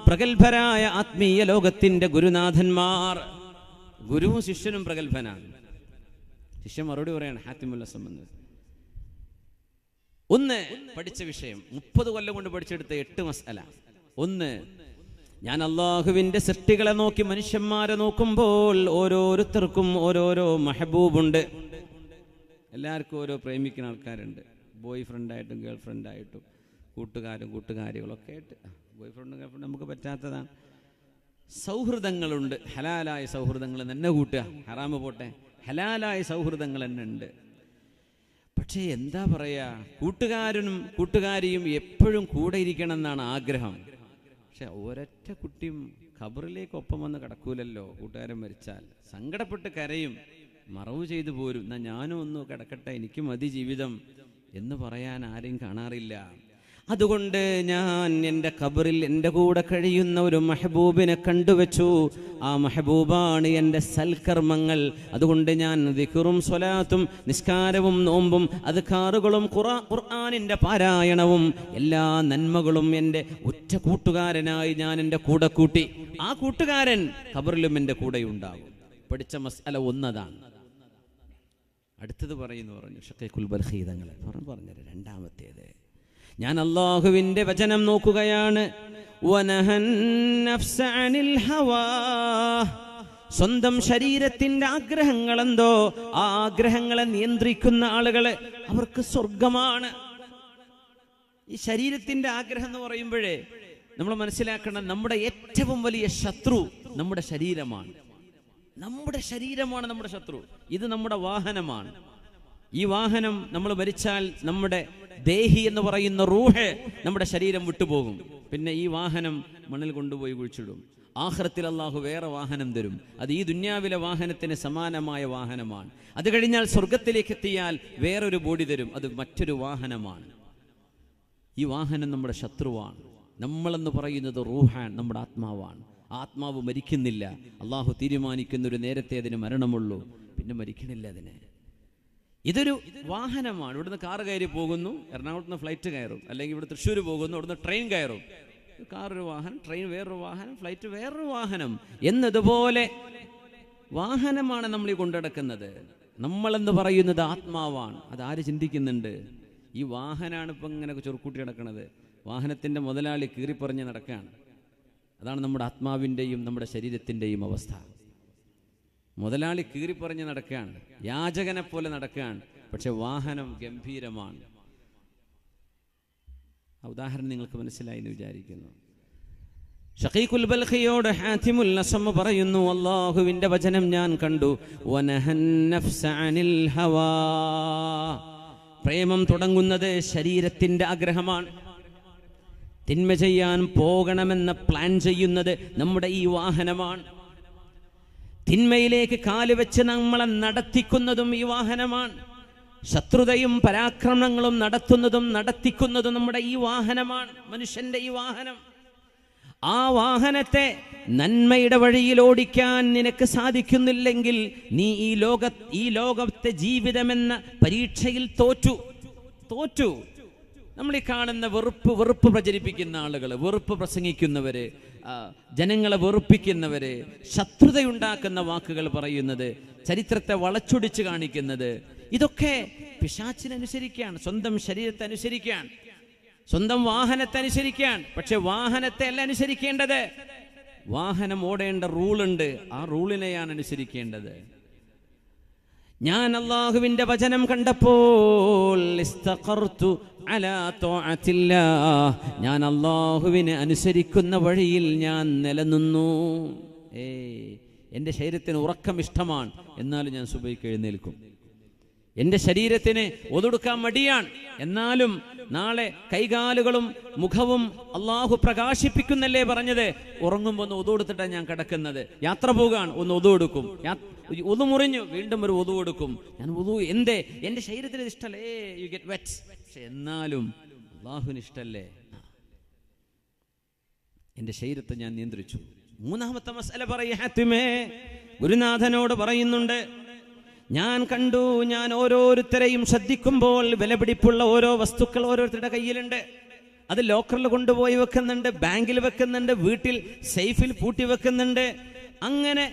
Speaker 1: പ്രഗൽഭരായ ആത്മീയ ലോകത്തിന്റെ ഗുരുനാഥന്മാർ. ഗുരുവും ശിഷ്യനും പ്രഗൽഭനാണ്. ശിഷ്യൻ മറുപടി പറയാണ് ഹാത്തിമുൽ അസ്വം എന്ന്. ഒന്ന്, പഠിച്ച വിഷയം 30 കൊല്ലം കൊണ്ട് പഠിച്ചെടുത്ത 8 മസ്അല. ഒന്ന്, ഞാൻ അള്ളാഹുവിന്റെ സൃഷ്ടികളെ നോക്കി, മനുഷ്യന്മാരെ നോക്കുമ്പോൾ ഓരോരുത്തർക്കും ഓരോരോ മഹബൂബുണ്ട്. എല്ലാവർക്കും ഓരോ പ്രേമിക്കുന്ന ആൾക്കാരുണ്ട്. ബോയ് ഫ്രണ്ടായിട്ടും ഗേൾ ഫ്രണ്ടായിട്ടും കൂട്ടുകാരും കൂട്ടുകാരികളൊക്കെ ആയിട്ട്. ബോയ് ഫ്രണ്ടും ഗേൾ ഫ്രണ്ട് നമുക്ക് പറ്റാത്തതാണ്. സൗഹൃദങ്ങളുണ്ട്, ഹലാലായ സൗഹൃദങ്ങൾ തന്നെ കൂട്ടുക, ഹറാമ് പോട്ടെ, ഹലാലായ സൗഹൃദങ്ങൾ തന്നെ ഉണ്ട്. പക്ഷേ എന്താ പറയാ, കൂട്ടുകാരനും കൂട്ടുകാരിയും എപ്പോഴും കൂടെ ഇരിക്കണം എന്നാണ് ആഗ്രഹം. പക്ഷെ ഒരൊറ്റ കുട്ടിയും ഖബറിലേക്ക് ഒപ്പം വന്ന് കിടക്കൂലല്ലോ. കൂട്ടുകാരൻ മരിച്ചാൽ സങ്കടപ്പെട്ട് കരയും, മറവ് ചെയ്തു പോരും. എന്നാ ഞാനും ഒന്ന് കിടക്കട്ടെ, എനിക്ക് മതി ജീവിതം എന്ന് പറയാൻ ആരെയും കാണാറില്ല. അതുകൊണ്ട് ഞാൻ എൻ്റെ ഖബറിൽ എൻ്റെ കൂടെ കഴിയുന്ന ഒരു മെഹബൂബിനെ കണ്ടുവച്ചു. ആ മെഹബൂബാണ് എൻ്റെ സൽക്കർമ്മങ്ങൾ. അതുകൊണ്ട് ഞാൻ ദിക്റും സ്വലാത്തും നിസ്കാരവും നോമ്പും അദ്കാറുകളും ഖുർആനിൻ്റെ പാരായണവും എല്ലാ നന്മകളും എൻ്റെ ഉറ്റ കൂട്ടുകാരനായി ഞാൻ എൻ്റെ കൂടെ കൂട്ടി. ആ കൂട്ടുകാരൻ ഖബറിലും എൻ്റെ കൂടെ ഉണ്ടാകും. പഠിച്ച മസ്അല ഒന്നതാണ്. അടുത്തത് പറഞ്ഞു ഷഖീഖുൽ ബൽഖി തങ്ങൾ പറഞ്ഞത് രണ്ടാമത്തേത്, ഞാൻ അല്ലാഹുവിൻ്റെ വചനം നോക്കുകയാണ്. വനഹൻ നഫ്സ അനിൽ ഹവാ, സ്വന്തം ശരീരത്തിന്റെ ആഗ്രഹങ്ങൾ എന്തോ ആ ആഗ്രഹങ്ങളെ നിയന്ത്രിക്കുന്ന ആളുകളെ അവർക്ക് സ്വർഗമാണ്. ഈ ശരീരത്തിന്റെ ആഗ്രഹം എന്ന് പറയുമ്പോഴേ നമ്മൾ മനസ്സിലാക്കണം, നമ്മുടെ ഏറ്റവും വലിയ ശത്രു നമ്മുടെ ശരീരമാണ്. നമ്മുടെ ശരീരമാണ് നമ്മുടെ ശത്രു. ഇത് നമ്മുടെ വാഹനമാണ്. ഈ വാഹനം നമ്മൾ മരിച്ചാൽ നമ്മുടെ ദേഹി എന്ന് പറയുന്ന റൂഹ് നമ്മുടെ ശരീരം വിട്ടുപോകും. പിന്നെ ഈ വാഹനം മണ്ണിൽ കൊണ്ടുപോയി കുഴിച്ചിടും. ആഖിറത്തിൽ അല്ലാഹു വേറെ വാഹനം തരും. അത് ഈ ദുന്യാവിലെ വാഹനത്തിന് സമാനമായ വാഹനമാണ്. അത് കഴിഞ്ഞാൽ സ്വർഗത്തിലേക്ക് എത്തിയാൽ വേറൊരു ബോഡി തരും, അത് മറ്റൊരു വാഹനമാണ്. ഈ വാഹനം നമ്മുടെ ശത്രുവാണ്. നമ്മളെന്ന് പറയുന്നത് റൂഹാൻ, നമ്മുടെ ആത്മാവാണ്. ആത്മാവ് മരിക്കുന്നില്ല. അള്ളാഹു തീരുമാനിക്കുന്നൊരു നേരത്തെ അതിന് മരണമുള്ളൂ, പിന്നെ മരിക്കണില്ല അതിന്. ഇതൊരു വാഹനമാണ്. ഇവിടുന്ന് കാറ് കയറി പോകുന്നു, എറണാകുളത്ത് നിന്ന് ഫ്ലൈറ്റ് കയറും, അല്ലെങ്കിൽ ഇവിടെ തൃശ്ശൂർ പോകുന്നു, ഇവിടുന്ന് ട്രെയിൻ കയറും. കാറൊരു വാഹനം, ട്രെയിൻ വേറൊരു വാഹനം, ഫ്ലൈറ്റ് വേറൊരു വാഹനം എന്നതുപോലെ വാഹനമാണ് നമ്മൾ ഈ കൊണ്ടുനടക്കുന്നത്. നമ്മളെന്ന് പറയുന്നത് ആത്മാവാണ്. അതാര് ചിന്തിക്കുന്നുണ്ട്? ഈ വാഹനമാണ് ഇപ്പം ഇങ്ങനെ ചൊറുക്കൂട്ടി നടക്കുന്നത്. വാഹനത്തിൻ്റെ മുതലാളി കീറിപ്പറഞ്ഞ് നടക്കുകയാണ്. അതാണ് നമ്മുടെ ആത്മാവിൻ്റെയും നമ്മുടെ ശരീരത്തിൻ്റെയും അവസ്ഥ. മുതലാളി കീറിപ്പറഞ്ഞ് നടക്കുകയാണ്, യാചകനെ പോലെ നടക്കുകയാണ്, പക്ഷെ വാഹനം ഗംഭീരമാണ്. ഉദാഹരണം നിങ്ങൾക്ക് മനസ്സിലായി എന്ന് വിചാരിക്കുന്നു. ഷഖീഖുൽ ബൽഖിയോട് ഹാതിമുൽ അസ്സം പറയുന്നു, അല്ലാഹുവിൻ്റെ വചനം ഞാൻ കണ്ടു. വനഹൻ നഫ്സ അനിൽ ഹവാ, പ്രേമം തുടങ്ങുന്നത് ശരീരത്തിൻ്റെ ആഗ്രഹമാണ്. തിന്മ ചെയ്യാൻ പോകണമെന്ന് പ്ലാൻ ചെയ്യുന്നത് നമ്മുടെ ഈ വാഹനമാണ്. തിന്മയിലേക്ക് കാലുവെച്ച് നമ്മളെ നടത്തിക്കുന്നതും ഈ വാഹനമാണ്. ശത്രുതയും പരാക്രമണങ്ങളും നടത്തിക്കുന്നതും നമ്മുടെ ഈ വാഹനമാണ്, മനുഷ്യന്റെ ഈ വാഹനം. ആ വാഹനത്തെ നന്മയുടെ വഴിയിൽ ഓടിക്കാൻ നിനക്ക് സാധിക്കുന്നില്ലെങ്കിൽ നീ ഈ ലോകത്തെ ജീവിതമെന്ന പരീക്ഷയിൽ തോറ്റു. നമ്മൾ ഈ കാണുന്ന വെറുപ്പ് പ്രചരിപ്പിക്കുന്ന ആളുകൾ, വെറുപ്പ് പ്രസംഗിക്കുന്നവര്, ജനങ്ങളെ വെറുപ്പിക്കുന്നവര്, ശത്രുതയുണ്ടാക്കുന്ന വാക്കുകൾ പറയുന്നത്, ചരിത്രത്തെ വളച്ചൊടിച്ച് കാണിക്കുന്നത്, ഇതൊക്കെ പിശാചിനനുസരിക്കാൻ, സ്വന്തം ശരീരത്തെ അനുസരിക്കാൻ, സ്വന്തം വാഹനത്തെ അനുസരിക്കാൻ. പക്ഷെ വാഹനത്തെ അല്ല അനുസരിക്കേണ്ടത്. വാഹനം ഓടേണ്ട റൂളുണ്ട്, ആ റൂളിനെയാണ് അനുസരിക്കേണ്ടത്. ഞാൻ അല്ലാഹുവിൻ്റെ വചനം കണ്ടപ്പോൾ ഇസ്തഖർതു അലാ ത്വാഅത്തില്ലാഹ്, ഞാൻ അല്ലാഹുവിനെ അനുസരിക്കുന്ന വഴിയിൽ ഞാൻ നിലനിന്നു. എൻ്റെ ശരീരത്തിന് ഉറക്കം ഇഷ്ടമാണ്, എന്നാലും ഞാൻ സുബഹിക്ക് എഴുന്നേൽക്കും. എൻ്റെ ശരീരത്തിന് ഒതുടുക്കാൻ മടിയാണ്, എന്നാലും നാളെ കൈകാലുകളും മുഖവും അള്ളാഹു പ്രകാശിപ്പിക്കുന്നല്ലേ പറഞ്ഞത്. ഉറങ്ങുമ്പോൾ ഒന്ന് ഒതുകൊടുത്തിട്ടാണ് ഞാൻ കിടക്കുന്നത്. യാത്ര പോകാൻ ഒന്ന് ഒതുകൊടുക്കും, ഒതു മുറിഞ്ഞു വീണ്ടും ഒരു ഒതു കൊടുക്കും. ഞാൻ എൻ്റെ ശരീരത്തിന് ഇഷ്ടമല്ലേ, യു ഗെറ്റ് വെറ്റ്. പക്ഷെ എന്നാലും അള്ളാഹുവിന് ഇഷ്ടമല്ലേ, എൻ്റെ ശരീരത്തെ ഞാൻ നിയന്ത്രിച്ചു. മൂന്നാമത്തെ മസല ഹാത്തിമേ ഗുരുനാഥനോട് പറയുന്നുണ്ട്, ഞാൻ കണ്ടു, ഞാൻ ഓരോരുത്തരെയും ശ്രദ്ധിക്കുമ്പോൾ വിലപിടിപ്പുള്ള ഓരോ വസ്തുക്കൾ ഓരോരുത്തരുടെ കയ്യിലുണ്ട്. അത് ലോക്കറിൽ കൊണ്ടുപോയി വെക്കുന്നുണ്ട്, ബാങ്കിൽ വെക്കുന്നുണ്ട്, വീട്ടിൽ സേഫിൽ പൂട്ടി വെക്കുന്നുണ്ട്. അങ്ങനെ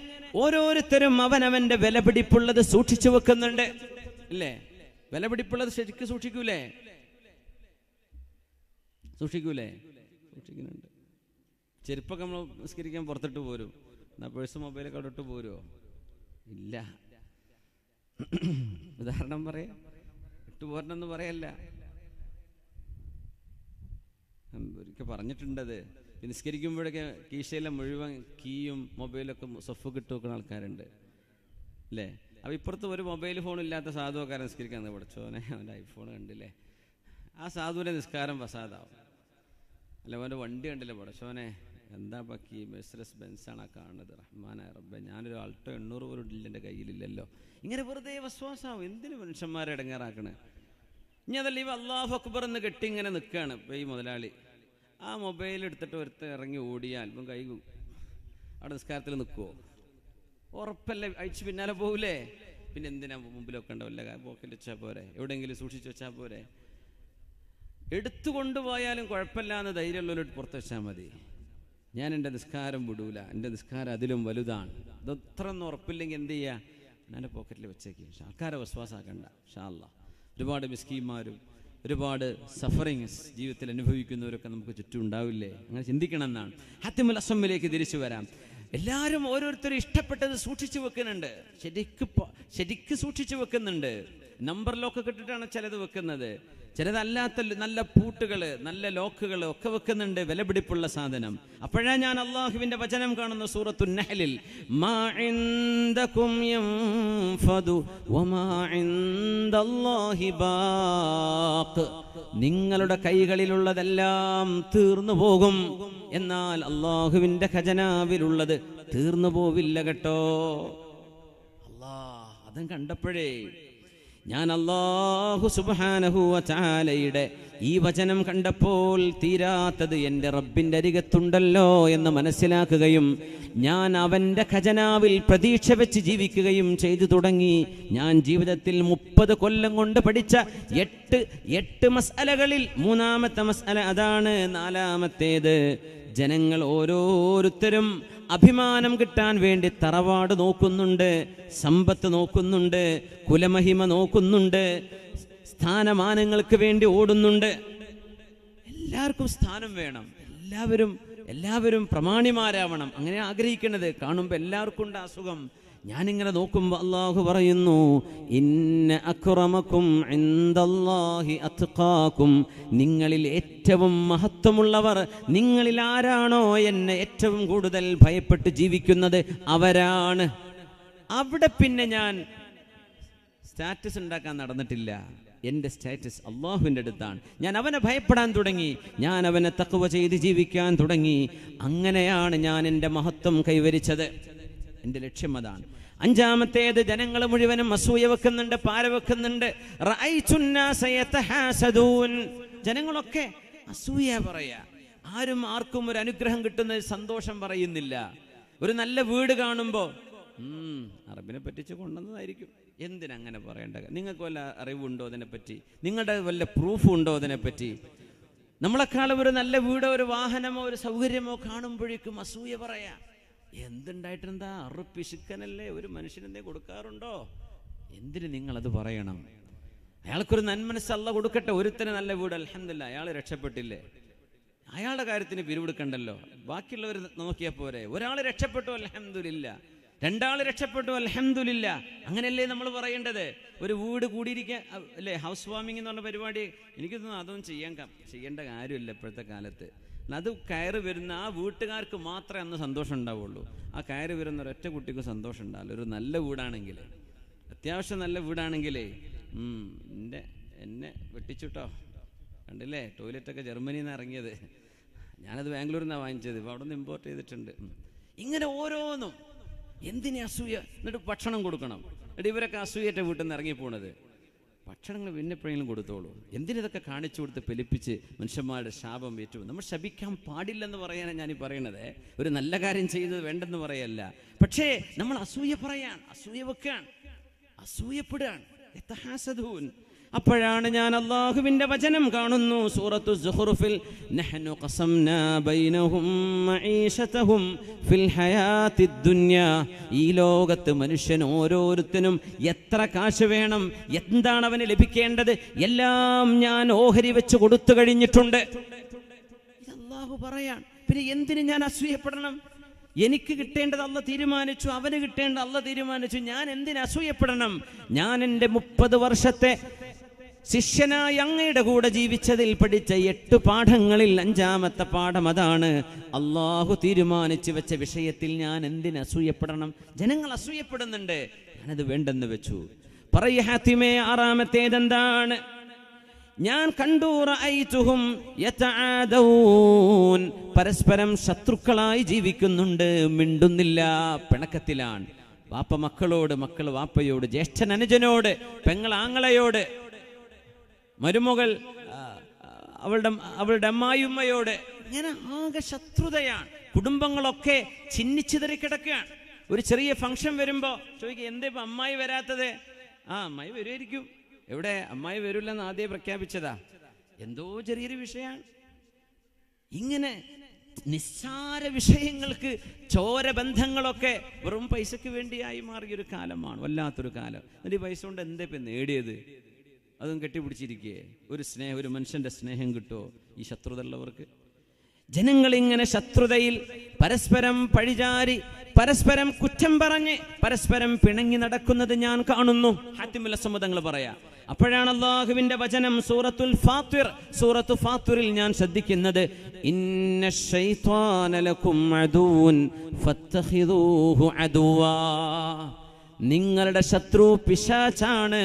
Speaker 1: ഓരോരുത്തരും അവനവന്റെ വിലപിടിപ്പുള്ളത് സൂക്ഷിച്ചു വെക്കുന്നുണ്ട്. അല്ലേ? വിലപിടിപ്പുള്ളത് ശരിക്കും സൂക്ഷിക്കൂലേ? സൂക്ഷിക്കുന്നുണ്ട്. ചെരുപ്പൊക്കെ നമ്മൾ നിസ്കരിക്കാൻ പുറത്തിട്ട് പോരും, എന്നാ പേഴ്സ് മൊബൈലൊക്കെ അവിടെ ഇട്ട് പോരുമോ? ഇല്ല. ഉദാഹരണം പറയാം, ഇട്ടുപോരണമെന്ന് പറയല്ല. ഒരിക്കൽ പറഞ്ഞിട്ടുണ്ടത്, നിസ്കരിക്കുമ്പോഴൊക്കെ കീശയിലെ മുഴുവൻ കീയും മൊബൈലൊക്കെ സൊഫ് ഇട്ട് വെക്കുന്ന ആൾക്കാരുണ്ട്, അല്ലേ? അപ്പോൾ ഇപ്പുറത്ത് ഒരു മൊബൈൽ ഫോൺ ഇല്ലാത്ത സാധുക്കാരൻ നിസ്കരിക്കാൻ പഠിച്ചോനെ, അവൻ്റെ ഐഫോൺ കണ്ടില്ലേ, ആ സാധുവിൻ്റെ നിസ്കാരം ഫസാദാവും. അല്ല, അവൻ്റെ വണ്ടി കണ്ടില്ലേ പഠിച്ചോനെ, എന്താ ബാക്കി മെഴ്സറസ് ബെൻസാണ് ആ കാണുന്നത്, റഹ്മാനായ റബ്ബേ, ഞാനൊരു ആൾട്ടോ 800 പോലും ഇല്ല എൻ്റെ കയ്യിലില്ലല്ലോ. ഇങ്ങനെ വെറുതെ വസ്വാസാവും. എന്തിനു മനുഷ്യന്മാരെ ഇടങ്ങേറാക്കണേ? ഇനി അതല്ല, ഇവ അല്ലാഹു അക്ബർ എന്ന് കെട്ടി ഇങ്ങനെ നിൽക്കുകയാണ്. ഇപ്പോൾ ഈ മുതലാളി ആ മൊബൈൽ എടുത്തിട്ട് ഒരുത്ത് ഇറങ്ങി ഓടിയാൽ ഇപ്പം കൈ അവിടെ നിസ്കാരത്തിൽ നിൽക്കുമോ? ഉറപ്പല്ലേ, അയച്ച് പിന്നാലെ പോകൂലേ? പിന്നെ എന്തിനാ മുമ്പിലൊക്കെ ഉണ്ടാവില്ല, പോക്കറ്റ് വെച്ചാൽ പോരെ, എവിടെയെങ്കിലും സൂക്ഷിച്ച് വെച്ചാൽ പോരെ? എടുത്തു കൊണ്ടുപോയാലും കുഴപ്പമില്ല എന്ന് ധൈര്യമുള്ളവരോട് പുറത്ത് വെച്ചാൽ മതി. ഞാൻ എൻ്റെ നിസ്കാരം വിടൂല, എൻ്റെ നിസ്കാരം അതിലും വലുതാണ്. അതത്ര ഒന്നും ഉറപ്പില്ലെങ്കിൽ എന്ത് ചെയ്യുക? ഞാൻ എൻ്റെ പോക്കറ്റിൽ വെച്ചേക്കും. ആൾക്കാരെ വിശ്വാസമാക്കണ്ട. ഇൻഷാ അല്ലാഹ് ഒരുപാട് മിസ്കീന്മാരും ഒരുപാട് സഫറിങ്സ് ജീവിതത്തിൽ അനുഭവിക്കുന്നവരൊക്കെ നമുക്ക് ചുറ്റും ഉണ്ടാവില്ലേ? അങ്ങനെ ചിന്തിക്കണം എന്നാണ്. ഹാത്തിമുൽ അസ്വമിലേക്ക് തിരിച്ചു വരാം. എല്ലാവരും ഓരോരുത്തരും ഇഷ്ടപ്പെട്ടത് സൂക്ഷിച്ചു വെക്കുന്നുണ്ട്, ശരിക്ക് സൂക്ഷിച്ചു വെക്കുന്നുണ്ട്. നമ്പർ ലോക്കൊക്കെ ഇട്ടിട്ടാണ് ചിലത് വെക്കുന്നത്, ചിലതല്ലാത്ത നല്ല പൂട്ടുകൾ, നല്ല ലോക്കുകൾ ഒക്കെ വെക്കുന്നുണ്ട്, വിലപിടിപ്പുള്ള സാധനം. അപ്പോഴാണ് ഞാൻ അള്ളാഹുവിന്റെ വചനം കാണുന്ന സൂറത്തുൻ നഹ്ലിൽ, മാ ഇൻദകും യൻഫദു വമാ ഇൻദല്ലാഹി ബാഖ്, നിങ്ങളുടെ കൈകളിലുള്ളതെല്ലാം തീർന്നു പോകും, എന്നാൽ അള്ളാഹുവിന്റെ ഖജനാവിലുള്ളത് തീർന്നു പോവില്ല കേട്ടോ. അല്ലാഹ് അതും കണ്ടപ്പോഴേ ഞാൻ അല്ലാഹു സുബ്ഹാനഹു വ തആലയുടെ ഈ വചനം കണ്ടപ്പോൾ തീരാത്തത് എൻ്റെ റബ്ബിൻ്റെ അരികത്തുണ്ടല്ലോ എന്ന് മനസ്സിലാക്കുകയും ഞാൻ അവൻ്റെ ഖജനാവിൽ പ്രതീക്ഷ വെച്ച് ജീവിക്കുകയും ചെയ്തു തുടങ്ങി. ഞാൻ ജീവിതത്തിൽ 30 കൊല്ലം കൊണ്ട് പഠിച്ച 8 മസ്അലകളിൽ 3-ാമത്തെ മസ്അല അതാണ്. 4-ാമത്തേത്, ജനങ്ങൾ ഓരോരുത്തരും അഭിമാനം കിട്ടാൻ വേണ്ടി തറവാട് നോക്കുന്നുണ്ട്, സമ്പത്ത് നോക്കുന്നുണ്ട്, കുലമഹിമ നോക്കുന്നുണ്ട്, സ്ഥാനമാനങ്ങൾക്ക് വേണ്ടി ഓടുന്നുണ്ട്. എല്ലാവർക്കും സ്ഥാനം വേണം, എല്ലാവരും പ്രമാണിമാരാവണം, അങ്ങനെ ആഗ്രഹിക്കുന്നത്. കാണുമ്പോൾ എല്ലാവർക്കും ഉണ്ട് അസുഖം. ഞാനിങ്ങനെ നോക്കുമ്പോൾ അള്ളാഹു പറയുന്നു, ഇന്ന അക്രമക്കും ഇൻദല്ലാഹി അത്ഖാക്കും, നിങ്ങളിൽ ഏറ്റവും മഹത്വമുള്ളവർ, നിങ്ങളിൽ ആരാണോ എന്നെ ഏറ്റവും കൂടുതൽ ഭയപ്പെട്ട് ജീവിക്കുന്നത് അവരാണ്. അവിടെ പിന്നെ ഞാൻ സ്റ്റാറ്റസ് ഉണ്ടാക്കാൻ നടന്നിട്ടില്ല. എൻ്റെ സ്റ്റാറ്റസ് അള്ളാഹുവിൻ്റെ അടുത്താണ്. ഞാൻ അവനെ ഭയപ്പെടാൻ തുടങ്ങി, ഞാൻ അവനെ തഖ്വ ചെയ്ത് ജീവിക്കാൻ തുടങ്ങി. അങ്ങനെയാണ് ഞാൻ എൻ്റെ മഹത്വം കൈവരിച്ചത്. എൻ്റെ ലക്ഷ്യം അതാണ്. 5-ാമത്തേത്, ജനങ്ങൾ മുഴുവനും അസൂയ വെക്കുന്നുണ്ട്, പാര വെക്കുന്നുണ്ട്. ജനങ്ങളൊക്കെ അസൂയ പറയാ. ആർക്കും ഒരു അനുഗ്രഹം കിട്ടുന്ന സന്തോഷം പറയുന്നില്ല. ഒരു നല്ല വീട് കാണുമ്പോൾ അറബിനെ പറ്റിച്ച് കൊണ്ടുവന്നതായിരിക്കും. എന്തിനങ്ങനെ പറയേണ്ട? നിങ്ങൾക്ക് വല്ല അറിവുണ്ടോ അതിനെപ്പറ്റി? നിങ്ങളുടെ വല്ല പ്രൂഫ് ഉണ്ടോ അതിനെപ്പറ്റി? നമ്മളെക്കാളും ഒരു നല്ല വീടോ ഒരു വാഹനമോ ഒരു സൗകര്യമോ കാണുമ്പോഴേക്കും അസൂയ പറയാ. എന്തുണ്ടായിട്ടെന്താ? പിശുക്കനല്ലേ, ഒരു മനുഷ്യനെന്തേ കൊടുക്കാറുണ്ടോ? എന്തിന് നിങ്ങളത് പറയണം? അയാൾക്കൊരു നന്മനസ് അല്ലാഹ് കൊടുക്കട്ടെ. ഒരുത്തന് നല്ല വീട്, അൽഹംദുലില്ലാഹ്, അയാൾ രക്ഷപ്പെട്ടില്ലേ? അയാളുടെ കാര്യത്തിന് പിരിവെടുക്കണ്ടല്ലോ, ബാക്കിയുള്ളവർ നോക്കിയാൽ പോരെ. ഒരാൾ രക്ഷപ്പെട്ടു, അൽഹംദുലില്ലാഹ്. 2 ആൾ രക്ഷപ്പെട്ടു, അൽഹംദുലില്ലാഹ്. അങ്ങനെയല്ലേ നമ്മൾ പറയേണ്ടത്? ഒരു വീട് കൂടിയിരിക്കാൻ അല്ലേ, ഹൗസ് വാമിംഗ് എന്ന് പറഞ്ഞ പരിപാടി. എനിക്കൊന്നും അതൊന്നും ചെയ്യേണ്ട കാര്യമില്ല ഇപ്പോഴത്തെ കാലത്ത്. അത് കയറി വരുന്ന ആ വീട്ടുകാർക്ക് മാത്രമേ അന്ന് സന്തോഷം ഉണ്ടാവുള്ളൂ. ആ കയറി വരുന്ന ഒരൊറ്റ കുട്ടിക്ക് സന്തോഷം ഉണ്ടാവില്ല. ഒരു നല്ല വീടാണെങ്കിൽ, അത്യാവശ്യം നല്ല വീടാണെങ്കിലേ എന്നെ വെട്ടിച്ചുട്ടോ, കണ്ടില്ലേ? ടോയ്ലറ്റൊക്കെ ജർമ്മനിയിൽ നിന്ന് ഇറങ്ങിയത്, ഞാനത് ബാംഗ്ലൂരിൽ നിന്നാണ് വാങ്ങിച്ചത്, ഇപ്പോൾ അവിടെ നിന്ന് ഇമ്പോർട്ട് ചെയ്തിട്ടുണ്ട്. ഇങ്ങനെ ഓരോന്നും എന്തിനെ അസൂയ? എന്നിട്ട് ഭക്ഷണം കൊടുക്കണം. എന്നിട്ട് ഇവരൊക്കെ അസൂയറ്റ വീട്ടിൽ നിന്ന് ഇറങ്ങിപ്പോണത്. ഭക്ഷണങ്ങൾ പിന്നെപ്പോഴെങ്കിലും കൊടുത്തോളൂ. എന്തിനിതൊക്കെ കാണിച്ചു കൊടുത്ത് പെലിപ്പിച്ച് മനുഷ്യന്മാരുടെ ശാപം ഏറ്റു? നമ്മൾ ശപിക്കാൻ പാടില്ലെന്ന് പറയാനാണ് ഞാനീ പറയണത്. ഒരു നല്ല കാര്യം ചെയ്യുന്നത് വേണ്ടെന്ന് പറയല്ല. പക്ഷേ നമ്മൾ അസൂയ പറയാൻ, അസൂയ വെക്കാൻ, അസൂയപ്പെടാൻ. അപ്പോഴാണ് ഞാൻ അല്ലാഹുവിന്റെ വചനം കാണുന്നു, സൂറത്തു സുഖ്റുഫിൽ, നഹ്നു ഖസംനാ ബൈനഹും മഈശതഹും ഫിൽ ഹയാത്തിദ് ദുനിയാ. ഈ ലോകത്ത് മനുഷ്യൻ ഓരോരുത്തനും എത്ര കാശ് വേണം, എന്താണ് അവന് ലഭിക്കേണ്ടത്, എല്ലാം ഞാൻ ഓഹരി വെച്ച് കൊടുത്തു കഴിഞ്ഞിട്ടുണ്ട്. അല്ലാഹു പറയാൻ. പിന്നെ എന്തിന് ഞാൻ അസൂയപ്പെടണം? എനിക്ക് കിട്ടേണ്ടത് അല്ലാഹ് തീരുമാനിച്ചു, അവന് കിട്ടേണ്ടത് അല്ലാഹ് തീരുമാനിച്ചു. ഞാൻ എന്തിന് അസൂയപ്പെടണം? ഞാൻ എൻ്റെ 30 വർഷത്തെ ശിഷ്യനായി അങ്ങയുടെ കൂടെ ജീവിച്ചതിൽ പഠിച്ച 8 പാഠങ്ങളിൽ 5-ാമത്തെ പാഠം അതാണ്. അള്ളാഹു തീരുമാനിച്ചു വെച്ച വിഷയത്തിൽ ഞാൻ എന്തിന് അസൂയപ്പെടണം? ജനങ്ങൾ അസൂയപ്പെടുന്നുണ്ട്, ഞാനത് വേണ്ടെന്ന് വെച്ചു. പറയ ഹാത്തിമേ, 6-ാമത്തേതെന്താണ്? ഞാൻ കണ്ടു, റഅയ്തുഹും യതആദഊൻ, പരസ്പരം ശത്രുക്കളായി ജീവിക്കുന്നുണ്ട്, മിണ്ടുന്നില്ല, പിണക്കത്തിലാണ്. വാപ്പ മക്കളോട്, മക്കൾ വാപ്പയോട്, ജ്യേഷ്ഠൻ അനുജനോട്, പെങ്ങൾ ആങ്ങളയോട്, മരുമകൾ അവളുടെ അമ്മായിമ്മയോട്, ഇങ്ങനെ ആകെ ശത്രുതയാണ്. കുടുംബങ്ങളൊക്കെ ചിന്നിച്ചിതറി കിടക്കുകയാണ്. ഒരു ചെറിയ ഫംഗ്ഷൻ വരുമ്പോ ചോദിക്കുക, എന്തേ ഇപ്പൊ അമ്മായി വരാത്തത്? അമ്മായി വരുമായിരിക്കും. എവിടെ? അമ്മായി വരില്ലെന്ന് ആദ്യം പ്രഖ്യാപിച്ചതാ. എന്തോ ചെറിയൊരു വിഷയമാണ്. ഇങ്ങനെ നിസ്സാര വിഷയങ്ങൾക്ക് ചോരബന്ധങ്ങളൊക്കെ വെറും പൈസക്ക് വേണ്ടിയായി മാറിയൊരു കാലമാണ്, വല്ലാത്തൊരു കാലം. എന്നിട്ട് ഈ പൈസ കൊണ്ട് എന്താ ഇപ്പം നേടിയത്? അതും കെട്ടിപ്പിടിച്ചിരിക്കേ? ഒരു മനുഷ്യന്റെ സ്നേഹം കിട്ടുമോ ഈ ശത്രുതയുള്ളവർക്ക്? ജനങ്ങളിങ്ങനെ ശത്രുതയിൽ പരസ്പരം പഴിചാരി, പരസ്പരം കുറ്റം പറഞ്ഞ്, പരസ്പരം പിണങ്ങി നടക്കുന്നത് ഞാൻ കാണുന്നു. ഹാത്തിമുൽ അസ്വം തങ്ങൾ പറയാ. അപ്പോഴാണ് അല്ലാഹുവിന്റെ വചനം സൂറത്തു ഫാത്തിറിൽ ഞാൻ ശ്രദ്ധിക്കുന്നത്, ഇന്നശ്ശൈത്വാന ലക്കും അദുവ്വൻ ഫത്തഖിദൂഹു അദുവ്വാ. നിങ്ങളുടെ ശത്രു പിശാചാണ്.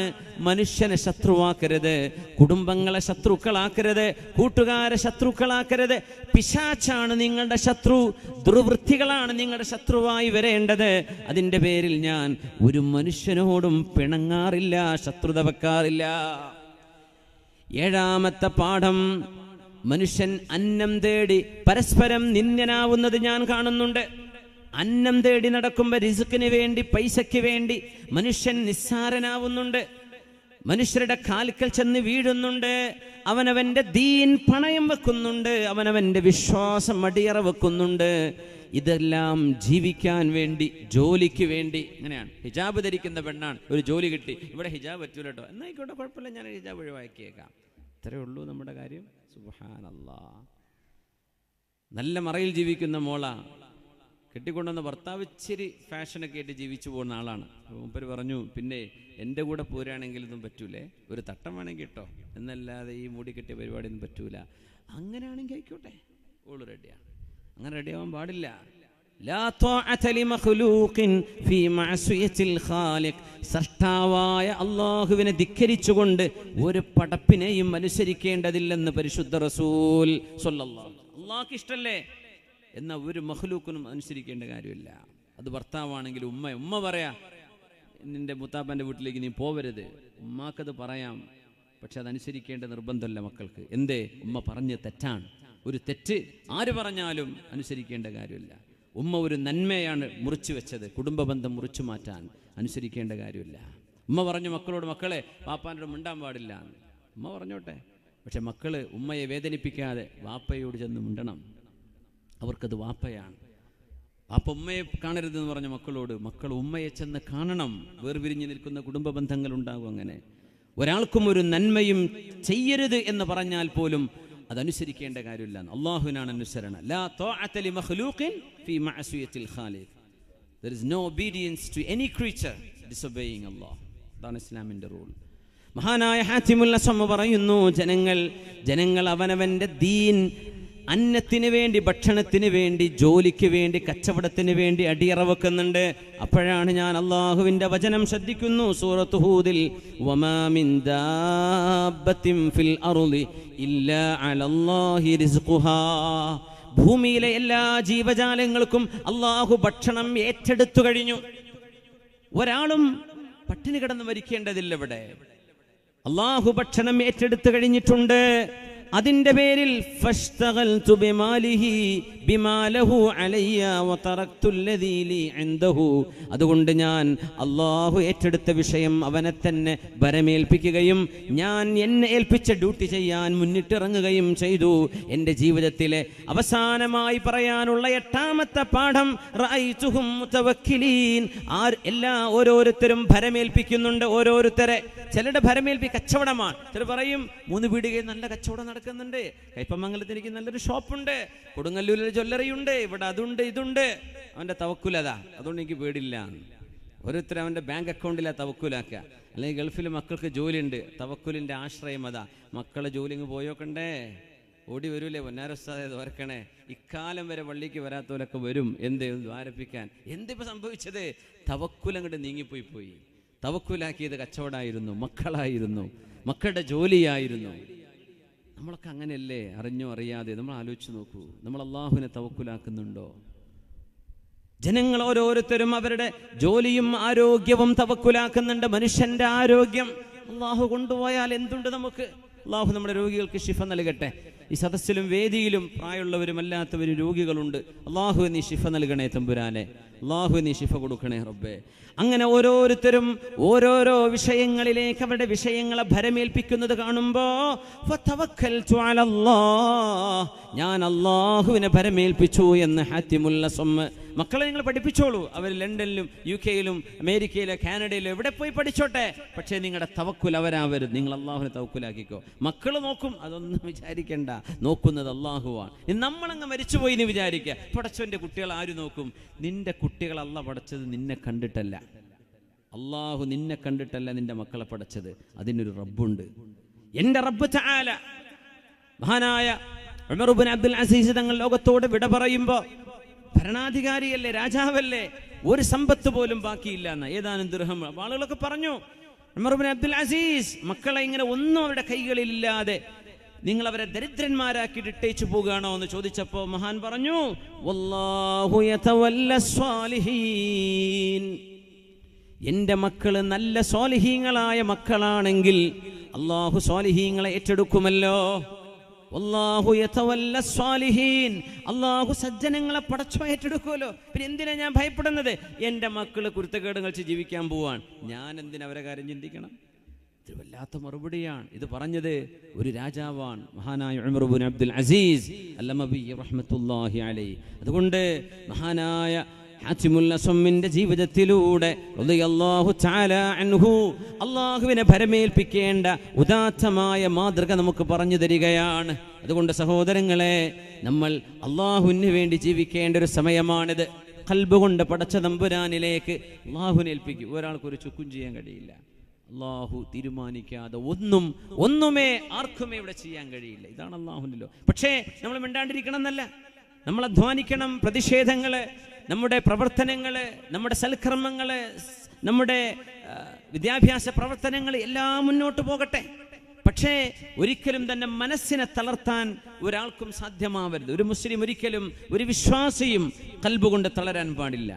Speaker 1: മനുഷ്യനെ ശത്രുവാക്കരുത്, കുടുംബങ്ങളെ ശത്രുക്കളാക്കരുത്, കൂട്ടുകാരെ ശത്രുക്കളാക്കരുത്. പിശാചാണ് നിങ്ങളുടെ ശത്രു, ദുർവൃത്തികളാണ് നിങ്ങളുടെ ശത്രുവായി വരേണ്ടത്. അതിൻ്റെ പേരിൽ ഞാൻ ഒരു മനുഷ്യനോടും പിണങ്ങാറില്ല, ശത്രുത വെക്കാറില്ല. 7ാമത്തെ പാഠം, മനുഷ്യൻ അന്നം തേടി പരസ്പരം നിന്ദ്യനാവുന്നത് ഞാൻ കാണുന്നുണ്ട്. അന്നം തേടി നടക്കുമ്പോൾ റിസ്ക്കിന് വേണ്ടി, പൈസയ്ക്ക് വേണ്ടി മനുഷ്യൻ നിസ്സാരനാവുന്നുണ്ട്, മനുഷ്യരുടെ കാൽക്കൽ ചെന്ന് വീഴുന്നുണ്ട്, അവനവന്റെ ദീൻ പണയം വെക്കുന്നുണ്ട്, അവനവന്റെ വിശ്വാസം അടിയറ വെക്കുന്നുണ്ട്. ഇതെല്ലാം ജീവിക്കാൻ വേണ്ടി, ജോലിക്ക് വേണ്ടി. അങ്ങനെയാണ്. ഹിജാബ് ധരിക്കുന്ന പെണ്ണാണ്, ഒരു ജോലി കിട്ടി, ഇവിടെ ഹിജാബ് പറ്റൂല കേട്ടോ, എന്നായിക്കോട്ടെ കുഴപ്പമില്ല, ഞാൻ ഹിജാബ് ഒഴിവാക്കിയേക്കാം. ഇത്രയേ ഉള്ളൂ നമ്മുടെ കാര്യം. സുബ്ഹാനല്ലാഹ്. നല്ല മറയിൽ ജീവിക്കുന്ന മോള, കെട്ടിക്കൊണ്ടുവന്ന ഭർത്താവ് ഇച്ചിരി ഫാഷനൊക്കെ ആയിട്ട് ജീവിച്ചു പോകുന്ന ആളാണ്. മൂപ്പര് പറഞ്ഞു, പിന്നെ എൻ്റെ കൂടെ പോരുകയാണെങ്കിൽ ഇതൊന്നും പറ്റൂലേ, ഒരു തട്ടം വേണമെങ്കിൽ കേട്ടോ, എന്നല്ലാതെ ഈ മൂടി കെട്ടിയ പരിപാടിയൊന്നും പറ്റൂല. അങ്ങനെയാണെങ്കിൽ ആയിക്കോട്ടെ, ഓള് റെഡിയാണ്. അങ്ങനെ റെഡിയാവാൻ പാടില്ല. ലാ ത്വാഅത ലിമഖ്ലൂഖിൻ ഫീ മഅസിയത്തിൽ ഖാലിഖ്. സൃഷ്ടാവായ അല്ലാഹുവിനെ ധിക്കരിച്ചുകൊണ്ട് ഒരു പടപ്പിനെയും അനുസരിക്കേണ്ടതില്ലെന്ന് പരിശുദ്ധ റസൂൽ സ്വല്ലല്ലാഹു. അല്ലാഹുക്ക് ഇഷ്ടല്ലേ എന്നാൽ ഒരു മഖ്ലൂക്കിനും അനുസരിക്കേണ്ട കാര്യമില്ല. അത് ഭർത്താവാണെങ്കിൽ ഉമ്മ പറയാ, നിന്റെ മുത്താപ്പൻ്റെ വീട്ടിലേക്ക് നീ പോവരുത്, ഉമ്മാക്കത് പറയാം, പക്ഷെ അതനുസരിക്കേണ്ട നിർബന്ധമല്ല മക്കൾക്ക്. എന്തേ? ഉമ്മ പറഞ്ഞ് തെറ്റാണ്. ഒരു തെറ്റ് ആര് പറഞ്ഞാലും അനുസരിക്കേണ്ട കാര്യമില്ല. ഉമ്മ ഒരു നന്മയാണ് മുറിച്ചു വെച്ചത്, കുടുംബ ബന്ധം മുറിച്ചു മാറ്റാൻ അനുസരിക്കേണ്ട കാര്യമില്ല. ഉമ്മ പറഞ്ഞു മക്കളോട്, മക്കളെ വാപ്പാനോട് മിണ്ടാൻ പാടില്ല. ഉമ്മ പറഞ്ഞോട്ടെ, പക്ഷെ മക്കള് ഉമ്മയെ വേദനിപ്പിക്കാതെ വാപ്പയോട് ചെന്ന് മിണ്ടണം. അവർക്കത് വാപ്പയാണ്. വാപ്പ ഉമ്മയെ കാണരുതെന്ന് പറഞ്ഞ മക്കളോട് മക്കൾ ഉമ്മയെ ചെന്ന് കാണണം. വേർപിരിഞ്ഞ് നിൽക്കുന്ന കുടുംബ ബന്ധങ്ങൾ ഉണ്ടാകും. അങ്ങനെ ഒരാൾക്കും ഒരു നന്മയും ചെയ്യരുത് എന്ന് പറഞ്ഞാൽ പോലും അതനുസരിക്കേണ്ട കാര്യമില്ല. അല്ലാഹുവിനാണ് അനുസരണ. ലാ ത്വാഅത ലിമഖ്ലൂഖിൻ ഫീ മഅസിയത്തിൽ ഖാലിഖ്. There is no obedience to any creature disobeying Allah. അതാണ് ഇസ്ലാമിന്റെ റൂൾ. മഹാനായ ഹാത്തിമുൽ അസ്വം പറയുന്നു, ജനങ്ങൾ അവനവന്റെ ദീൻ അന്നത്തിന് വേണ്ടി, ഭക്ഷണത്തിന് വേണ്ടി, ജോലിക്ക് വേണ്ടി, കച്ചവടത്തിന് വേണ്ടി അടിയറ വെക്കുന്നുണ്ട്. അപ്പോഴാണ് ഞാൻ അല്ലാഹുവിന്റെ വചനം ശ്രദ്ധിക്കുന്നു. സൂറത്ത് ഹൂദിൽ, വമാ മിൻ ദാബത്തിൻ ഫിൽ അർളി ഇല്ലാ അലല്ലാഹി റിസ്ഖുഹാ. ഭൂമിയിലെ എല്ലാ ജീവജാലങ്ങൾക്കും അല്ലാഹു ഭക്ഷണം ഏറ്റെടുത്തു കഴിഞ്ഞു. ഒരാളും പട്ടിണി കിടന്ന് മരിക്കേണ്ടതില്ല. ഇവിടെ അല്ലാഹു ഭക്ഷണം ഏറ്റെടുത്തു കഴിഞ്ഞിട്ടുണ്ട്. അതിന്റെ പേരിൽ ഫഷ്തഗൽതു ബിമാലിഹി ബിമാലഹു അലയ്യ വതറക്തുല്ലദീ ലീ ഇൻദഹു. അതുകൊണ്ട് ഞാൻ അല്ലാഹു ഏറ്റെടുത്ത വിഷയം അവനെ തന്നെ ഭരമേൽപ്പിക്കുകയും ഞാൻ എന്നെ ഏൽപ്പിച്ച ഡ്യൂട്ടി ചെയ്യാൻ മുന്നിട്ടിറങ്ങുകയും ചെയ്തു. എൻ്റെ ജീവിതത്തിലെ അവസാനമായി പറയാനുള്ള 8ാമത്തെ പാഠം, റഅയ്തുഹും മുതവക്കിലീൻ. ഓരോരുത്തരും ഭരമേൽപ്പിക്കുന്നുണ്ട് ഓരോരുത്തരെ. ചിലരുടെ കച്ചവടമാണ്. ചിലർ പറയും 3 പീടികയിൽ നല്ല കച്ചവടം നടക്കുന്നുണ്ട്, കൈപ്പമംഗലത്ത് എനിക്ക് നല്ലൊരു ഷോപ്പുണ്ട്, കൊടുങ്ങല്ലൂരിൽ ജ്വല്ലറിയുണ്ട്, ഇവിടെ അതുണ്ട് ഇതുണ്ട്. അവൻ്റെ തവക്കുലതാ, അതുകൊണ്ട് എനിക്ക് പേടില്ല. ഓരോരുത്തരും അവൻ്റെ ബാങ്ക് അക്കൗണ്ടിലാ തവക്കുലാക്കുക. അല്ലെങ്കിൽ ഗൾഫിൽ മക്കൾക്ക് ജോലിയുണ്ട്, തവക്കുലിൻ്റെ ആശ്രയം അതാ. മക്കളെ ജോലി അങ്ങ് പോയോക്കണ്ടേ, ഓടി വരൂലേ പൊന്നാരസ്താതെ ഓർക്കണേ. ഇക്കാലം വരെ പള്ളിക്ക് വരാത്തവരൊക്കെ വരും. ദ്വാരപ്പിക്കാൻ. എന്തിപ്പോൾ സംഭവിച്ചത്? തവക്കുലങ്ങോട്ട് നീങ്ങിപ്പോയി. തവക്കുലാക്കിയത് കച്ചവടമായിരുന്നു, മക്കളായിരുന്നു, മക്കളുടെ ജോലിയായിരുന്നു. നമ്മളൊക്കെ അങ്ങനെയല്ലേ? അറിഞ്ഞോ അറിയാതെ നമ്മൾ ആലോചിച്ച് നോക്കൂ, നമ്മൾ അള്ളാഹുവിനെ തവക്കുലാക്കുന്നുണ്ടോ? ജനങ്ങൾ ഓരോരുത്തരും അവരുടെ ജോലിയും ആരോഗ്യവും തവക്കുലാക്കുന്നുണ്ട്. മനുഷ്യന്റെ ആരോഗ്യം അള്ളാഹു കൊണ്ടുപോയാൽ എന്തുണ്ട് നമുക്ക്? അള്ളാഹു നമ്മുടെ രോഗികൾക്ക് ശിഫ നൽകട്ടെ. ഈ സദസ്സിലും വേദിയിലും പ്രായമുള്ളവരും അല്ലാത്തവരും രോഗികളുണ്ട്. അള്ളാഹു നീ ശിഫ നൽകണേ തമ്പുരാനെ, അള്ളാഹു നീ ശിഫ കൊടുക്കണേ റബ്ബേ. അങ്ങനെ ഓരോരുത്തരും ഓരോരോ വിഷയങ്ങളിലേക്ക് അവരുടെ വിഷയങ്ങളെ ഭരമേൽപ്പിക്കുന്നത് കാണുമ്പോൾ ഞാൻ അള്ളാഹുവിനെ ഭരമേൽപ്പിച്ചു എന്ന് ഹാത്തിമുൽ അസ്വം. മക്കളെ നിങ്ങൾ പഠിപ്പിച്ചോളൂ, അവർ ലണ്ടനിലും UK യിലും അമേരിക്കയിലും കാനഡയിലും എവിടെ പോയി പഠിച്ചോട്ടെ, പക്ഷേ നിങ്ങളുടെ തവക്കുൽ അവരാവരുത്. നിങ്ങൾ അള്ളാഹുവിനെ തവക്കുലാക്കിക്കോ. മക്കൾ നോക്കും, അതൊന്നും വിചാരിക്കേണ്ട, നോക്കുന്നത് അള്ളാഹുവാണ്. നമ്മളങ്ങ് മരിച്ചുപോയി എന്ന് വിചാരിക്കുക. പടച്ചവൻ്റെ കുട്ടികൾ ആര് നോക്കും? നിന്റെ കുട്ടികൾ അള്ളാഹ് പടച്ചത് നിന്നെ കണ്ടിട്ടല്ല, അള്ളാഹു നിന്നെ കണ്ടിട്ടല്ല നിന്റെ മക്കളെ പടച്ചത്. അതിനൊരു റബ്ബുണ്ട്. എൻ്റെ റബ്ബ് തആല മഹാനായ ഉമർ ഇബ്നു അബ്ദുൽ അസീസ് തങ്ങൾ ലോകത്തോട് വിട പറയുമ്പോൾ, ഭരണാധികാരിയല്ലേ, രാജാവല്ലേ, ഒരു സമ്പത്ത് പോലും ബാക്കിയില്ല എന്ന ഏതാനും ദിർഹം. ആളുകളൊക്കെ പറഞ്ഞു, ഉമർ ഇബ്നു അബ്ദുൽ അസീസ് മക്കളെ ഇങ്ങനെ ഒന്നും അവരുടെ കൈകളിലില്ലാതെ നിങ്ങൾ അവരെ ദരിദ്രന്മാരാക്കിയിട്ട് ഇട്ടേച്ചു പോകുകയാണോ എന്ന് ചോദിച്ചപ്പോൾ മഹാൻ പറഞ്ഞു, വല്ലാഹു യതവല്ല സ്വാലിഹീൻ. എൻ്റെ മക്കള് നല്ല സ്വാലിഹീങ്ങളായ മക്കളാണെങ്കിൽ അള്ളാഹു സ്വാലിഹീങ്ങളെ ഏറ്റെടുക്കുമല്ലോ. വല്ലാഹു യതവല്ല സ്വാലിഹീൻ. അള്ളാഹു സജ്ജനങ്ങളെ പടച്ചോ ഏറ്റെടുക്കുമല്ലോ. പിന്നെ എന്തിനാ ഞാൻ ഭയപ്പെടുന്നത്? എൻ്റെ മക്കള് കുരുത്തക്കേട് കളിച്ച് ജീവിക്കാൻ പോവാൻ, ഞാൻ എന്തിനാ അവരെ കാര്യം ചിന്തിക്കണം? ഇത് വല്ലാത്ത മറുപടിയാണ്. ഇത് പറഞ്ഞത് ഒരു രാജാവാണ്, മഹാനായ ഉമർ ഇബ്നു അബ്ദുൽ അസീസ് അൽ-അമവി റഹ്മത്തുള്ളാഹി അലൈഹി. അതുകൊണ്ട് മഹാനായ ഹാത്തിമുൽ അസ്വമിന്റെ ജീവിതത്തിലൂടെ റളിയല്ലാഹു തആല അൻഹു അള്ളാഹുവിനെ ഭരമേൽപ്പിക്കേണ്ട ഉദാത്തമായ മാതൃക നമുക്ക് പറഞ്ഞു തരികയാണ്. അതുകൊണ്ട് സഹോദരങ്ങളെ, നമ്മൾ അള്ളാഹുവിന് വേണ്ടി ജീവിക്കേണ്ട ഒരു സമയമാണിത്. ഖൽബ് കൊണ്ട് പടച്ച തമ്പുരാനിലേക്ക് അള്ളാഹുവിനെ ഏൽപ്പിക്കും. ഒരാൾക്കൊരു ചുക്കും ചെയ്യാൻ കഴിയില്ല. അള്ളാഹു തീരുമാനിക്കാതെ ഒന്നുമേ ആർക്കുമേ ഇവിടെ ചെയ്യാൻ കഴിയില്ല. ഇതാണ് അള്ളാഹുവിനല്ലോ. പക്ഷേ നമ്മൾ മിണ്ടാണ്ടിരിക്കണം എന്നല്ല, നമ്മൾ അധ്വാനിക്കണം. പ്രതിഷേധങ്ങള്, നമ്മുടെ പ്രവർത്തനങ്ങള്, നമ്മുടെ സൽക്കർമ്മങ്ങള്, നമ്മുടെ വിദ്യാഭ്യാസ പ്രവർത്തനങ്ങൾ എല്ലാം മുന്നോട്ട് പോകട്ടെ. പക്ഷേ ഒരിക്കലും തന്നെ മനസ്സിനെ തളർത്താൻ ഒരാൾക്കും സാധ്യമാവരുത്. ഒരു മുസ്ലിം ഒരിക്കലും, ഒരു വിശ്വാസിയും ഖൽബ് കൊണ്ട് തളരാൻ പാടില്ല.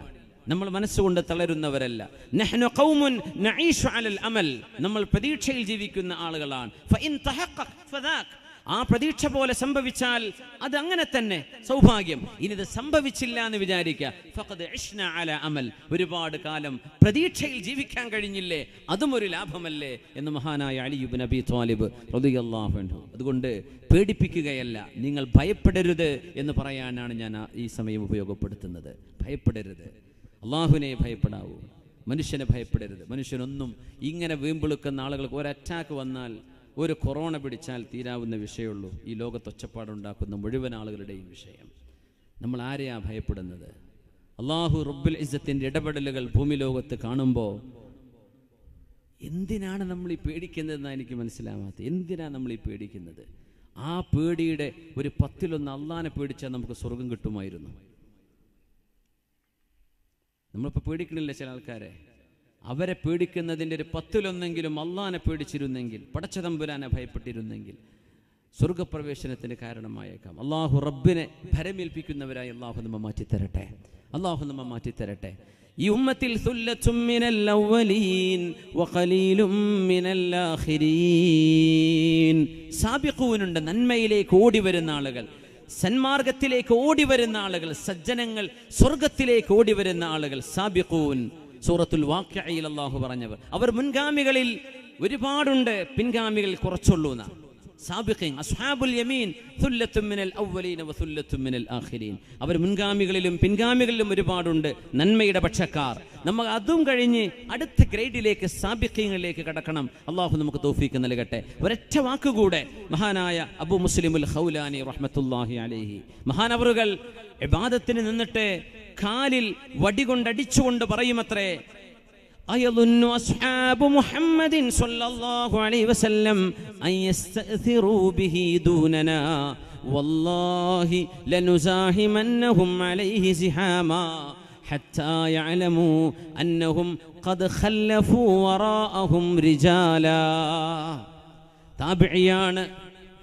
Speaker 1: നമ്മൾ മനസ്സുകൊണ്ട് തളരുന്നവരല്ല. നഹ്നു ഖൗമുൻ നഈഷു അലൽ അമൽ. നമ്മൾ പ്രതീക്ഷയിൽ ജീവിക്കുന്ന ആളുകളാണ്. ഫഇൻ തഹഖഖ ഫദാക. ആ പ്രതീക്ഷ പോലെ സംഭവിച്ചാൽ അത് അങ്ങനെ തന്നെ സൗഭാഗ്യം. ഇനി ഇത് സംഭവിച്ചില്ല എന്ന് വിചാരിക്കുക, ഫഖദ് ഇശ്നാ അലാ അമൽ. ഒരുപാട് കാലം പ്രതീക്ഷയിൽ ജീവിക്കാൻ കഴിഞ്ഞില്ലേ, അതും ഒരു ലാഭമല്ലേ എന്ന് മഹാനായ അലി ഇബ്നു അബീ ത്വാലിബ് റളിയല്ലാഹു അൻഹു. അതുകൊണ്ട് പേടിപ്പിക്കുകയല്ല, നിങ്ങൾ ഭയപ്പെടരുത് എന്ന് പറയാനാണ് ഞാൻ ഈ സമയം ഉപയോഗപ്പെടുത്തുന്നത്. ഭയപ്പെടരുത്, അള്ളാഹുവിനെ ഭയപ്പെടാവൂ, മനുഷ്യനെ ഭയപ്പെടരുത്. മനുഷ്യനൊന്നും ഇങ്ങനെ വീമ്പിളുക്കുന്ന ആളുകൾക്ക് ഒരു അറ്റാക്ക് വന്നാൽ, ഒരു കൊറോണ പിടിച്ചാൽ തീരാവുന്ന വിഷയമുള്ളൂ ഈ ലോകത്ത് ഒച്ചപ്പാടുണ്ടാക്കുന്ന മുഴുവൻ ആളുകളുടെയും വിഷയം. നമ്മൾ ആരെയാ ഭയപ്പെടുന്നത്? അള്ളാഹു റബ്ബുൽ ഇസ്സത്തിൻ്റെ ഇടപെടലുകൾ ഭൂമി ലോകത്ത് കാണുമ്പോൾ എന്തിനാണ് നമ്മൾ ഈ പേടിക്കുന്നതെന്നാണ് എനിക്ക് മനസ്സിലാവാത്തത്. എന്തിനാണ് നമ്മൾ ഈ പേടിക്കുന്നത്? ആ പേടിയുടെ ഒരു 10-1 അള്ളാഹിനെ പേടിച്ചാൽ നമുക്ക് സ്വർഗം കിട്ടുമായിരുന്നു. നമ്മളിപ്പോൾ പേടിക്കണില്ല ചില ആൾക്കാരെ. അവരെ പേടിക്കുന്നതിൻ്റെ ഒരു 10-1 അള്ളാഹിനെ പേടിച്ചിരുന്നെങ്കിൽ, പടച്ച തമ്പുരാനെ ഭയപ്പെട്ടിരുന്നെങ്കിൽ സ്വർഗപ്രവേശനത്തിന് കാരണമായേക്കാം. അള്ളാഹു റബ്ബിനെ ഭരമേൽപ്പിക്കുന്നവരായി അള്ളാഹു നമ്മ മാറ്റിത്തരട്ടെ. അള്ളാഹു നമ്മ മാറ്റിത്തരട്ടെ. ഈ ഉമ്മത്തിൽ സുല്ലത്തും മിനൽ അവ്വലീൻ വഖലീലും മിനൽ ആഖിരീൻ. സാബിഖൂനുണ്ട്, നന്മയിലേക്ക് ഓടി വരുന്ന ആളുകൾ, സന്മാർഗത്തിലേക്ക് ഓടി വരുന്ന ആളുകൾ, സജ്ജനങ്ങൾ, സ്വർഗത്തിലേക്ക് ഓടി വരുന്ന ആളുകൾ. സാബിഖൂൻ സൂറത്തുൽ വാഖിഅയിൽ അല്ലാഹു പറഞ്ഞവർ. അവർ മുൻഗാമികളിൽ ഒരുപാടുണ്ട്, പിൻഗാമികളിൽ കുറച്ചുള്ളൂ. സാബിഖീൻ അസ്ഹാബുൽ യമീൻ സുല്ലത്തും മിനൽ അവ്വലീന വസുല്ലത്തും മിനൽ ആഖിരീൻ. അവർ മുൻഗാമികളിലും പിൻഗാമികളിലും ഒരുപാടുണ്ട്, നന്മയുടെ പക്ഷക്കാർ. നമ്മൾ അതും കഴിഞ്ഞ് അടുത്ത ഗ്രേഡിലേക്ക്, സാബിഖീങ്ങളിലേക്ക് കടക്കണം. അള്ളാഹു നമുക്ക് തൗഫീഖ് നൽകട്ടെ. ഒരൊറ്റ വാക്കുകൂടെ മഹാനായ അബൂ മുസ്ലിമുൽ ഖൗലാനി റഹ്മത്തുള്ളാഹി അലൈഹി മഹാനവറുകൾ ഇബാദത്തിന് നിന്നിട്ട് കാലിൽ വടികൊണ്ടടിച്ചുകൊണ്ട് പറയുമത്രേ, അയളുന്നു അസ്ഹാബു മുഹമ്മദിൻ സ്വല്ലല്ലാഹു അലൈഹി വസല്ലം അൻ യസ്തഅ്സിറൂ ബിഹി ദൂനനാ വല്ലാഹി ലനുസാഹിമന്നഹും അലൈഹി സിഹാമാ ഹത്താ യഅലമൂ അന്നഹും ഖദ് ഖല്ലഫൂ വറാഅഹും റിജാലാ.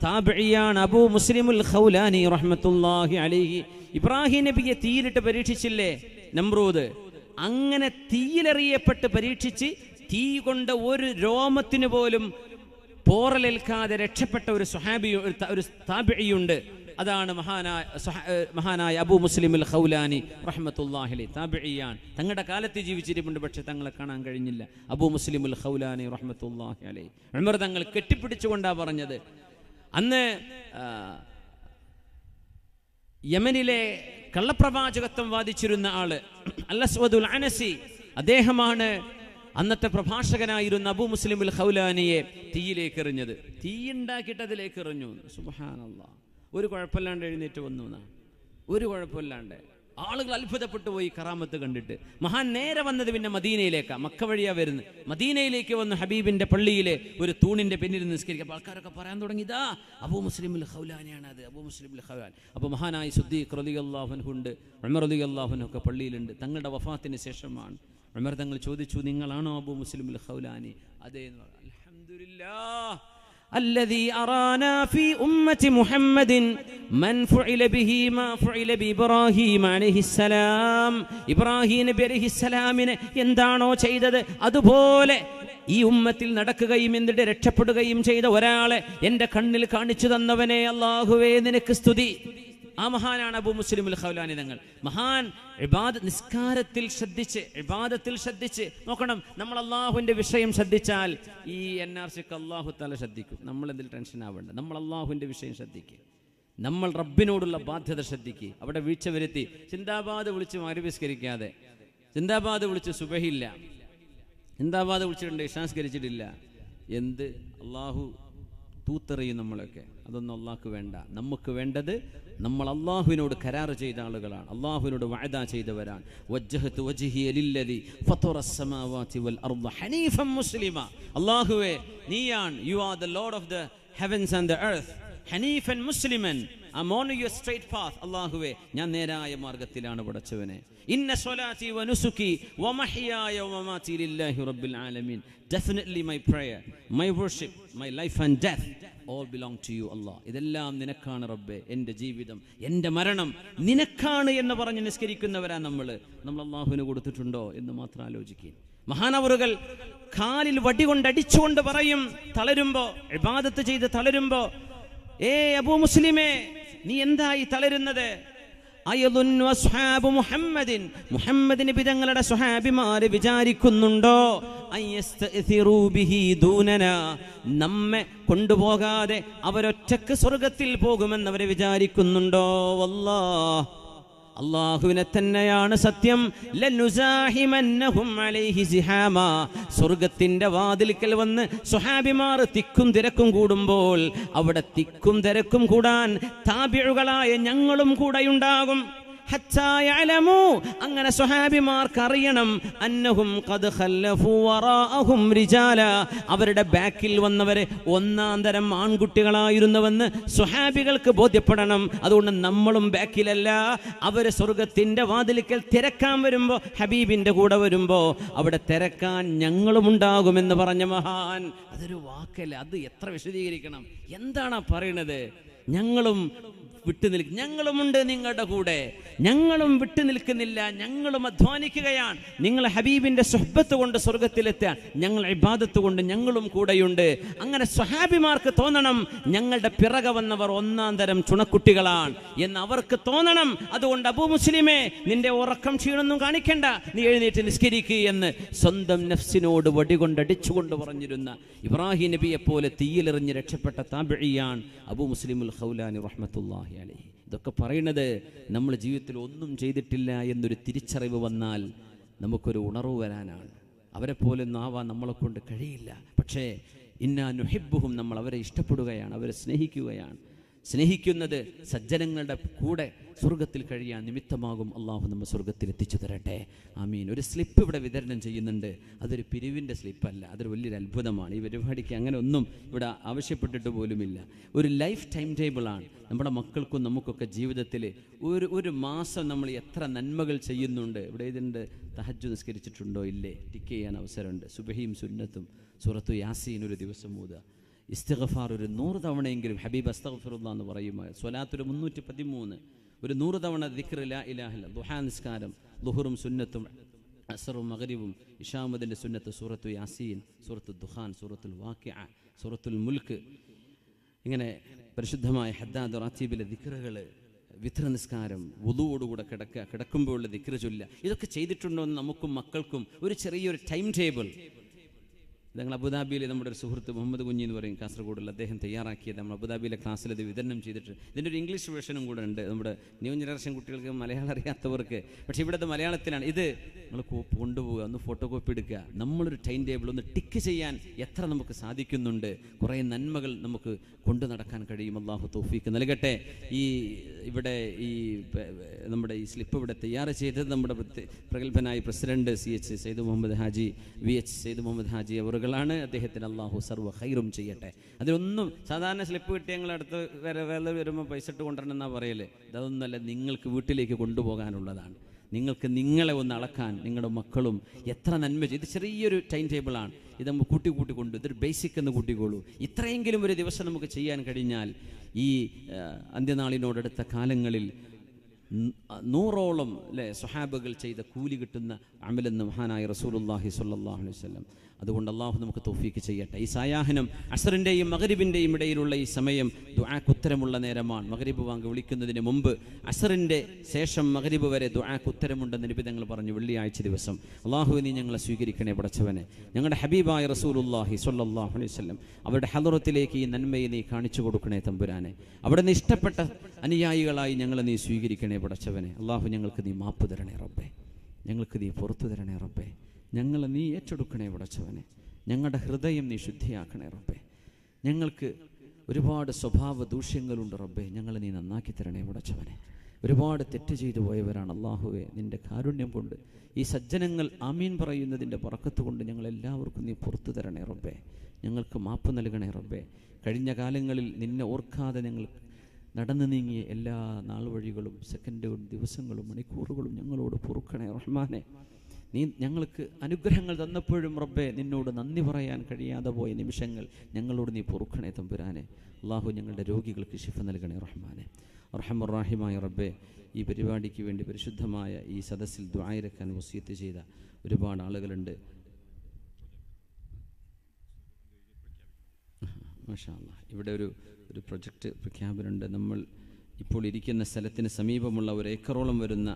Speaker 1: താബിഇയാണ് അബൂ മുസ്ലിമുൽ ഖൗലാനി റഹ്മത്തുള്ളാഹി അലൈഹി. ഇബ്രാഹിം നബിയെ തീയിലിട്ട് പരീക്ഷിച്ചില്ലേ നമ്രൂദ്? അങ്ങനെ തീയിലെറിയപ്പെട്ട് പരീക്ഷിച്ച് തീ കൊണ്ട് ഒരു രോമത്തിന് പോലും പോറലേൽക്കാതെ രക്ഷപ്പെട്ട ഒരു സ്വഹാബി, ഒരു താബിഇയുണ്ട്. അതാണ് മഹാനായ അബൂ മുസ്ലിം അൽ ഖൗലാനി റഹ്മത്തുള്ളാഹി അലൈഹി. താബിഇയാണ്, തങ്ങളുടെ കാലത്ത് ജീവിച്ചിരിപ്പുണ്ട്, പക്ഷെ തങ്ങളെ കാണാൻ കഴിഞ്ഞില്ല. അബൂ മുസ്ലിം അൽ ഖൗലാനി റഹ്മത്തുള്ളാഹി അലൈഹി ഉമർ തങ്ങൾ കെട്ടിപ്പിടിച്ചുകൊണ്ടാ പറഞ്ഞത്. അന്ന് യമനിലെ കള്ളപ്രവാചകത്വം വാദിച്ചിരുന്ന ആള് അൽ അസ്വദുൽ അനസി, അദ്ദേഹമാണ് അന്നത്തെ പ്രഭാഷകനായിരുന്ന അബൂ മുസ്ലിം അൽ ഖൗലാനിയെ തീയിലേക്ക് എറിഞ്ഞത്. തീയുണ്ടാക്കിയിട്ട് അതിലേക്ക് എറിഞ്ഞു. സുബ്ഹാനല്ലാഹ്. ഒരു കുഴപ്പമില്ലാണ്ട് എഴുന്നേറ്റ് വന്നു എന്നാ, ഒരു കുഴപ്പമില്ലാണ്ട്. ആളുകൾ അത്ഭുതപ്പെട്ടു പോയി കറാമത്ത് കണ്ടിട്ട്. മഹാൻ നേരെ വന്നത് പിന്നെ മദീനയിലേക്കാണ്, മക്ക വഴിയാ വരുന്നത്. മദീനയിലേക്ക് വന്ന് ഹബീബിന്റെ പള്ളിയിലെ ഒരു തൂണിന്റെ പിന്നിൽ നിസ്കരിക്കുക. ആൾക്കാരൊക്കെ പറയാൻ തുടങ്ങി, ഇതാ അബൂ മുസ്ലിം അൽ ഖൗലാനിയാണ്, അത് അബൂ മുസ്ലിം അൽ ഖൗലാൻ. അപ്പോൾ മഹാനായ സിദ്ദീഖ് റളിയല്ലാഹു അൻഹു ഉണ്ട്, ഉമർ റളിയല്ലാഹു അൻഹു ഒക്കെ പള്ളിയിലുണ്ട്. തങ്ങളുടെ വഫാത്തിന് ശേഷമാണ്. ഉമർ തങ്ങൾ ചോദിച്ചു, നിങ്ങളാണോ അബൂ മുസ്ലിം അൽ ഖൗലാനി? അതേ എന്ന് പറഞ്ഞു. അൽഹംദുലില്ലാഹ് الذي أرانا في أمة محمد من فعل به ما فعل بإبراهيم عليه السلام. ഇബ്രാഹിം നബി അലൈഹിസ്സലാമിനെ എന്താണോ ചെയ്തത് അതുപോലെ ഈ ഉമ്മത്തിൽ നടക്കുകയും എന്നിട്ട് രക്ഷപ്പെടുകയും ചെയ്ത ഒരാളെ എൻ്റെ കണ്ണിൽ കാണിച്ചു തന്നവനെ അല്ലാഹുവേ നിനക്ക് സ്തുതി. ആ മഹാനാണ് അബൂ മുസ്ലിം അൽ ഖൗലാനി തങ്ങൾ. മഹാൻ നിസ്കാരത്തിൽ ശ്രദ്ധിച്ച്, ഇബാദത്തിൽ ശ്രദ്ധിച്ച് നോക്കണം. നമ്മൾ അള്ളാഹുവിൻ്റെ വിഷയം ശ്രദ്ധിച്ചാൽ ഈ NRCക്ക് അള്ളാഹു തആല ശ്രദ്ധിക്കും. നമ്മൾ എന്തിൽ ടെൻഷൻ ആവേണ്ട. നമ്മൾ അള്ളാഹുവിൻ്റെ വിഷയം ശ്രദ്ധിക്കുക, നമ്മൾ റബ്ബിനോടുള്ള ബാധ്യത ശ്രദ്ധിക്കുക. അവിടെ വീഴ്ച വരുത്തി സിന്ദാബാദ് വിളിച്ച് മഗ്‌രിബിസ്കരിക്കാതെ, സിന്ദാബാദ് വിളിച്ച് സുബഹില്ല, സിന്ദാബാദ് വിളിച്ചിട്ടുണ്ട് ഇശാസ്കരിച്ചിട്ടില്ല, എന്ത് അള്ളാഹു തൂത്തെറിയും നമ്മളൊക്കെ. അതൊന്നും അള്ളാഹ്ക്ക് വേണ്ട. നമുക്ക് വേണ്ടത് നമ്മൾ അള്ളാഹുവിനോട് കരാർ ചെയ്ത ആളുകളാണ്, അള്ളാഹുവിനോട് വഅദ ചെയ്തവരാണ്. വജ്ജഹതു വജ്ഹിയ ലില്ലദി ഫതറസ് സമാവാതി വൽ അർദ ഹനീഫൻ മുസ്ലിമ. അള്ളാഹുവേ നീയാണ്, you are the lord of the heavens and the earth, ഹനീഫൻ മുസ്ലിമൻ. I'm on your straight path. അല്ലാഹുവേ ഞാൻ നേരായ മാർഗ്ഗത്തിലാണ് പടച്ചവനെ. ഇന്ന സ്വലാത്തി വ നുസുക്കി വ മഹ്യായ വ മമാതി ലില്ലാഹി റബ്ബിൽ ആലമീൻ. Definitely my prayer, my worship, my life and death all belong to you Allah. ഇതെല്ലാം നിനക്കാണ് റബ്ബേ. എൻ്റെ ജീവിതം, എൻ്റെ മരണം നിനക്കാണ് എന്ന് പറഞ്ഞ് നിസ്കരിക്കുന്നവരാ നമ്മൾ അല്ലാഹുവിന് കൊടുത്തിട്ടുണ്ടോ എന്ന് മാത്രം ആലോചിക്കുക. മഹാനവറുകൾ കാലിൽ വടി കൊണ്ടടിച്ചുകൊണ്ട് പറയും, തളരുമ്പോ, ഇബാദത്ത് ചെയ്ത് തളരുമ്പോ, ഏ അബൂ മുസ്ലിമേ നീ എന്തായി തളരുന്നത്? അയദുന്നു അസ്ഹാബു മുഹമ്മദിൻ, മുഹമ്മദ് നബി തങ്ങളുടെ സ്വഹാബിമാർ വിചാരിക്കുന്നുണ്ടോ അയസ്തഅ്തിറൂ ബിഹി ദൂനനാ, നമ്മെ കൊണ്ടുപോകാതെ അവരൊറ്റക്ക് സ്വർഗത്തിൽ പോകുമെന്ന് അവർ വിചാരിക്കുന്നുണ്ടോ? വല്ലാഹ് അല്ലാഹുവിനെ തന്നെയാണ് സത്യം. ലനുസാഹിമന്നഹും അലൈഹി സിഹാമ. സ്വർഗത്തിന്റെ വാതിൽക്കൽ വന്ന് സ്വഹാബിമാർ തിക്കും തിരക്കും കൂടുമ്പോൾ അവിടെ തിക്കും തിരക്കും കൂടാൻ താബിഉകളായ ഞങ്ങളും കൂടെയുണ്ടാകും. അങ്ങനെ സ്വഹാബിമാർക്ക് അറിയണം, അന്നഹും ഖദ് ഖല്ലഫു വറാഅഹും റിജാല, അവരുടെ ബാക്കിൽ വന്നവരെ ഒന്നാം തരം ആൺകുട്ടികളായിരുന്നുവെന്ന് സ്വഹാബികൾക്ക് ബോധ്യപ്പെടണം. അതുകൊണ്ട് നമ്മളും ബാക്കിലല്ല. അവര് സ്വർഗത്തിന്റെ വാതിലിക്കൽ തിരക്കാൻ വരുമ്പോ, ഹബീബിന്റെ കൂടെ വരുമ്പോ അവിടെ തിരക്കാൻ ഞങ്ങളും ഉണ്ടാകുമെന്ന് പറഞ്ഞ മഹാൻ. അതൊരു വാക്കല്ല, അത് എത്ര വിശദീകരിക്കണം. എന്താണ് പറയണത്? ഞങ്ങളും വിട്ടുനിൽക്കും, ഞങ്ങളുമുണ്ട് നിങ്ങളുടെ കൂടെ, ഞങ്ങളും വിട്ടുനിൽക്കുന്നില്ല, ഞങ്ങളും അധ്വാനിക്കുകയാണ്. നിങ്ങൾ ഹബീബിന്റെ സുഹ്ബത്ത് കൊണ്ട് സ്വർഗത്തിലെത്താൻ ഞങ്ങൾ ഇബാദത്ത് കൊണ്ട് ഞങ്ങളും കൂടെയുണ്ട്. അങ്ങനെ സ്വഹാബിമാർക്ക് തോന്നണം ഞങ്ങളുടെ പിറകെ വന്നവർ ഒന്നാം തരം ചുണക്കുട്ടികളാണ് എന്ന് അവർക്ക് തോന്നണം. അതുകൊണ്ട് അബൂ മുസ്ലിമേ നിന്റെ ഉറക്കം ക്ഷീണൊന്നും കാണിക്കണ്ട, നീ എഴുന്നേറ്റ് നിസ്കരിക്കുക എന്ന് സ്വന്തം നഫ്സിനോട് വടികൊണ്ടടിച്ചുകൊണ്ട് പറഞ്ഞിരുന്ന ഇബ്രാഹിം നബിയെ പോലെ തീയിലെറിഞ്ഞ് രക്ഷപ്പെട്ട താബിഇയാണ് അബൂ മുസ്ലിം അൽ ഖൗലാനി റഹ്മത്തുള്ളാഹി അലൈഹി. ഇതൊക്കെ പറയുന്നത് നമ്മൾ ജീവിതത്തിൽ ഒന്നും ചെയ്തിട്ടില്ല എന്നൊരു തിരിച്ചറിവ് വന്നാൽ നമുക്കൊരു ഉണർവ് വരാനാണ്. അവരെ പോലെ ആവാൻ നമ്മളെ കൊണ്ട് കഴിയില്ല. പക്ഷേ ഇന്നാ നുഹിബ്ബുഹും, നമ്മൾ അവരെ ഇഷ്ടപ്പെടുകയാണ്, അവരെ സ്നേഹിക്കുകയാണ്. സ്നേഹിക്കുന്നത് സജ്ജനങ്ങളുടെ കൂടെ സ്വർഗത്തിൽ കഴിയാൻ നിമിത്തമാകും. അള്ളാഹു നമ്മൾ സ്വർഗത്തിൽ എത്തിച്ചു തരട്ടെ, ആമീൻ. ഒരു സ്ലിപ്പ് ഇവിടെ വിതരണം ചെയ്യുന്നുണ്ട്. അതൊരു പിരിവിൻ്റെ സ്ലിപ്പല്ല, അതൊരു വലിയൊരു അത്ഭുതമാണ്. ഈ പരിപാടിക്ക് അങ്ങനെ ഒന്നും ഇവിടെ ആവശ്യപ്പെട്ടിട്ട് പോലുമില്ല. ഒരു ലൈഫ് ടൈം ടേബിളാണ്. നമ്മുടെ മക്കൾക്കും നമുക്കൊക്കെ ജീവിതത്തിൽ ഒരു മാസം നമ്മൾ എത്ര നന്മകൾ ചെയ്യുന്നുണ്ട്. ഇവിടെ ഇതിൻ്റെ തഹജ്ജുദ് നിസ്കരിച്ചിട്ടുണ്ടോ ഇല്ലേ, ടിക്ക് ചെയ്യാൻ അവസരമുണ്ട്. സുബഹിയും സുന്നത്തും സൂറത്തു യാസീൻ ഒരു ദിവസം ഓതുക. ഇസ്തിഗ്ഫാർ ഒരു 100 തവണയെങ്കിലും ഹബീബ് അസ്തഗ്ഫിറുല്ലാഹ് എന്ന് പറയുമ്പോൾ, സ്വലാത്തൊരു 313, ഒരു 100 തവണ ദിക്ർ ലാ ഇലാഹ ഇല്ലല്ലാഹ്, ദുഹാ നിസ്കാരം ളുഹറും സുന്നത്തും അസറും മഗ്രിബും ഇശാമതിൻ്റെ സുന്നത്ത് സൂറത്തു യാസീൻ, സൂറത്തു ദുഖാൻ, സൂറത്തുൽ വാഖിഅ, സൂറത്തുൽ മുൽക്ക്, ഇങ്ങനെ പരിശുദ്ധമായ ഹദ്ദാദ് റാത്തീബിലെ ദിക്റുകൾ, വിത്ര നിസ്കാരം, വുളുവോടുകൂടെ കിടക്കുമ്പോഴുള്ള ദിക്റ് ചൊല്ലുക, ഇതൊക്കെ ചെയ്തിട്ടുണ്ടോ എന്ന് നമുക്കും മക്കൾക്കും ഒരു ചെറിയൊരു ടൈം ടേബിൾ. ഞങ്ങൾ അബുദാബിയിൽ നമ്മുടെ ഒരു സുഹൃത്ത് മുഹമ്മദ് കുഞ്ഞി എന്ന് പറയും, കാസർഗോഡുള്ള, അദ്ദേഹം തയ്യാറാക്കിയത് നമ്മൾ അബുദാബിയിലെ ക്ലാസ്സിൽ ഇത് വിതരണം ചെയ്തിട്ടുണ്ട്. ഇതിൻ്റെ ഒരു ഇംഗ്ലീഷ് വേർഷനും കൂടെ ഉണ്ട്, നമ്മുടെ ന്യൂ ജനറേഷൻ കുട്ടികൾക്ക് മലയാളം അറിയാത്തവർക്ക്. പക്ഷേ ഇവിടുത്തെ മലയാളത്തിലാണ്. ഇത് നമ്മൾ കൊണ്ടുപോവുക, ഒന്ന് ഫോട്ടോ കോപ്പി എടുക്കുക, നമ്മളൊരു ടൈം ടേബിൾ ഒന്ന് ടിക്ക് ചെയ്യാൻ എത്ര നമുക്ക് സാധിക്കുന്നുണ്ട്. കുറേ നന്മകൾ നമുക്ക് കൊണ്ടു നടക്കാൻ കഴിയും. അള്ളാഹു തൗഫീക്ക് നൽകട്ടെ. ഇവിടെ നമ്മുടെ ഈ സ്ലിപ്പ് ഇവിടെ തയ്യാർ ചെയ്തത് നമ്മുടെ പ്രഗത്ഭനായ president CH Syed Muhammad Haji, VH Syed Muhammad Haji അവറുകളാണ്. അദ്ദേഹത്തിന് അള്ളാഹു സർവ്വ ഖൈറും ചെയ്യട്ടെ. അതിലൊന്നും സാധാരണ സ്ലിപ്പ് കിട്ടി ഞങ്ങൾ അടുത്ത് വേറെ വരുമ്പോൾ പൈസ ഇട്ട് കൊണ്ടുവരണം എന്നാ പറയല്ലേ. ഇതൊന്നുമല്ല, നിങ്ങൾക്ക് വീട്ടിലേക്ക് കൊണ്ടുപോകാനുള്ളതാണ്. നിങ്ങൾക്ക് നിങ്ങളെ ഒന്ന് അളക്കാൻ, നിങ്ങളുടെ മക്കളും എത്ര നന്മ ചെയ്ത്. ഇത് ചെറിയൊരു ടൈം ടേബിളാണ്. ഇത് നമ്മൾ കൂട്ടി കൊണ്ട് ഇതൊരു ബേസിക് എന്ന് കൂട്ടിക്കോളൂ. ഇത്രയെങ്കിലും ഒരു ദിവസം നമുക്ക് ചെയ്യാൻ കഴിഞ്ഞാൽ ഈ അന്ത്യനാളിനോടടുത്ത കാലങ്ങളിൽ 100ഓളം സ്വഹാബകൾ ചെയ്ത കൂലി കിട്ടുന്ന അമലെന്ന് മഹാനായ റസൂലുള്ളാഹി സ്വല്ലല്ലാഹു അലൈഹി വസല്ലം. അതുകൊണ്ട് അള്ളാഹു നമുക്ക് തൗഫീക്ക് ചെയ്യട്ടെ. ഈ സായാഹ്നം അസ്റിൻ്റെയും മഗ്രിബിൻ്റെയും ഇടയിലുള്ള ഈ സമയം ദുആക്ക് ഉത്തരമുള്ള നേരമാണ്. മഗ്രിബ് വാങ്ക് വിളിക്കുന്നതിന് മുമ്പ് അസ്റിൻ്റെ ശേഷം മഗ്രിബ് വരെ ദുആക്ക് ഉത്തരമുണ്ടെന്ന് നിബിധങ്ങൾ പറഞ്ഞു. വെള്ളിയാഴ്ച ദിവസം അള്ളാഹുവേ നീ ഞങ്ങളെ സ്വീകരിക്കണേ പടച്ചവനെ. ഞങ്ങളുടെ ഹബീബായ റസൂലുള്ളാഹി സ്വല്ലല്ലാഹു അലൈഹി വസല്ലം അവരുടെ ഹദറത്തിലേക്ക് ഈ നന്മയെ നീ കാണിച്ചു കൊടുക്കണേ തമ്പുരാനെ. അവിടെ നിന്ന് ഇഷ്ടപ്പെട്ട അനുയായികളായി ഞങ്ങളെ നീ സ്വീകരിക്കണേ പടച്ചവനെ. അള്ളാഹു ഞങ്ങൾക്ക് നീ മാപ്പ് തരണേ റബ്ബേ, ഞങ്ങൾക്ക് നീ പുറത്തു തരണേ റബ്ബേ. ഞങ്ങളെ നീ ഏറ്റെടുക്കണേ പടച്ചവനെ. ഞങ്ങളുടെ ഹൃദയം നീ ശുദ്ധിയാക്കണേ റബ്ബേ. ഞങ്ങൾക്ക് ഒരുപാട് സ്വഭാവ ദൂഷ്യങ്ങളുണ്ട് റബ്ബേ, ഞങ്ങളെ നീ നന്നാക്കി തരണേ പടച്ചവനെ. ഒരുപാട് തെറ്റ് ചെയ്തു പോയവരാണ് അള്ളാഹുവേ. നിൻ്റെ കാരുണ്യം കൊണ്ട് ഈ സജ്ജനങ്ങൾ ആമീൻ പറയുന്നതിൻ്റെ ബറക്കത്ത് കൊണ്ട് ഞങ്ങളെല്ലാവർക്കും നീ പുറത്തു തരണേ റബ്ബേ. ഞങ്ങൾക്ക് മാപ്പ് നൽകണേ റബ്ബേ. കഴിഞ്ഞ കാലങ്ങളിൽ നിന്നെ ഓർക്കാതെ ഞങ്ങൾ നടന്നു നീങ്ങിയ എല്ലാ നാൾ വഴികളും സെക്കൻഡുകളും ദിവസങ്ങളും മണിക്കൂറുകളും ഞങ്ങളോട് പൊറുക്കണേ റഹ്മാനെ. നീ ഞങ്ങൾക്ക് അനുഗ്രഹങ്ങൾ തന്നപ്പോഴും റബ്ബേ നിന്നോട് നന്ദി പറയാൻ കഴിയാതെ പോയ നിമിഷങ്ങൾ ഞങ്ങളോട് നീ പൊറുക്കണേ തമ്പുരാനെ. അള്ളാഹു ഞങ്ങളുടെ രോഗികൾക്ക് ശിഫ നൽകണേ റഹ്മാനെ. അർഹമർ റഹീമായ റബ്ബേ, ഈ പരിപാടിക്ക് വേണ്ടി പരിശുദ്ധമായ ഈ സദസ്സിൽ ദുആയിരക്കാൻ വസിയത്ത് ചെയ്ത ഒരുപാട് ആളുകളുണ്ട്. മാഷാ അല്ലാഹ്. ഇവിടെ ഒരു പ്രൊജക്റ്റ് പ്രഖ്യാപനമുണ്ട്. നമ്മൾ ഇപ്പോൾ ഇരിക്കുന്ന സ്ഥലത്തിന് സമീപമുള്ള 1 ഏക്കറോളം വരുന്ന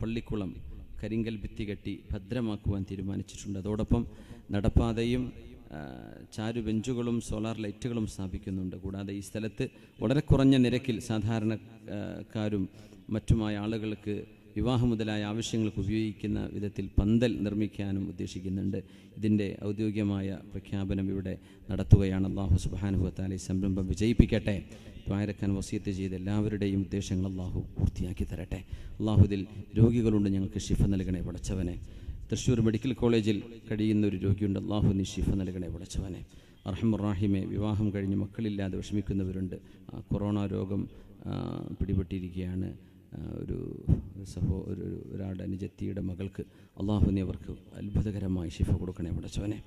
Speaker 1: പള്ളിക്കുളം കരിങ്കൽ ഭിത്തി കെട്ടി ഭദ്രമാക്കുവാൻ തീരുമാനിച്ചിട്ടുണ്ട്. അതോടൊപ്പം നടപ്പാതയും ചാരുബെഞ്ചുകളും സോളാർ ലൈറ്റുകളും സ്ഥാപിക്കുന്നുണ്ട്. കൂടാതെ ഈ സ്ഥലത്ത് വളരെ കുറഞ്ഞ നിരക്കിൽ സാധാരണക്കാരും മറ്റുമായ ആളുകൾക്ക് വിവാഹം മുതലായ ആവശ്യങ്ങൾക്ക് ഉപയോഗിക്കുന്ന വിധത്തിൽ പന്തൽ നിർമ്മിക്കാനും ഉദ്ദേശിക്കുന്നുണ്ട്. ഇതിൻ്റെ ഔദ്യോഗികമായ പ്രഖ്യാപനം ഇവിടെ നടത്തുകയാണ്. അല്ലാഹു സുബ്ഹാനഹു വ തആല ഈ സംരംഭം വിജയിപ്പിക്കട്ടെ. ദ്വാരക്കാൻ വസിയത്ത് ചെയ്ത് എല്ലാവരുടെയും ഉദ്ദേശങ്ങൾ അള്ളാഹു പൂർത്തിയാക്കി തരട്ടെ. അള്ളാഹു ഇതിൽ രോഗികളുണ്ട്, ഞങ്ങൾക്ക് ശിഫ നൽകണേ പടച്ചവനെ. തൃശ്ശൂർ മെഡിക്കൽ കോളേജിൽ കഴിയുന്ന ഒരു രോഗിയുണ്ട്, അള്ളാഹു നീ ശിഫ നൽകണേ പടച്ചവനെ. അർഹമർ റഹീമെ, വിവാഹം കഴിഞ്ഞ് മക്കളില്ലാതെ വിഷമിക്കുന്നവരുണ്ട്. കൊറോണ രോഗം പിടിപെട്ടിരിക്കുകയാണ്. ഒരാളുടെ അനുജത്തിയുടെ മകൾക്ക് അള്ളാഹു നീ അവർക്ക് അത്ഭുതകരമായി ശിഫ കൊടുക്കണേ പടച്ചവനെ.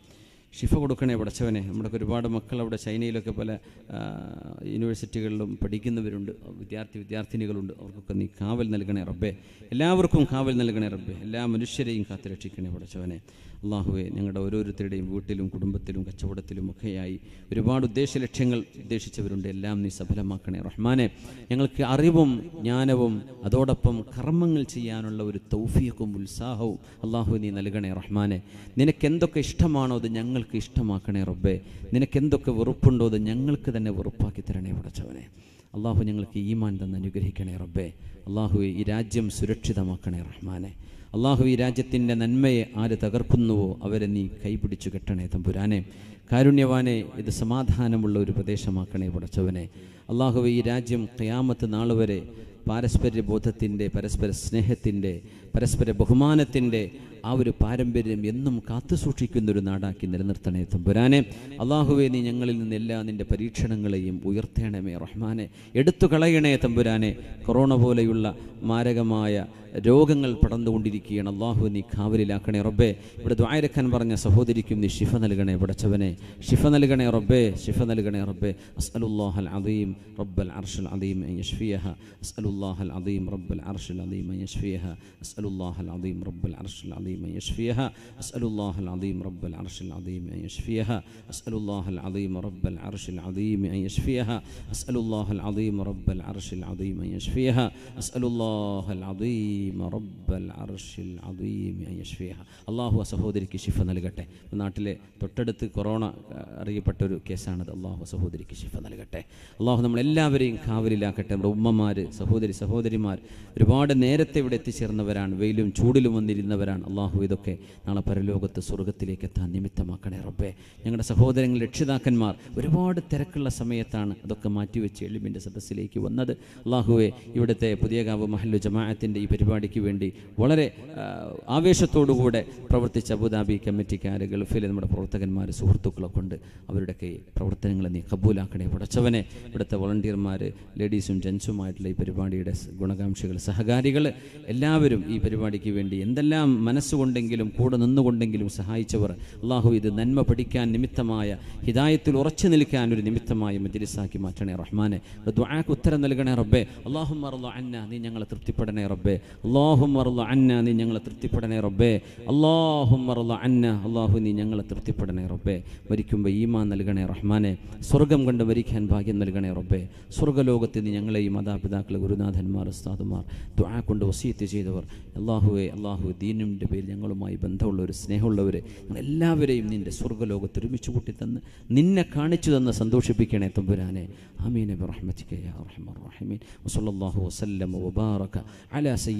Speaker 1: ശിഫ കൊടുക്കണേ പടച്ചവനെ. നമ്മുടെ ഒരുപാട് മക്കൾ അവിടെ ചൈനയിലൊക്കെ പല യൂണിവേഴ്സിറ്റികളിലും പഠിക്കുന്നവരുണ്ട്, വിദ്യാർത്ഥിനികളുണ്ട്. അവർക്കൊക്കെ നീ കാവൽ നൽകണേ റബ്ബേ. എല്ലാവർക്കും കാവൽ നൽകണേ റബ്ബേ. എല്ലാ മനുഷ്യരെയും കാത്തുരക്ഷിക്കണേ പടച്ചവനെ. അള്ളാഹുവെ, ഞങ്ങളുടെ ഓരോരുത്തരുടെയും വീട്ടിലും കുടുംബത്തിലും കച്ചവടത്തിലും ഒക്കെയായി ഒരുപാട് ലക്ഷ്യങ്ങൾ ഉദ്ദേശിച്ചവരുണ്ട്. എല്ലാം നീ സഫലമാക്കണേ റഹ്മാനെ. ഞങ്ങൾക്ക് അറിവും ജ്ഞാനവും അതോടൊപ്പം കർമ്മങ്ങൾ ചെയ്യാനുള്ള ഒരു തൗഫീഖും ഉത്സാഹവും അള്ളാഹു നീ നൽകണേ റഹ്മാനെ. നിനക്കെന്തൊക്കെ ഇഷ്ടമാണോ അത് ഞങ്ങൾക്ക് ഇഷ്ടമാക്കണേ റബ്ബേ. നിനക്കെന്തൊക്കെ വെറുപ്പുണ്ടോ അത് ഞങ്ങൾക്ക് തന്നെ വെറുപ്പാക്കി തരണേ പടച്ചവനെ. അള്ളാഹു ഞങ്ങൾക്ക് ഈമാൻ തന്ന് അനുഗ്രഹിക്കണേ റബ്ബേ. അള്ളാഹുവെ, ഈ രാജ്യം സുരക്ഷിതമാക്കണേ റഹ്മാനെ. അള്ളാഹു, ഈ രാജ്യത്തിൻ്റെ നന്മയെ ആര് തകർക്കുന്നുവോ അവരെ നീ കൈപിടിച്ചു കെട്ടണേ തമ്പുരാനെ. കാരുണ്യവാനെ, ഇത് സമാധാനമുള്ള ഒരു പ്രദേശമാക്കണേ പടച്ചവനെ. അള്ളാഹുവെ, ഈ രാജ്യം ഖിയാമത്ത് നാൾ വരെ പാരസ്പര്യ ബോധത്തിൻ്റെ, പരസ്പര സ്നേഹത്തിൻ്റെ, പരസ്പര ബഹുമാനത്തിൻ്റെ ആ ഒരു പാരമ്പര്യം എന്നും കാത്തു സൂക്ഷിക്കുന്നൊരു നാടാക്കി നിലനിർത്തണേ തമ്പുരാനെ. അള്ളാഹുവെ, നീ ഞങ്ങളിൽ നിന്ന് എല്ലാ നിൻ്റെ പരീക്ഷണങ്ങളെയും ഉയർത്തേണമേ റഹ്മാനെ. എടുത്തു കളയണേ തമ്പുരാനെ. കൊറോണ പോലെയുള്ള മാരകമായ രോഗങ്ങൾ പടർന്നുകൊണ്ടിരിക്കുകയാണ്. അള്ളാഹു നീ കാവലിലാക്കണേ റബ്ബേ. ഇവിടെ ദുആയിരക്കാൻ പറഞ്ഞ സഹോദരിക്കും നീ ശിഫ നൽകണേ പടച്ചവനെ, ശിഫ നൽകണേ റബ്ബേ, ശിഫ നൽകണേ റബ്ബേ. അസ്അലുല്ലാഹൽ അദീം റബ്ബൽ അർശിൽ അദീം അൻ യശ്ഫിയഹ, അസ്അലുല്ലാഹൽ അദീം റബ്ബൽ അർശിൽ അദീം അൻ യശ്ഫിയഹ, അസ്അലുല്ലാഹൽ അദീം റബ്ബൽ അർശിൽ അദീം അൻ യശ്ഫിയഹ, അസ്അലുല്ലാഹൽ അദീം റബ്ബൽ അർശിൽ അദീം അൻ യശ്ഫിയഹ, അസ്അലുല്ലാഹൽ അദീം റബ്ബൽ അർശിൽ അദീം അൻ യശ്ഫിയഹ, അസ്അലുല്ലാഹൽ അദീം റബ്ബൽ അർശിൽ അദീം അൻ യശ്ഫിയഹ, അസ്അലുല്ലാഹൽ അദീം റബ്ബൽ അർശിൽ അദീം അൻ യശ്ഫിയഹ. അല്ലാഹു ആ സഹോദരിക്ക് ശിഫ നൽകട്ടെ. നാട്ടിലെ തൊട്ടടുത്ത് കൊറോണ അറിയപ്പെട്ട ഒരു കേസാണത്. അല്ലാഹു സഹോദരിക്ക് ശിഫ നൽകട്ടെ. അല്ലാഹു നമ്മളെല്ലാവരെയും കാവലിലാക്കട്ടെ. നമ്മുടെ ഉമ്മമാർ, സഹോദരിമാർ ഒരുപാട് നേരത്തെ ഇവിടെ എത്തിച്ചേർന്നവരാണ്, വെയിലും ചൂടിലും വന്നിരുന്നവരാണ്. അല്ലാഹു ഇതൊക്കെ നാളെ പരലോകത്ത് സ്വർഗത്തിലേക്ക് എത്താൻ നിമിത്തമാക്കണേ റബ്ബേ. ഞങ്ങളുടെ സഹോദരങ്ങൾ, രക്ഷിതാക്കന്മാർ ഒരുപാട് തിരക്കുള്ള സമയത്താണ് അതൊക്കെ മാറ്റിവെച്ച് എളിമിൻ്റെ സദസ്സിലേക്ക് വന്നത്. അല്ലാഹുവെ, ഇവിടുത്തെ പുതിയകാവ് മഹല്ലു ജമാഅത്തിൻ്റെ ഈ പരിപാടിക്ക് വേണ്ടി വളരെ ആവേശത്തോടുകൂടെ പ്രവർത്തിച്ച അബുദാബി കമ്മിറ്റിക്കാർ, ഗൾഫിലെ നമ്മുടെ പ്രവർത്തകന്മാർ, സുഹൃത്തുക്കളൊക്കെ ഉണ്ട്. അവരുടെയൊക്കെ പ്രവർത്തനങ്ങളെ നീ കബൂലാക്കണേ പടച്ചവനെ. ഇവിടുത്തെ വോളണ്ടിയർമാർ, ലേഡീസും ജെൻസുമായിട്ടുള്ള ഈ പരിപാടിയുടെ ഗുണകാംക്ഷികൾ, സഹകാരികൾ എല്ലാവരും ഈ പരിപാടിക്ക് വേണ്ടി എന്തെല്ലാം മനസ്സുകൊണ്ടെങ്കിലും കൂടെ നിന്നുകൊണ്ടെങ്കിലും സഹായിച്ചവർ, അല്ലാഹു ഇത് നന്മ പഠിക്കാൻ നിമിത്തമായ, ഹിദായത്തിൽ ഉറച്ചു നിൽക്കാൻ ഒരു നിമിത്തമായ മജ്ലിസാക്കി മാറ്റണേ റഹ്മാനെ. ദുആക്ക് ഉത്തരം നൽകണേ റബ്ബേ. അല്ലാഹുമ്മ അർള അന്ന, നീ ഞങ്ങളെ തൃപ്തിപ്പെടണേ റബ്ബേ. അല്ലാഹുമ്മ അർള അന്ന, നീ ഞങ്ങളെ തൃപ്തിപ്പെടണേ റബ്ബേ. അല്ലാഹുമ്മ അർള അന്ന, അല്ലാഹു നീ ഞങ്ങളെ തൃപ്തിപ്പെടണേ റബ്ബേ. മരിക്കുമ്പോൾ ഈമാൻ നൽകണേ റഹ്മാനെ. സ്വർഗം കണ്ട് മരിക്കാൻ ഭാഗ്യം നൽകണേ റബ്ബേ. സ്വർഗ്ഗലോകത്ത് നീ ഞങ്ങളെയും മാതാപിതാക്കളെ, ഗുരുനാഥന്മാർ, ഉസ്താദുമാർ, ദുആ കൊണ്ട് വസീയത്ത് ചെയ്തവർ, അല്ലാഹു ദീനിൻ്റെ പേരിൽ ഞങ്ങളുമായി ബന്ധമുള്ളവർ, സ്നേഹമുള്ളവർ, ഞങ്ങളെല്ലാവരെയും നിൻ്റെ സ്വർഗ്ഗലോകത്ത് ഒരുമിച്ച് കൂട്ടി തന്ന് നിന്നെ കാണിച്ചു തന്ന് സന്തോഷിപ്പിക്കണേ തമ്പുരാനെ. ആമീൻ ബിറഹ്മതിക യാ അർഹമർ റഹീമീൻ. വസല്ലല്ലാഹു വസല്ലമ വബാറക അലാ